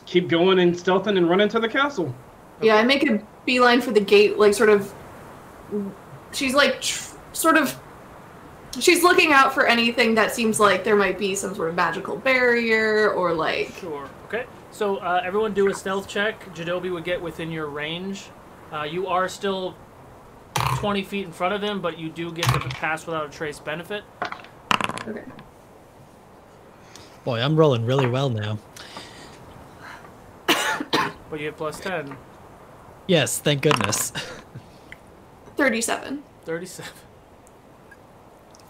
keep going and stealthing and run into the castle. Okay. Yeah, I make a beeline for the gate, like sort of. She's like she's looking out for anything that seems like there might be some sort of magical barrier or like. Sure. Okay. So everyone do a stealth check. Jadobi would get within your range. You are still 20 feet in front of him, but you do get to pass without a trace benefit. Okay. Boy, I'm rolling really well now. But you have plus 10. Yes, thank goodness. 37. 37.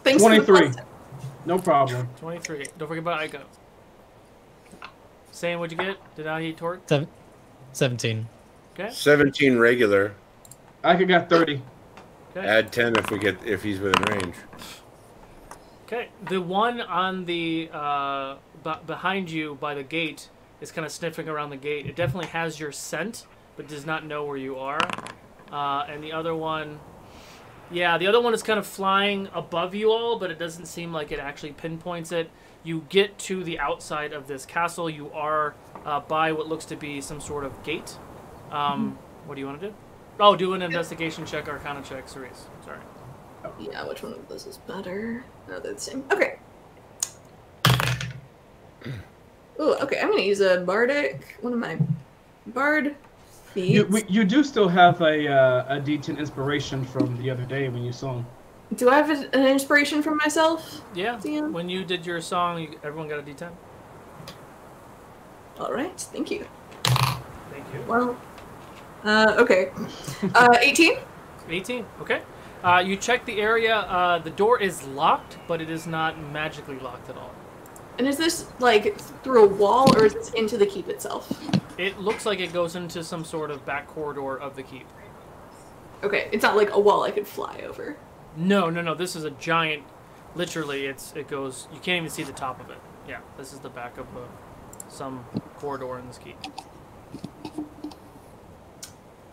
Thanks 23. No problem. 23. Don't forget about Aiko. Sam, what'd you get? Did I hit Torque? 17. Okay. 17 regular. I could got 30. Okay. Add 10 if he's within range. Okay. The one on the behind you by the gate is kind of sniffing around the gate. It definitely has your scent, but does not know where you are. And the other one, yeah, the other one is kind of flying above you all, but it doesn't seem like it actually pinpoints it. You get to the outside of this castle. You are by what looks to be some sort of gate. What do you want to do? Oh, do an investigation check, Arcana check, Cerise. Sorry. Yeah, which one of those is better? No, they're the same. Okay. Ooh, okay, I'm gonna use a bardic. One of my bard feats. You do still have a D10 inspiration from the other day when you saw him. Do I have an inspiration from myself? Yeah. DM? When you did your song, everyone got a D10. All right, thank you. Thank you. Well, okay. 18? 18. Okay. You check the area. The door is locked, but it is not magically locked at all. And is this, like, through a wall, or is this into the keep itself? It looks like it goes into some sort of back corridor of the keep. Okay, it's not like a wall I could fly over. No. This is a giant. Literally, it goes. You can't even see the top of it. Yeah, this is the back of some corridor in this keep.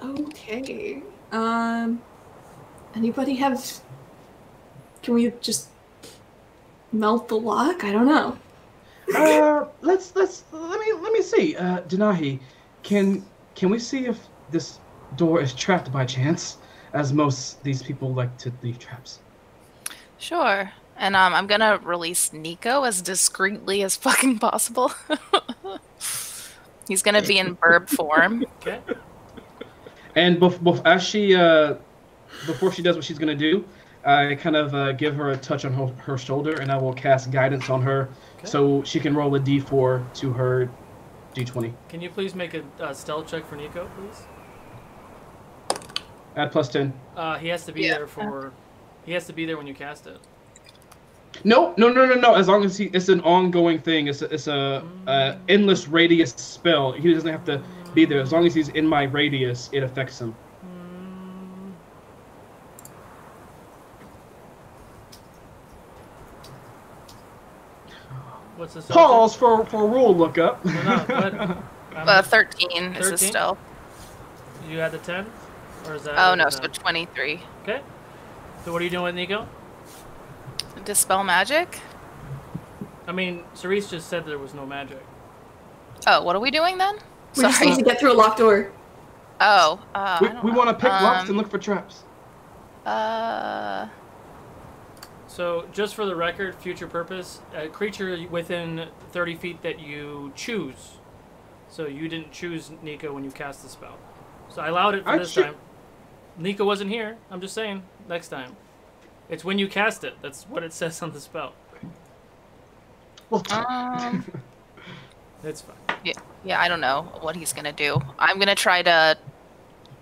Okay. Anybody have? Can we just melt the lock? I don't know. Let me see. Denahi, can we see if this door is trapped by chance, as most these people like to leave traps? Sure. And I'm gonna release Nico as discreetly as fucking possible. He's gonna be in burb form. Okay. And as she before she does what she's gonna do, I kind of give her a touch on her shoulder, and I will cast guidance on her, so she can roll a d4 to her d20. Can you please make a stealth check for Nico, please? Add +10. He has to be there for. He has to be there when you cast it. No. As long as it's an ongoing thing. It's a endless radius spell. He doesn't have to be there. As long as he's in my radius, it affects him. What's this? Pause for rule lookup. No, go ahead. 13 is a stealth. You had the 10? Or is that? Oh no, so 23. Okay. So what are you doing with Nico? Dispel magic? I mean, Cerise just said there was no magic. Oh, what are we doing then? We just need to get through a locked door. Oh, we want to pick locks and look for traps. So, just for the record, future purpose, a creature within 30 feet that you choose. So you didn't choose Nico when you cast the spell. So I allowed it for this time. Nico wasn't here. I'm just saying, next time. It's when you cast it. That's what it says on the spell. It's fine. Yeah, I don't know what he's gonna do. I'm gonna try to,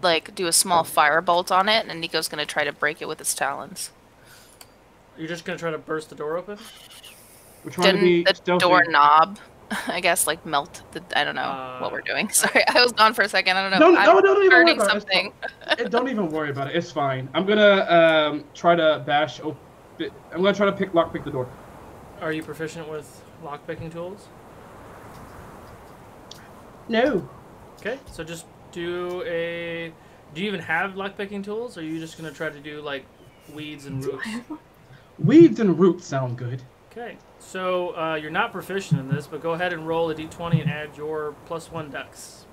like, do a small firebolt on it, and Nico's gonna try to break it with his talons. You're just gonna try to burst the door open? We're trying to be the stealthy. doorknob, I guess, like melt the. I don't know what we're doing. Sorry, I was gone for a second. I don't know. Don't even worry about something. Don't even worry about it. It's fine. I'm gonna try to bash. I'm gonna try to lockpick the door. Are you proficient with lockpicking tools? No. Okay, so just do a. Do you even have lockpicking tools, or are you just gonna try to do like weeds and roots? Weeds and roots sound good. Okay, so you're not proficient in this, but go ahead and roll a d20 and add your +1 dex.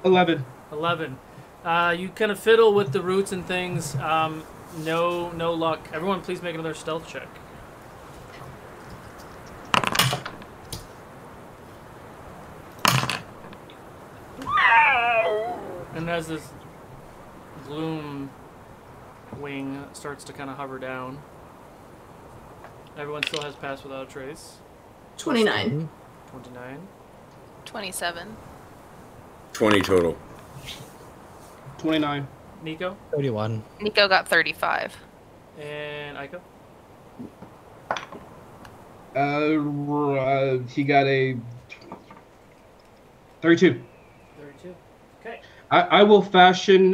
11. 11. You kind of fiddle with the roots and things. No luck. Everyone, please make another stealth check. And as this gloom wing starts to kind of hover down, everyone still has passed without a trace. 29. 29. 27. 20 total. 29. Nico? 31. Nico got 35. And Aiko? He got a 32. 32. Okay. I will fashion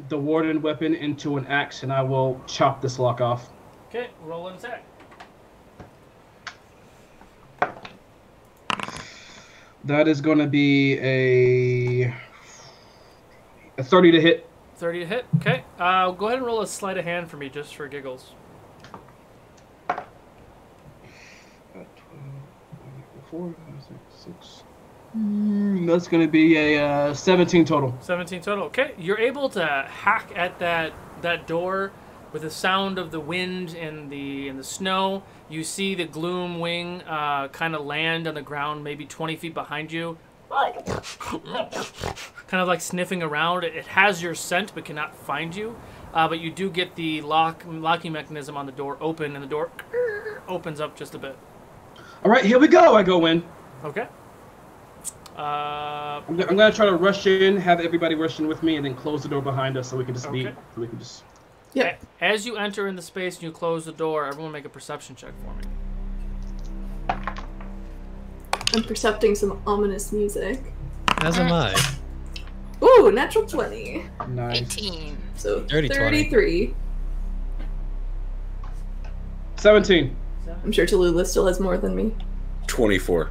the warden weapon into an axe, and I will chop this lock off. Okay, roll an attack. That is going to be a 30 to hit. 30 to hit. Okay. Go ahead and roll a sleight of hand for me, just for giggles. 4, 5, 6. That's going to be a 17 total. 17 total. Okay. You're able to hack at that door with the sound of the wind and the snow. You see the gloom wing kind of land on the ground, maybe 20 feet behind you. kind of like sniffing around. It has your scent but cannot find you. But you do get the locking mechanism on the door open, and the door opens up just a bit. All right, here we go. I go in. Okay. I'm gonna try to rush in, have everybody rush in with me, and then close the door behind us so we can just be. So we can just. Yeah. As you enter in the space and you close the door, everyone make a perception check for me. I'm percepting some ominous music. As am I. Ooh, natural 20. Nice. 18. So Dirty 33. 17. I'm sure Tallulah still has more than me. 24.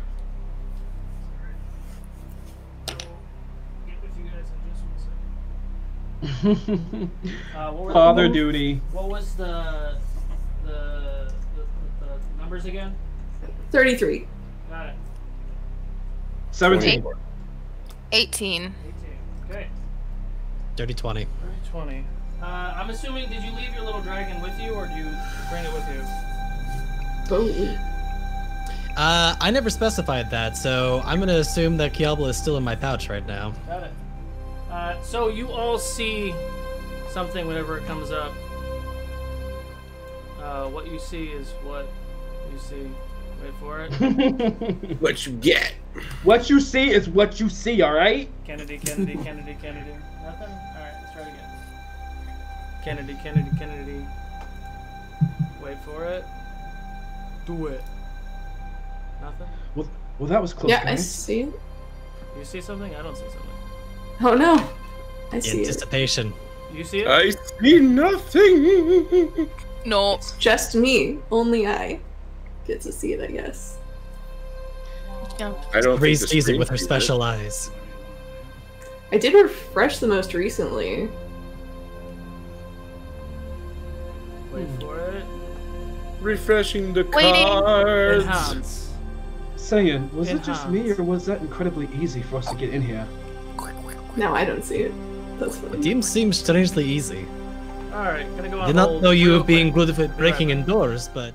Father duty. What was the numbers again? 33. Got it. 17. 18. 18. Okay. Dirty 20. 20. I'm assuming, did you leave your little dragon with you, or do you bring it with you? Oh. I never specified that, so I'm gonna assume that Kiabla is still in my pouch right now. Got it. So you all see something whenever it comes up. What you see is what you see. Wait for it. What you get? What you see is what you see, alright? Kennedy. Nothing? Alright, let's try it again. Kennedy. Wait for it. Do it. Nothing? Well, that was close, Yeah, I guys. see it. You see something? I don't see something. Oh no. I see it. Anticipation. You see it? I see nothing. No. It's just me. Only I get to see it, I guess. I don't Bree think the sees it with her screen sees special eyes. I did refresh the most recently. Wait for it. Refreshing the Waiting. cards. Enhance. Saying, was it just me, Enhance. or was that incredibly easy for us to get in here? No, I don't see it. That's funny. Team seems strangely easy. Alright, gonna go on Did not hold know you real being quick. good at breaking Right. indoors, but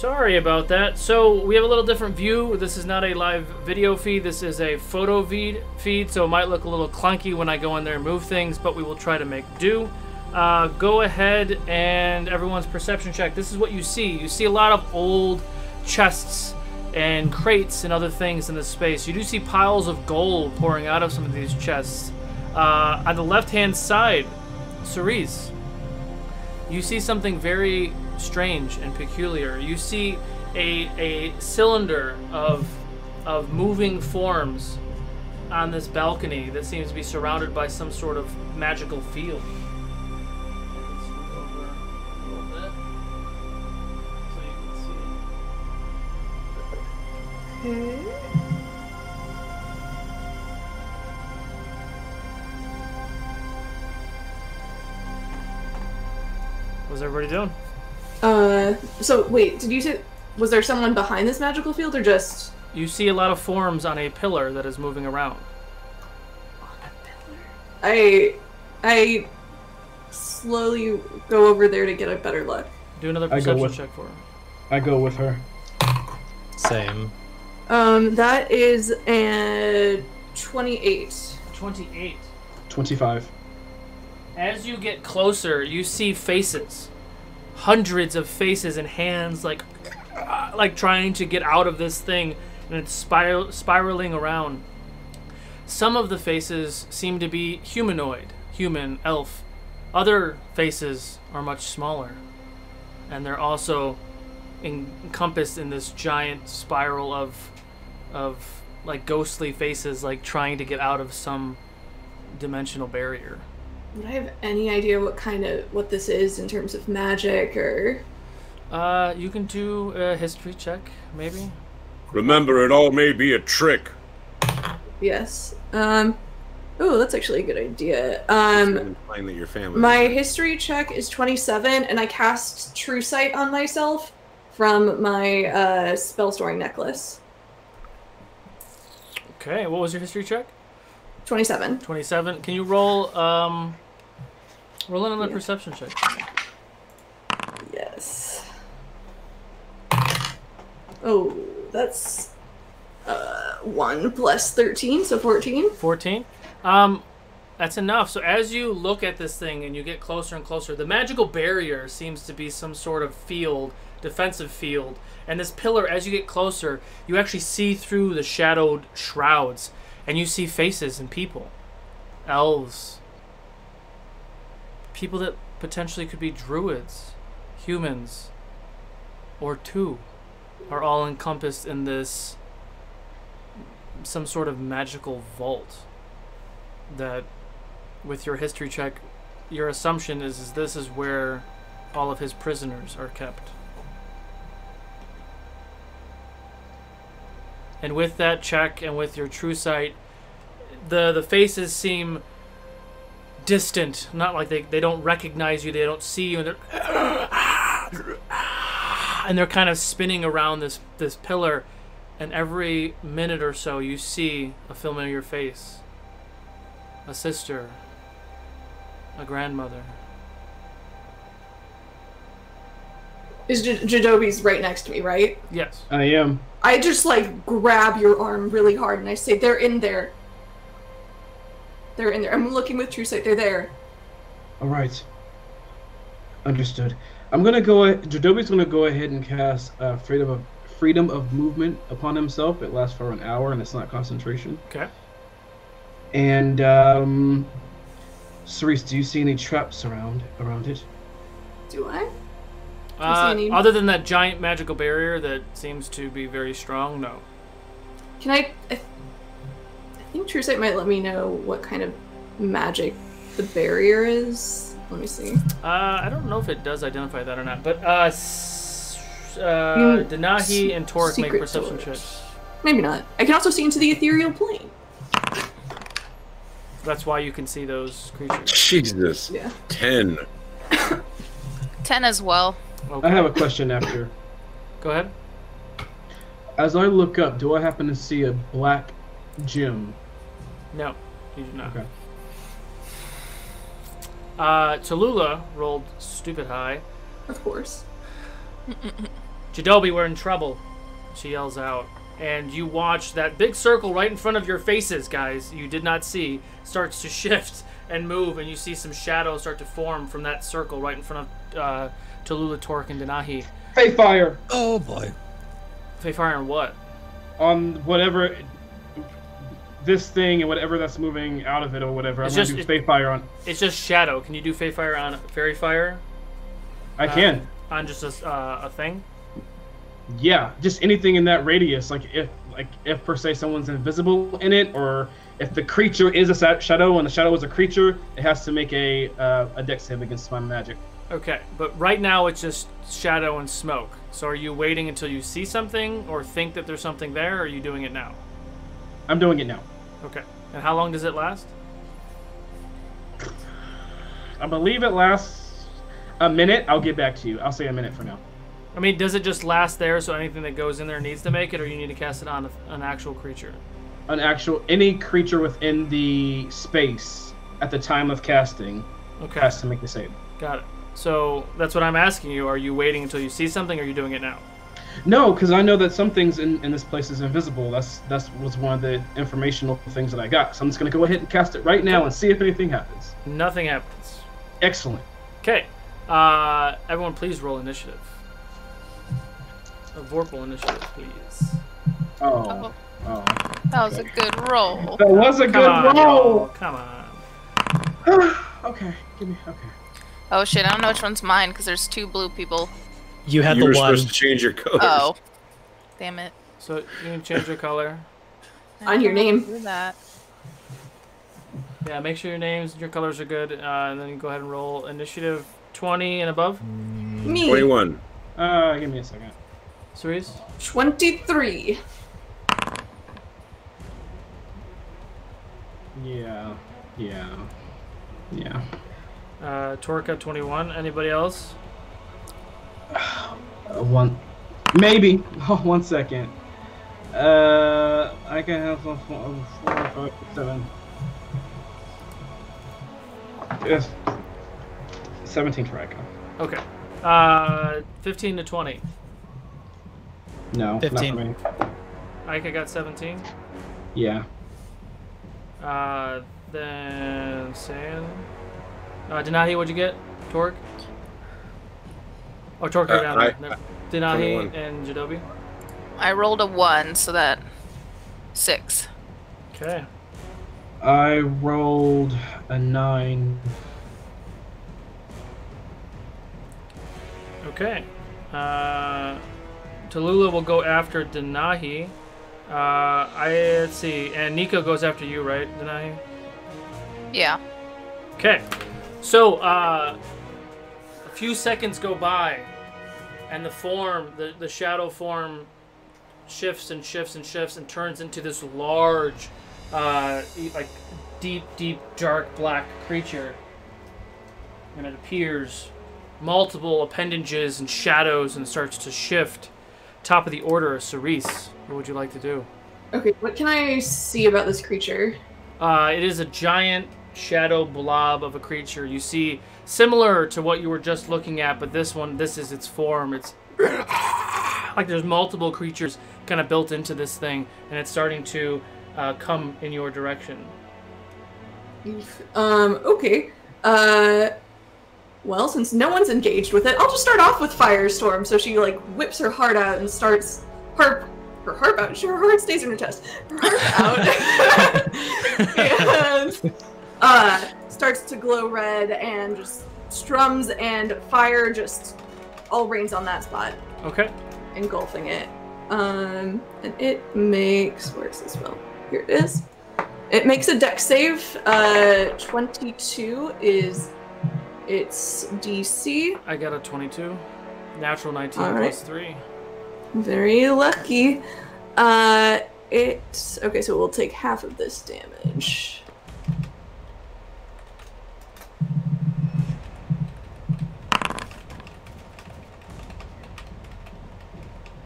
Sorry about that. So we have a little different view. This is not a live video feed. This is a photo feed, so it might look a little clunky when I go in there and move things, but we will try to make do. Go ahead and everyone's perception check. This is what you see. You see a lot of old chests and crates and other things in this space. You do see piles of gold pouring out of some of these chests. On the left-hand side, Cerise, you see something very strange and peculiar. You see a cylinder of moving forms on this balcony that seems to be surrounded by some sort of magical field. What's everybody doing? So wait, did you say, was there someone behind this magical field or just? You see a lot of forms on a pillar that is moving around. On a pillar. I slowly go over there to get a better look. Do another perception check for her. I go with her. Same. That is a 28. 28. 25. As you get closer, you see faces. Hundreds of faces and hands like trying to get out of this thing, and it's spiraling around. Some of the faces seem to be humanoid, human, elf. Other faces are much smaller, and they're also encompassed in this giant spiral of like ghostly faces, like trying to get out of some dimensional barrier. Would I have any idea what this is in terms of magic or? You can do a history check, maybe. Remember, it all may be a trick. Yes. Oh, that's actually a good idea. Implying that your family. My history check is 27, and I cast True Sight on myself from my spell storing necklace. Okay, what was your history check? 27. 27. Can you roll another perception check? Yes. Oh, that's 1 plus 13, so 14. 14. That's enough. So as you look at this thing and you get closer and closer, the magical barrier seems to be some sort of field, defensive field. And this pillar, as you get closer, you actually see through the shadowed shrouds, and you see faces and people. Elves. People that potentially could be druids, humans, or two, are all encompassed in this some sort of magical vault that, with your history check, your assumption is this is where all of his prisoners are kept. And with that check and with your true sight, the faces seem distant, not like they don't recognize you, they don't see you, and they're kind of spinning around this pillar, and every minute or so you see a familiar face. A sister, a grandmother. Is Jadobi's right next to me, right? Yes. I am. I just like grab your arm really hard and I say, they're in there. They're in there. I'm looking with True Sight. They're there. All right. Understood. I'm gonna go. Jadobi's gonna go ahead and cast freedom of movement upon himself. It lasts for an hour and it's not concentration. Okay. And Cerise, do you see any traps around it? Do I? Other than that giant magical barrier that seems to be very strong, no. Can I think True Sight might let me know what kind of magic the barrier is. Let me see. I don't know if it does identify that or not, but Denahi and Torek make perception checks. Maybe not. I can also see into the ethereal plane. That's why you can see those creatures. Jesus. Yeah. 10. 10 as well. Okay. I have a question after. Go ahead. As I look up, do I happen to see a black gem? No, you do not. Okay. Tallulah rolled stupid high. Of course. Jadobi, we're in trouble, she yells out. And you watch that big circle right in front of your faces, guys, you did not see, starts to shift and move, and you see some shadows start to form from that circle right in front of Tallulah, Torque, and Denahi. Fey fire Oh boy. Fey fire on what? on whatever this thing and whatever that's moving out of it or whatever. It's I'm gonna do Fey fire on. It's just shadow. Can you do Fey fire on Fairy fire? I can. On just a thing? Yeah, just anything in that radius. Like if per se someone's invisible in it, or if the creature is a shadow and the shadow is a creature, it has to make a dex save against my magic. Okay, but right now it's just shadow and smoke. So are you waiting until you see something or think that there's something there, or are you doing it now? I'm doing it now. Okay. And how long does it last? I believe it lasts a minute. I'll get back to you. I'll say a minute for now. I mean, does it just last there, so anything that goes in there needs to make it, or you need to cast it on an actual creature? Any creature within the space at the time of casting has to make the save. Got it. So that's what I'm asking you. Are you waiting until you see something, or are you doing it now? No, because I know that some things in this place is invisible. That was one of the informational things that I got. So I'm just going to go ahead and cast it right now and see if anything happens. Nothing happens. Excellent. Okay. Everyone, please roll initiative. A Vorpal initiative, please. Oh. That was a good roll. That was a good roll. Come on. Okay. Okay. Oh shit, I don't know which one's mine because there's two blue people. You had You the were one. supposed to change your colors. Oh. Damn it. So you can change your color. On your name. Do that. Yeah, make sure your names and your colors are good, and then you go ahead and roll initiative 20 and above. Me. 21. Give me a second. Cerise? 23. Yeah. Torka 21. Anybody else? One. Maybe. Oh, 1 second. I can have 4, 5, 7. Yes. 17 for Echo. Okay. 15 to 20. No, 15. not for me. Ika got 17. Yeah. Then San. Denahi, what'd you get? Torque? Oh, Torque, you're down there. Denahi 21. and Jadobi? I rolled a 1, so that 6. Okay. I rolled a 9. Okay. Tallulah will go after Denahi. Let's see. And Nico goes after you, right, Denahi? Yeah. Okay. So, a few seconds go by, and the shadow form shifts and shifts and shifts and turns into this large, like deep, dark black creature. And it appears multiple appendages and shadows and starts to shift. Top of the order is Cerise. What would you like to do? Okay, what can I see about this creature? It is a giant shadow blob of a creature. You see, similar to what you were just looking at, but this is its form. It's like there's multiple creatures kind of built into this thing, and it's starting to come in your direction. Okay. Well, since no one's engaged with it, I'll just start off with Firestorm. So she like whips her heart out and starts her heart out. Her heart stays in her chest. Her heart out. And starts to glow red and just strums, and fire just all rains on that spot. Okay. Engulfing it. And it makes, where's this spell? Here it is. It makes a dex save. 22 is its DC. I got a 22. Natural 19 All right. plus 3. Very lucky. It's okay, so we'll take half of this damage.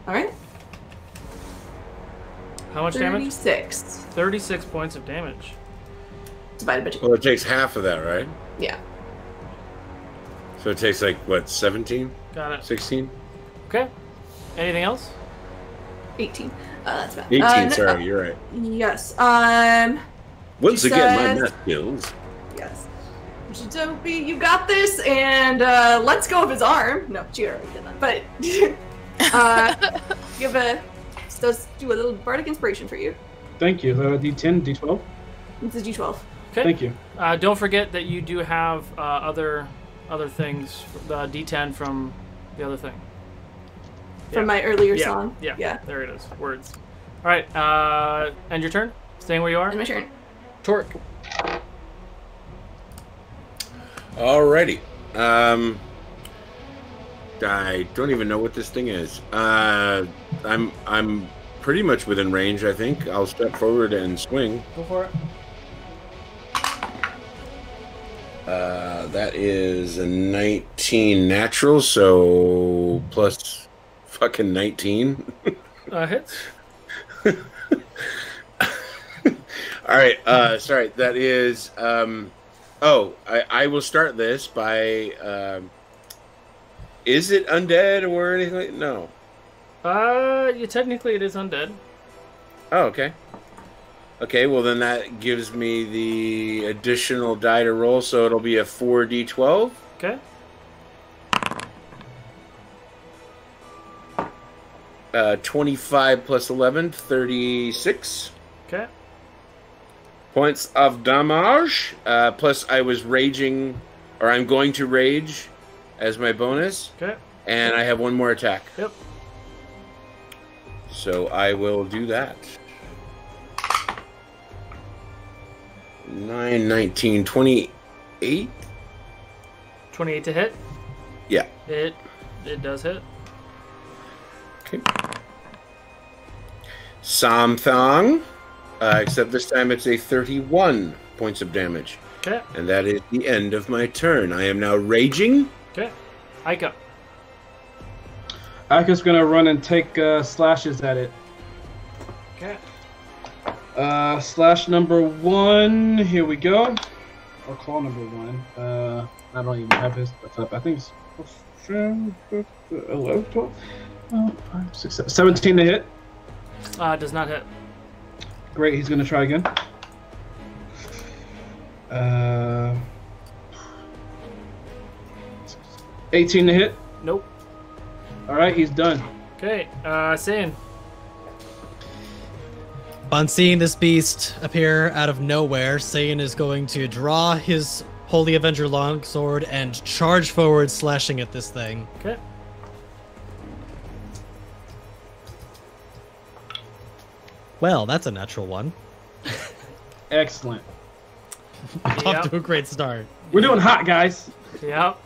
All right. How much damage? 36. 36 points of damage. Divided by 2. Well, it takes half of that, right? Yeah. So it takes like, what, 17? Got it. 16? Okay. Anything else? 18. That's bad. 18. Sorry, you're right. Yes. Once she again, my says- math skills. Yes. Dopey, you got this, and let's go of his arm. No, she already did that. But does do a little bardic inspiration for you. Thank you. D10, D12. It's a D12. Okay. Thank you. Don't forget that you do have other things. The D10 from the other thing. From my earlier Yeah. song. Yeah. There it is. Words. All right. End your turn. Staying where you are. And my turn. Torque. Alrighty. I don't even know what this thing is. I'm pretty much within range, I think. I'll step forward and swing. Go for it. That is a 19 natural, so plus fucking 19. Hits. Alright, sorry, that is I will start this by is it undead or anything? No. Technically it is undead. Oh, okay. Okay, well then that gives me the additional die to roll, so it'll be a 4d12. Okay. 25 plus 11, 36. Okay. Points of damage. Plus I was raging, or I'm going to rage as my bonus. Okay. And I have one more attack. Yep. So I will do that. 9, 19, 28. 28 to hit. Yeah. It does hit. Okay. Samthang. Except this time it's a 31 points of damage. Okay. And that is the end of my turn. I am now raging. Okay. Aika. Aka's gonna run and take slashes at it. Okay. Slash number 1. Here we go. Or claw number 1. I don't even have his stuff up. I think it's 11, 12, 5, 6, 7, 17 to hit. Does not hit. Great, he's gonna try again. 18 to hit. Nope. Alright, he's done. Okay. Saiyan. On seeing this beast appear out of nowhere, Saiyan is going to draw his Holy Avenger longsword and charge forward, slashing at this thing. Okay. Well, that's a natural one. Excellent. Off to a great start. We're doing hot, guys. Yep.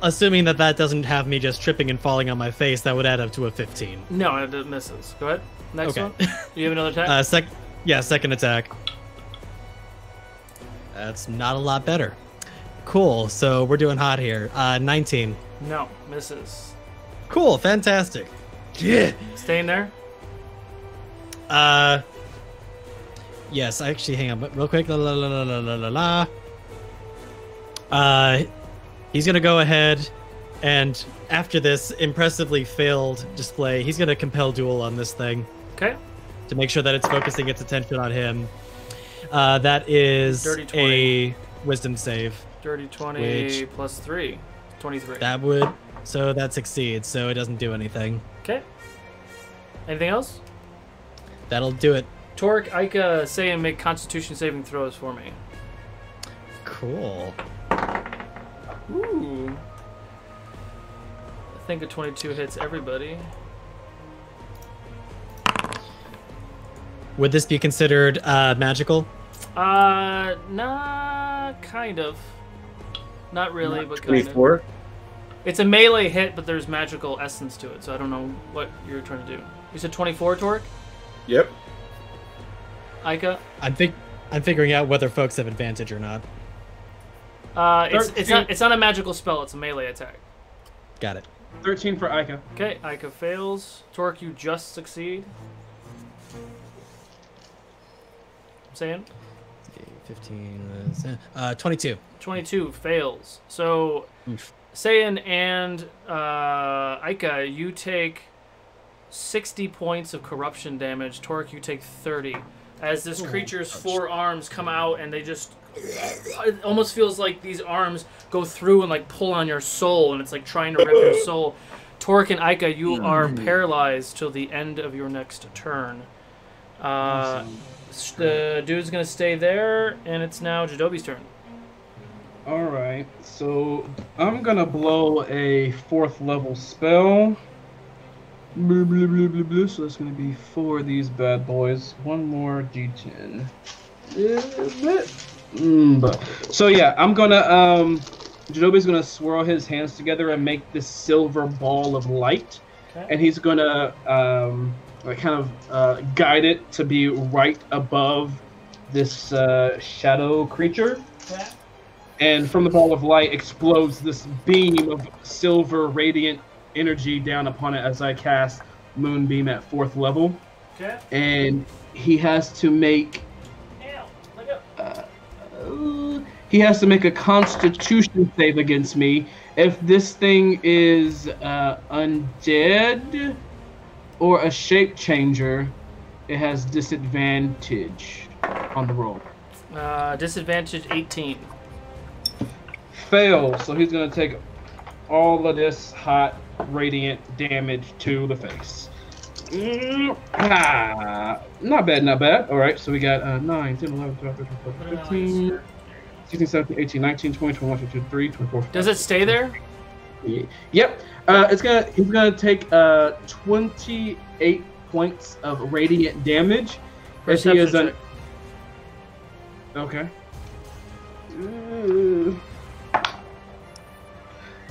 Assuming that doesn't have me just tripping and falling on my face, that would add up to a 15. No, it misses. Go ahead. Next Okay. one. Do you have another attack? Second attack. That's not a lot better. Cool, so we're doing hot here. 19. No, misses. Cool, fantastic. Yeah. Staying there. Yes, actually, hang on, but real quick. He's gonna go ahead, and after this impressively failed display, he's gonna compel duel on this thing. Okay. To make sure that it's focusing its attention on him. That is Dirty 20. a wisdom save. Dirty 20 Which- plus 3. 23. So that succeeds, so it doesn't do anything. Okay. Anything else? That'll do it. Torque, Aika, Saiyan, make Constitution saving throws for me. Cool. Ooh. I think a 22 hits everybody. Would this be considered magical? Nah, kind of. Not really, but kind of. 24. It's a melee hit, but there's magical essence to it, so I don't know what you're trying to do. You said 24, Torque? Yep. Aika? I'm figuring out whether folks have advantage or not. It's not a magical spell, it's a melee attack. Got it. 13 for Ica. Okay, Aika fails. Torque, you just succeed. Saying? 15, 22. 22 fails. So, Saiyan and Aika, you take 60 points of corruption damage. Torque, you take 30. As this creature's 4 arms come out and they just... It almost feels like these arms go through and like pull on your soul, and it's like trying to rip your soul. Torque and Aika, you are paralyzed till the end of your next turn. The dude's going to stay there, and it's now Jadobi's turn. Alright, so I'm gonna blow a 4th level spell. Blah, blah, blah, blah, blah. So that's gonna be 4 of these bad boys. 1 more D10. So yeah, I'm gonna Jadobi's gonna swirl his hands together and make this silver ball of light. Okay. And he's gonna guide it to be right above this shadow creature. Okay. And from the ball of light explodes this beam of silver radiant energy down upon it as I cast Moonbeam at 4th level. Okay. And he has to make a Constitution save against me. If this thing is undead or a shape changer, it has disadvantage on the roll. Disadvantage 18. Fail, so he's going to take all of this hot, radiant damage to the face. Not bad, not bad. Alright, so we got 9, 10, 11, 12, 13, 14, 15, 16, 17, 18, 19, 20, 21, 22, 23, 24. Does it stay there? Yep. He's going to take 28 points of radiant damage. As he is an... Okay.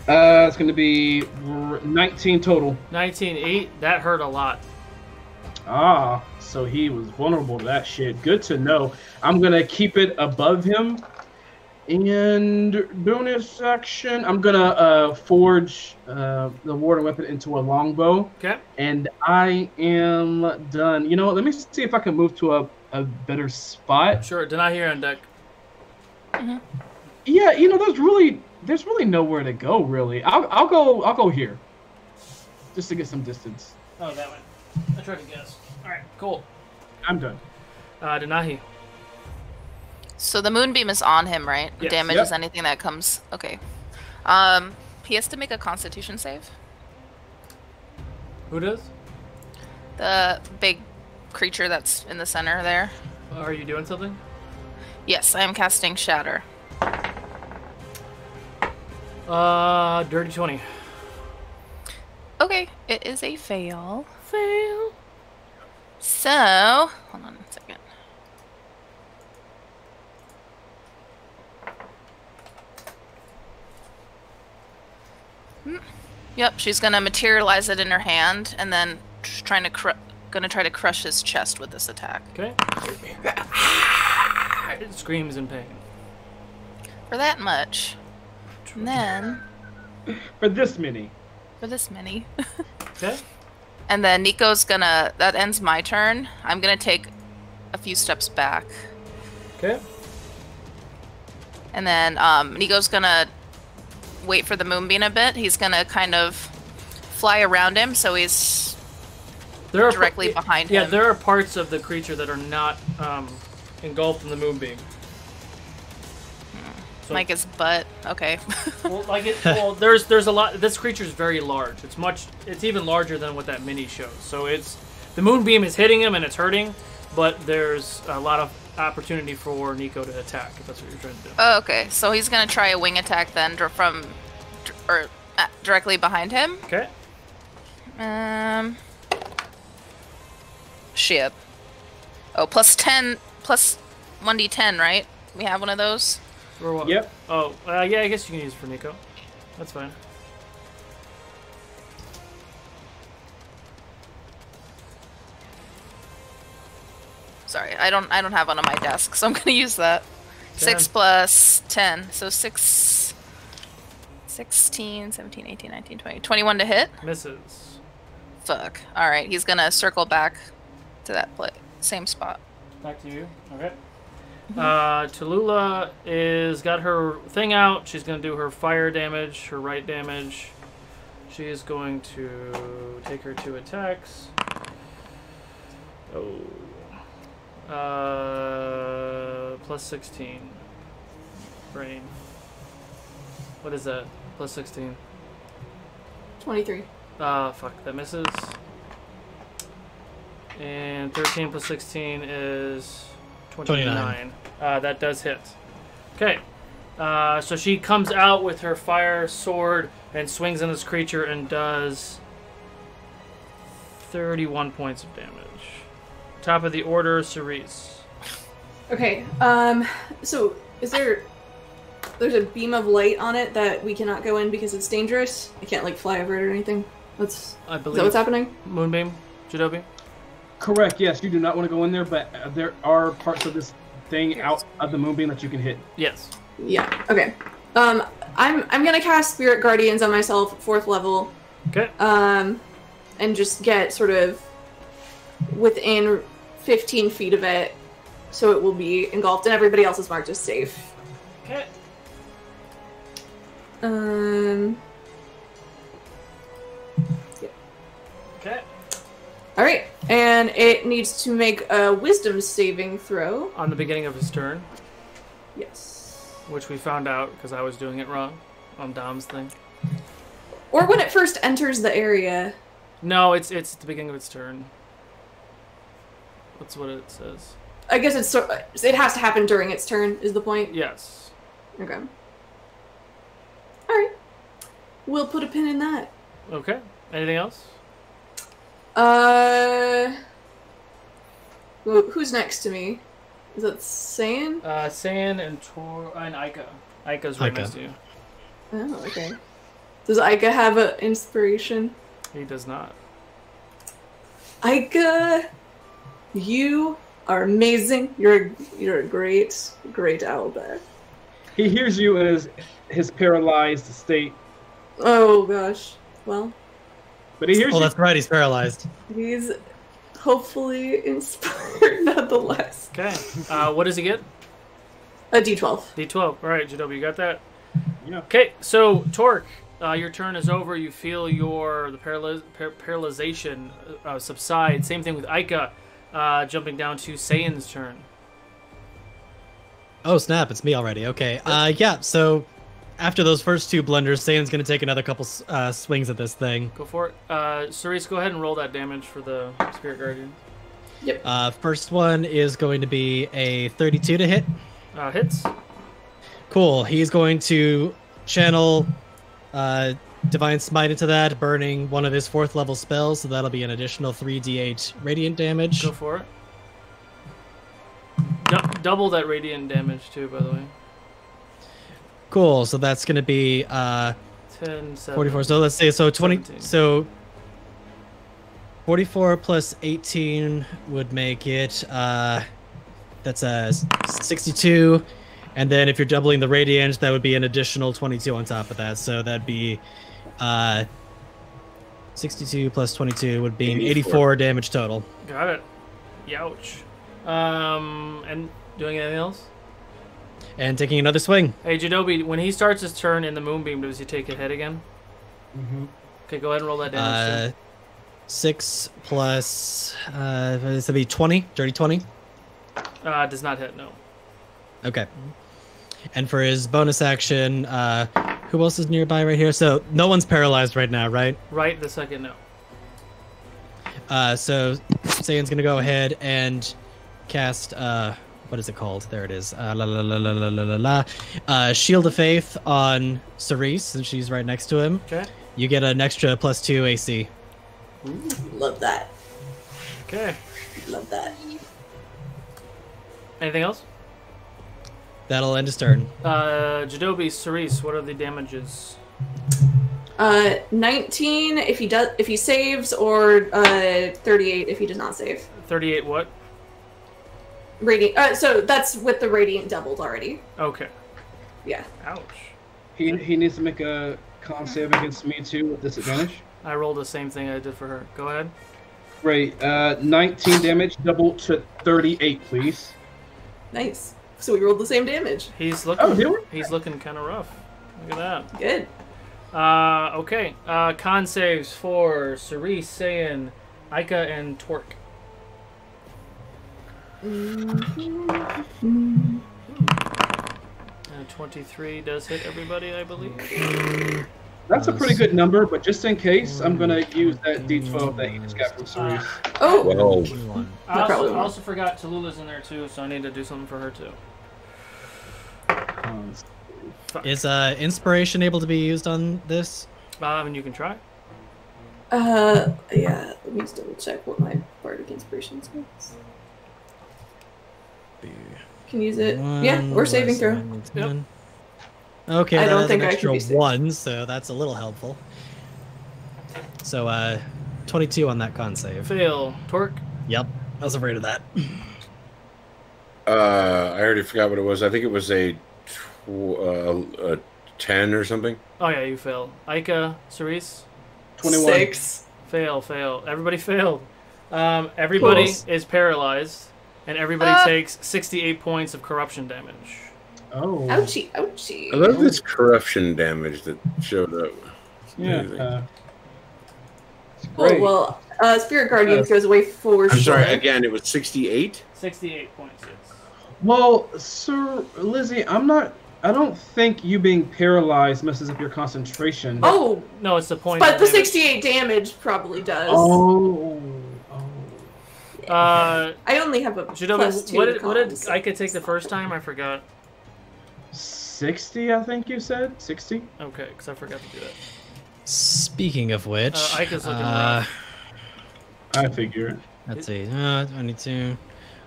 It's going to be 19 total. 19-8. That hurt a lot. Ah, so he was vulnerable to that shit. Good to know. I'm going to keep it above him. And bonus action, I'm going to forge the warden weapon into a longbow. Okay. And I am done. You know what? Let me see if I can move to a better spot. Sure. Denahi on deck. Mm-hmm. Yeah, you know, there's really nowhere to go, really. I'll go here, just to get some distance. Oh, that way. I tried to guess. All right, cool. I'm done. Denahi. So the moonbeam is on him, right? Yes. Damages anything that comes. Okay. He has to make a Constitution save. Who does? The big creature that's in the center there. Are you doing something? Yes, I am casting Shatter. Dirty 20. Okay, it is a fail. Fail. So, hold on a second. Yep, she's gonna materialize it in her hand, and then gonna try to crush his chest with this attack. Okay. It screams in pain. For that much. And then... For this many. Okay. And then Nico's gonna... That ends my turn. I'm gonna take a few steps back. Okay. And then Nico's gonna wait for the moonbeam a bit. He's gonna kind of fly around him, so he's directly behind him. Yeah, there are parts of the creature that are not engulfed in the moonbeam. So, like his butt. Okay. Well, there's a lot. This creature's very large. It's even larger than what that mini shows. So the moonbeam is hitting him and it's hurting, but there's a lot of opportunity for Nico to attack if that's what you're trying to do. Oh, okay. So he's gonna try a wing attack then directly behind him. Okay. Shit. Oh, plus 10, plus 1d10, right? We have one of those. Or what? Yep. Oh, yeah, I guess you can use it for Nico. That's fine. Sorry, I don't have one on my desk, so I'm gonna use that. 6 plus 10, so 6, 16, 17, 18, 19, 20. 21 to hit? Misses. Fuck. Alright, he's gonna circle back to that same spot. Back to you. Okay. Tallulah is got her thing out. She's going to do her fire damage, her right damage. She is going to take her 2 attacks. Oh. Plus 16. Brain. What is that? Plus 16. 23. Fuck, that misses. And 13 plus 16 is 29. That does hit. Okay. So she comes out with her fire sword and swings on this creature and does 31 points of damage. Top of the order, Cerise. Okay. So there's a beam of light on it that we cannot go in because it's dangerous? I can't, like, fly over it or anything? I believe. Is that what's happening? Moonbeam, Jadobi? Correct, yes, you do not want to go in there, but there are parts of this thing out of the moonbeam that you can hit. Yes. Yeah, okay. I'm gonna cast Spirit Guardians on myself, 4th level. Okay. And just get sort of within 15 feet of it, so it will be engulfed, and everybody else is marked as safe. Okay. Yeah. Okay. Alright, and it needs to make a wisdom saving throw. On the beginning of his turn, Yes. which we found out because I was doing it wrong on Dom's thing. Or when it first enters the area. No, it's at the beginning of its turn. That's what it says. I guess it has to happen during its turn, is the point? Yes. Okay. Alright. We'll put a pin in that. Okay. Anything else? Who's next to me? Is that Saiyan? Saiyan and Aika. Aika's right next to you. Oh, okay. Does Aika have an inspiration? He does not. Aika, you are amazing. You're a great owlbear. He hears you in his paralyzed state. Oh gosh. Well. But he hears you. Oh, that's right. He's paralyzed. He's hopefully inspired nonetheless. Okay. What does he get? A D12. D12. All right, Jadobi, you got that? Yeah. Okay, so Torque, your turn is over. You feel the paralyzation subside. Same thing with Aika, jumping down to Saiyan's turn. Oh, snap. It's me already. Okay. Yeah, so after those first 2 blunders, Saiyan's going to take another couple swings at this thing. Go for it. Cerise, go ahead and roll that damage for the Spirit Guardian. Yep. First one is going to be a 32 to hit. Hits. Cool. He's going to channel Divine Smite into that, burning one of his 4th level spells, so that'll be an additional 3d8 radiant damage. Go for it. Double that radiant damage too, by the way. Cool. So that's going to be 10, 7, 44. So let's say 20. 17. So 44 plus 18 would make it. That's a 62. And then if you're doubling the radiant, that would be an additional 22 on top of that. So that'd be 62 plus 22 would be 84 damage total. Got it. Youch. And doing anything else? And taking another swing. Hey, Jadobi, when he starts his turn in the Moonbeam, does he take a hit again? Mm-hmm. Okay, go ahead and roll that damage. 6 plus, this would be 20, dirty 20. Does not hit, no. Okay. And for his bonus action, who else is nearby right here? So no one's paralyzed right now, right? Right the second, no. So Saiyan's going to go ahead and cast, what is it called? There it is. Shield of Faith on Cerise, since she's right next to him. Okay. You get an extra +2 AC. Ooh, love that. Okay. Love that. Anything else? That'll end his turn. Jadobi, Cerise, what are the damages? 19 if he saves, or 38 if he does not save. 38 what? Radiant. So that's with the radiant doubled already. Okay. Yeah. Ouch. He needs to make a con save against me too with disadvantage. I rolled the same thing I did for her. Go ahead. Great. 19 damage, double to 38, please. Nice. So we rolled the same damage. He's looking. Oh, did we? He's looking kind of rough. Look at that. Good. Okay. Con saves for Cerise, Saiyan, Aika, and Torque. 23 does hit everybody, I believe. That's a pretty good number, but just in case, I'm gonna use that D12 that you just got from Cerise. Oh! Well, I also forgot Tallulah's in there too, so I need to do something for her too. Is inspiration able to be used on this? You can try. Yeah, let me just double check what my bardic inspiration says. Can use it. Yeah, or saving throw. Yep. Okay, I don't that think has I an extra can be safe. 1, so that's a little helpful. So, 22 on that con save. Fail. Torque. Yep, I was afraid of that. I already forgot what it was. I think it was a 10 or something. Oh yeah, you fail. Aika, Cerise. 21. 6. Fail. Everybody failed. Everybody Close. is paralyzed, and everybody takes 68 points of corruption damage. Oh. Ouchie, ouchie. I love this corruption damage that showed up. Yeah. Oh, great. well, Spirit Guardian goes away for I'm sure. sorry, again, it was 68? 68 points, yes. Well, Sir Lizzie, I don't think you being paralyzed messes up your concentration. Oh, No, it's the point. but of the damage. 68 damage probably does. Oh. Uh, I only have a Jidova, plus 2 what to did cons. Aika take the first time? I forgot. 60, I think you said? 60? Okay, because I forgot to do that. Speaking of which, Aika's looking rough. I figure. let's see, 22.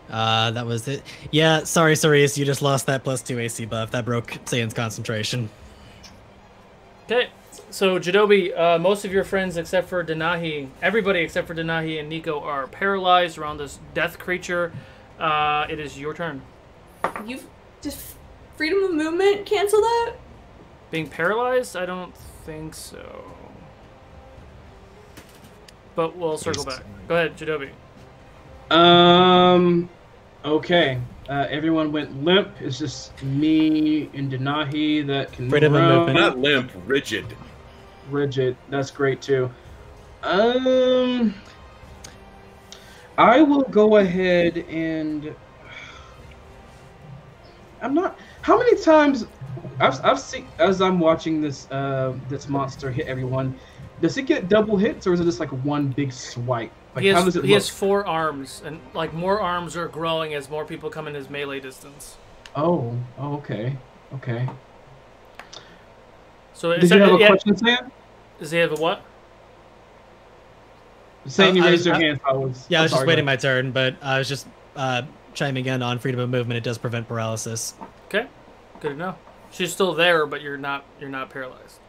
That was it. Yeah, sorry, Cerise, you just lost that plus 2 AC buff. That broke Saiyan's concentration. Okay, so Jadobi, most of your friends except for Denahi, everybody except for Denahi and Nico are paralyzed around this death creature. It is your turn. You've just freedom of movement. Cancel that. Being paralyzed? I don't think so. But we'll circle back. Go ahead, Jadobi. Okay. Everyone went limp. It's just me and Denahi that can Freedom move of around. movement. Not limp, rigid. Rigid. That's great too. I will go ahead and I'm not. How many times I've seen as I'm watching this this monster hit everyone? Does it get double hits or is it just like one big swipe? Like He how does has, it he look? has 4 arms, and like more arms are growing as more people come in his melee distance. Oh, okay, okay. So Did you have a question, Sam? Does he have a what? Sam, you I raised was- your I- hand. I was. Yeah, I was I'm just sorry, waiting go my turn, but I was just chiming in on freedom of movement. It does prevent paralysis. Okay, good to know. She's still there, but you're not paralyzed.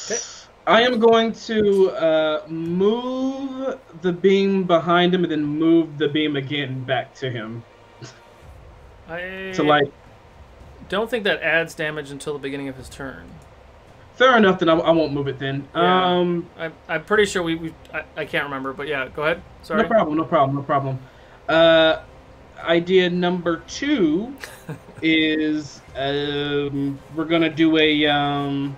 Okay. I am going to move the beam behind him and then move the beam again back to him. I To like, don't think that adds damage until the beginning of his turn. fair enough. Then I won't move it then. Yeah. I'm pretty sure I can't remember, but yeah, go ahead. Sorry. No problem. Idea number 2 is we're gonna do a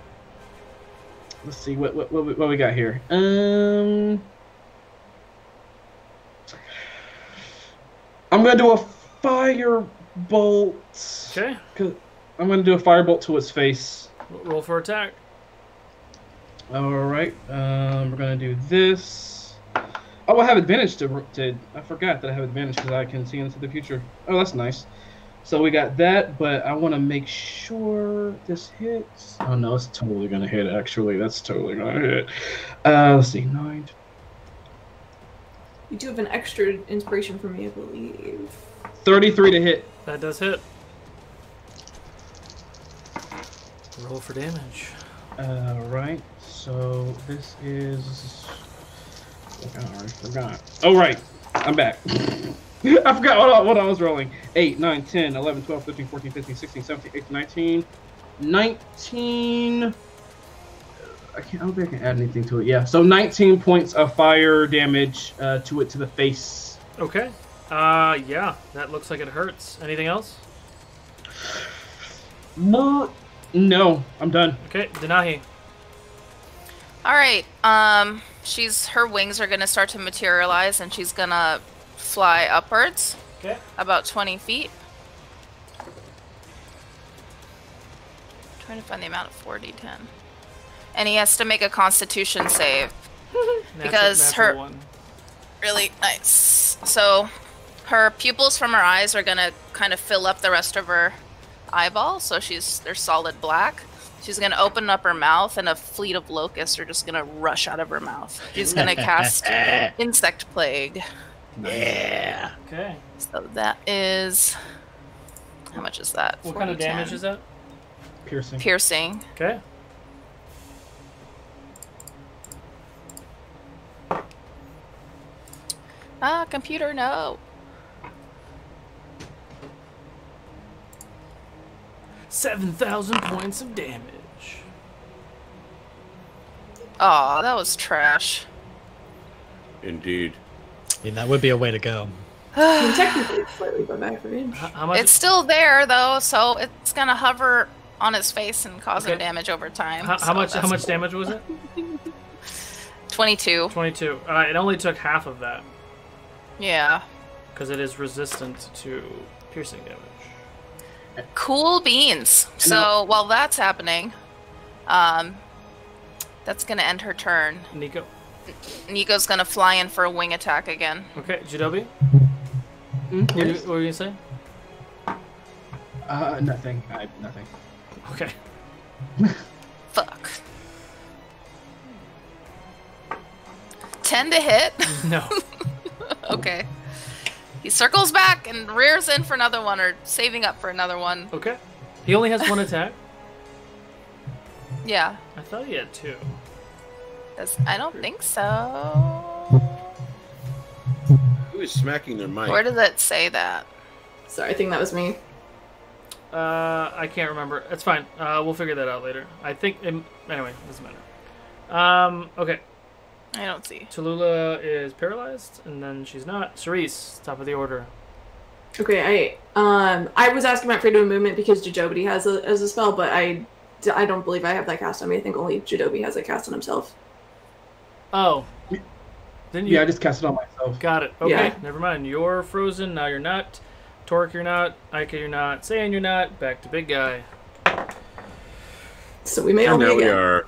let's see what we got here. I'm gonna do a fire bolt. Okay. I'm gonna do a fire bolt to its face. Roll for attack. All right. We're gonna do this. Oh, I have advantage to. I forgot that I have advantage because I can see into the future. Oh, that's nice. So we got that, but I want to make sure this hits. Oh no, it's totally gonna hit. Actually, that's totally gonna hit. Let's see, 9. You do have an extra inspiration for me, I believe. 33 to hit. That does hit. Roll for damage. Right. So this is. I already forgot. Oh right, I'm back. I forgot what I was rolling. 8, 9, 10, 11, 12, 13, 14, 15, 16, 17, 18, 19. 19. I don't think I can add anything to it. Yeah, so 19 points of fire damage to the face. Okay. Yeah, that looks like it hurts. Anything else? No, I'm done. Okay, Denahi. All right. Her wings are gonna start to materialize, and she's gonna fly upwards. Okay. About 20 feet. Trying to find the amount of 4d10. And he has to make a Constitution save because natural one. Really nice. So her pupils from her eyes are gonna kind of fill up the rest of her eyeball, so they're solid black. She's gonna open up her mouth, and a fleet of locusts are just gonna rush out of her mouth. She's gonna cast Insect Plague. Yeah. Okay. So that is, how much is that? What kind of damage is that? Piercing. Piercing. Okay. Computer, no. 7,000 points of damage. Aw, that was trash. Indeed. I mean, that would be a way to go. I mean, technically, it's slightly go back range. How much? It's still there though, so it's gonna hover on his face and cause him damage over time. How much damage was it? 22. 22. It only took half of that Yeah. because it is resistant to piercing damage. Cool beans. So while that's happening, that's gonna end her turn. Nico. Nico's gonna fly in for a wing attack again. Okay, Jidobi. Yes. What were you gonna say? Nothing. Nothing. Okay. Fuck. 10 to hit. No. Okay. He circles back and rears in for another one, or saving up for another one. Okay. He only has one attack? Yeah. I thought he had two. I don't think so. Who is smacking their mic? Where does it say that? Sorry, I think that was me. I can't remember. It's fine. We'll figure that out later. I think... anyway, doesn't matter. Okay. I don't see. Tallulah is paralyzed, and then she's not. Cerise, top of the order. Okay, I was asking about freedom of movement because Jidobity has a spell, but I don't believe I have that cast on me. I think only Jidobi has it cast on himself. Oh. Didn't you? Yeah, I just cast it on myself. Got it. Okay, Yeah. never mind. You're frozen, now you're not. Torque, you're not. Ika, you're not. Saiyan, you're not. Back to big guy. So we may And only now we get... are.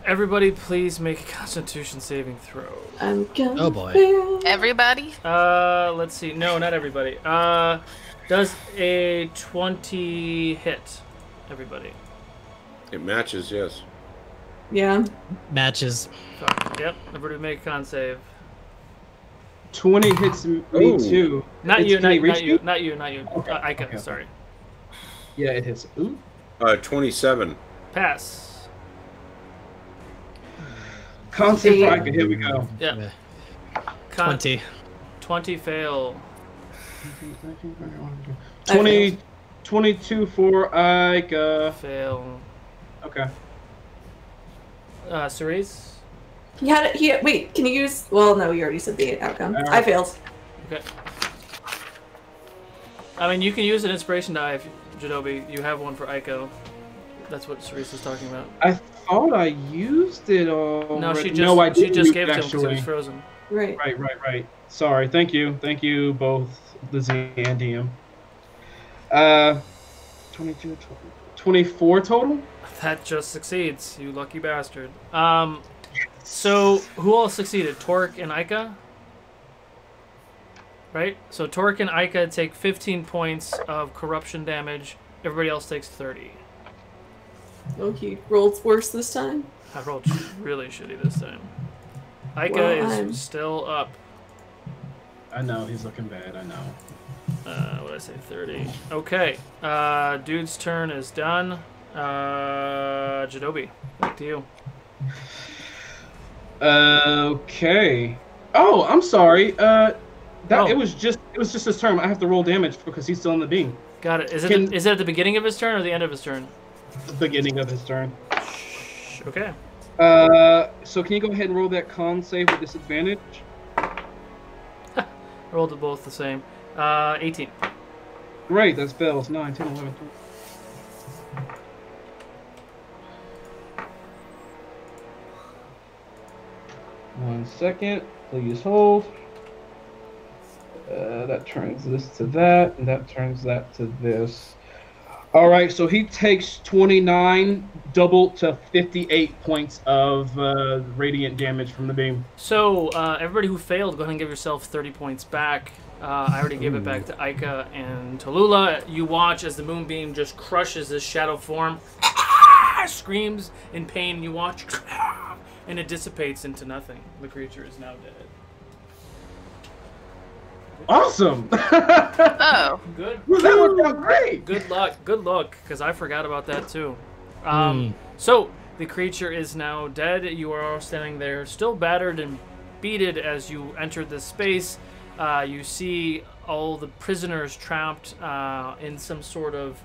Everybody, please make a Constitution saving throw. I'm gonna Oh, boy. fail. Everybody? Let's see. No, not everybody. Does a 20 hit everybody? It matches, yes. Yeah. Matches. Fuck. Yep. Everybody make a con save. 20 hits me Ooh. too. Not It's- you, can not he you, reach not me? you, not you, not you. Okay, Ika, okay. sorry. Yeah, it hits. Ooh. 27. Pass. Constant Ika, here we go. Yeah. Yeah. Con 20. 20 fail. 20, 22 for Ika. Fail. Okay. Cerise? Wait, can you use... Well, no, you already said the outcome. I failed. Okay. I mean, you can use an inspiration die if Jidobi. You have one for Aiko. That's what Cerise was talking about. I thought I used it all. No, she just no, I she didn't just use gave it to him because he actually. was frozen. Right. Right. Sorry. Thank you both, Lizzie and DM. 22, 24 total? That just succeeds, you lucky bastard. So who all succeeded? Torque and Ika? Right? So Torque and Ika take 15 points of corruption damage. Everybody else takes 30. Oh, he rolled worse this time. I rolled really shitty this time. Ika Well, is I'm- still up. I know, he's looking bad, I know. What did I say? 30. Okay. Dude's turn is done. Jidobi, back to you. Okay. Oh, I'm sorry. Oh. It was just his turn. I have to roll damage because he's still in the beam. Got it. Is it at the beginning of his turn or the end of his turn? The beginning of his turn. Okay. So can you go ahead and roll that con save with disadvantage? Rolled it both the same. 18. Great, that spells 9, 10, 11, 12. One second, please hold. That turns this to that, and that turns that to this. All right, so he takes 29, double to 58 points of radiant damage from the beam. So, everybody who failed, go ahead and give yourself 30 points back. I already gave it back to Aika and Tallulah. You watch as the moonbeam just crushes this shadow form. Screams in pain. You watch, and it dissipates into nothing. The creature is now dead. Awesome! Oh. Good. Well, that worked out great! Good luck, because I forgot about that too. So, the creature is now dead. You are all standing there, still battered and beaten as you enter this space. You see all the prisoners trapped in some sort of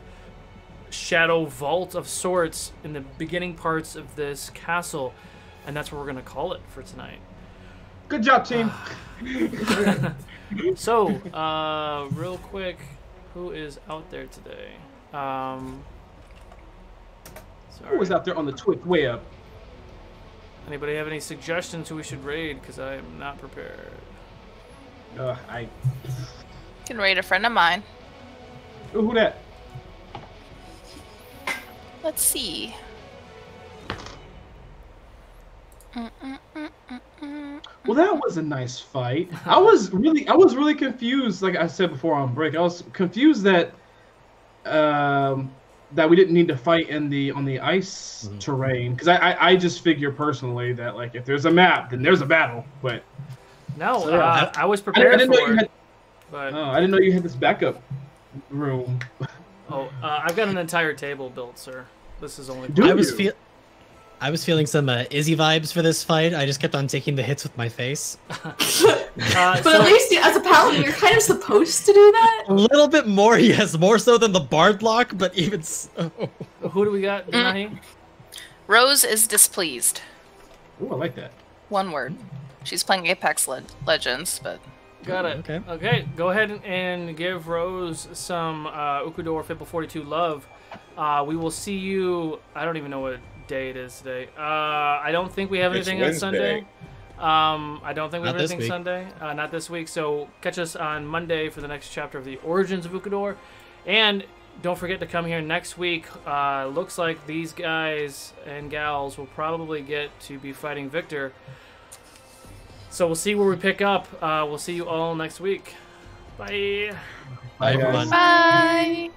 shadow vault of sorts in the beginning parts of this castle. And that's what we're going to call it for tonight. Good job, team! So, real quick, who is out there today? Who was out there on the Twitch web? Anybody have any suggestions who we should raid? Because I am not prepared. You can raid a friend of mine. Who that? Let's see. Well, that was a nice fight. I was really confused. Like I said before on break, I was confused that that we didn't need to fight on the ice terrain, because I just figure personally that like if there's a map, then there's a battle. But no, so, yeah. I was prepared for it. But I didn't know you had this backup room. I've got an entire table built, sir. This is only. I was feeling some Izzy vibes for this fight. I just kept on taking the hits with my face. But at least as a paladin, you're kind of supposed to do that. A little bit more, yes, more so than the bard block, but even so. Who do we got, Nahi? Rose is displeased. Ooh, I like that. One word. She's playing Apex Legends, but... Got it. Okay, go ahead and give Rose some Ukodor Fable 42 love. We will see you... I don't even know what day it is today. I don't think we have anything on Sunday. I don't think we have anything Sunday. Not this week. So catch us on Monday for the next chapter of the Origins of Ukodor. And don't forget to come here next week. Looks like these guys and gals will probably get to be fighting Victor. So we'll see where we pick up. We'll see you all next week. Bye. Bye, everyone. Bye.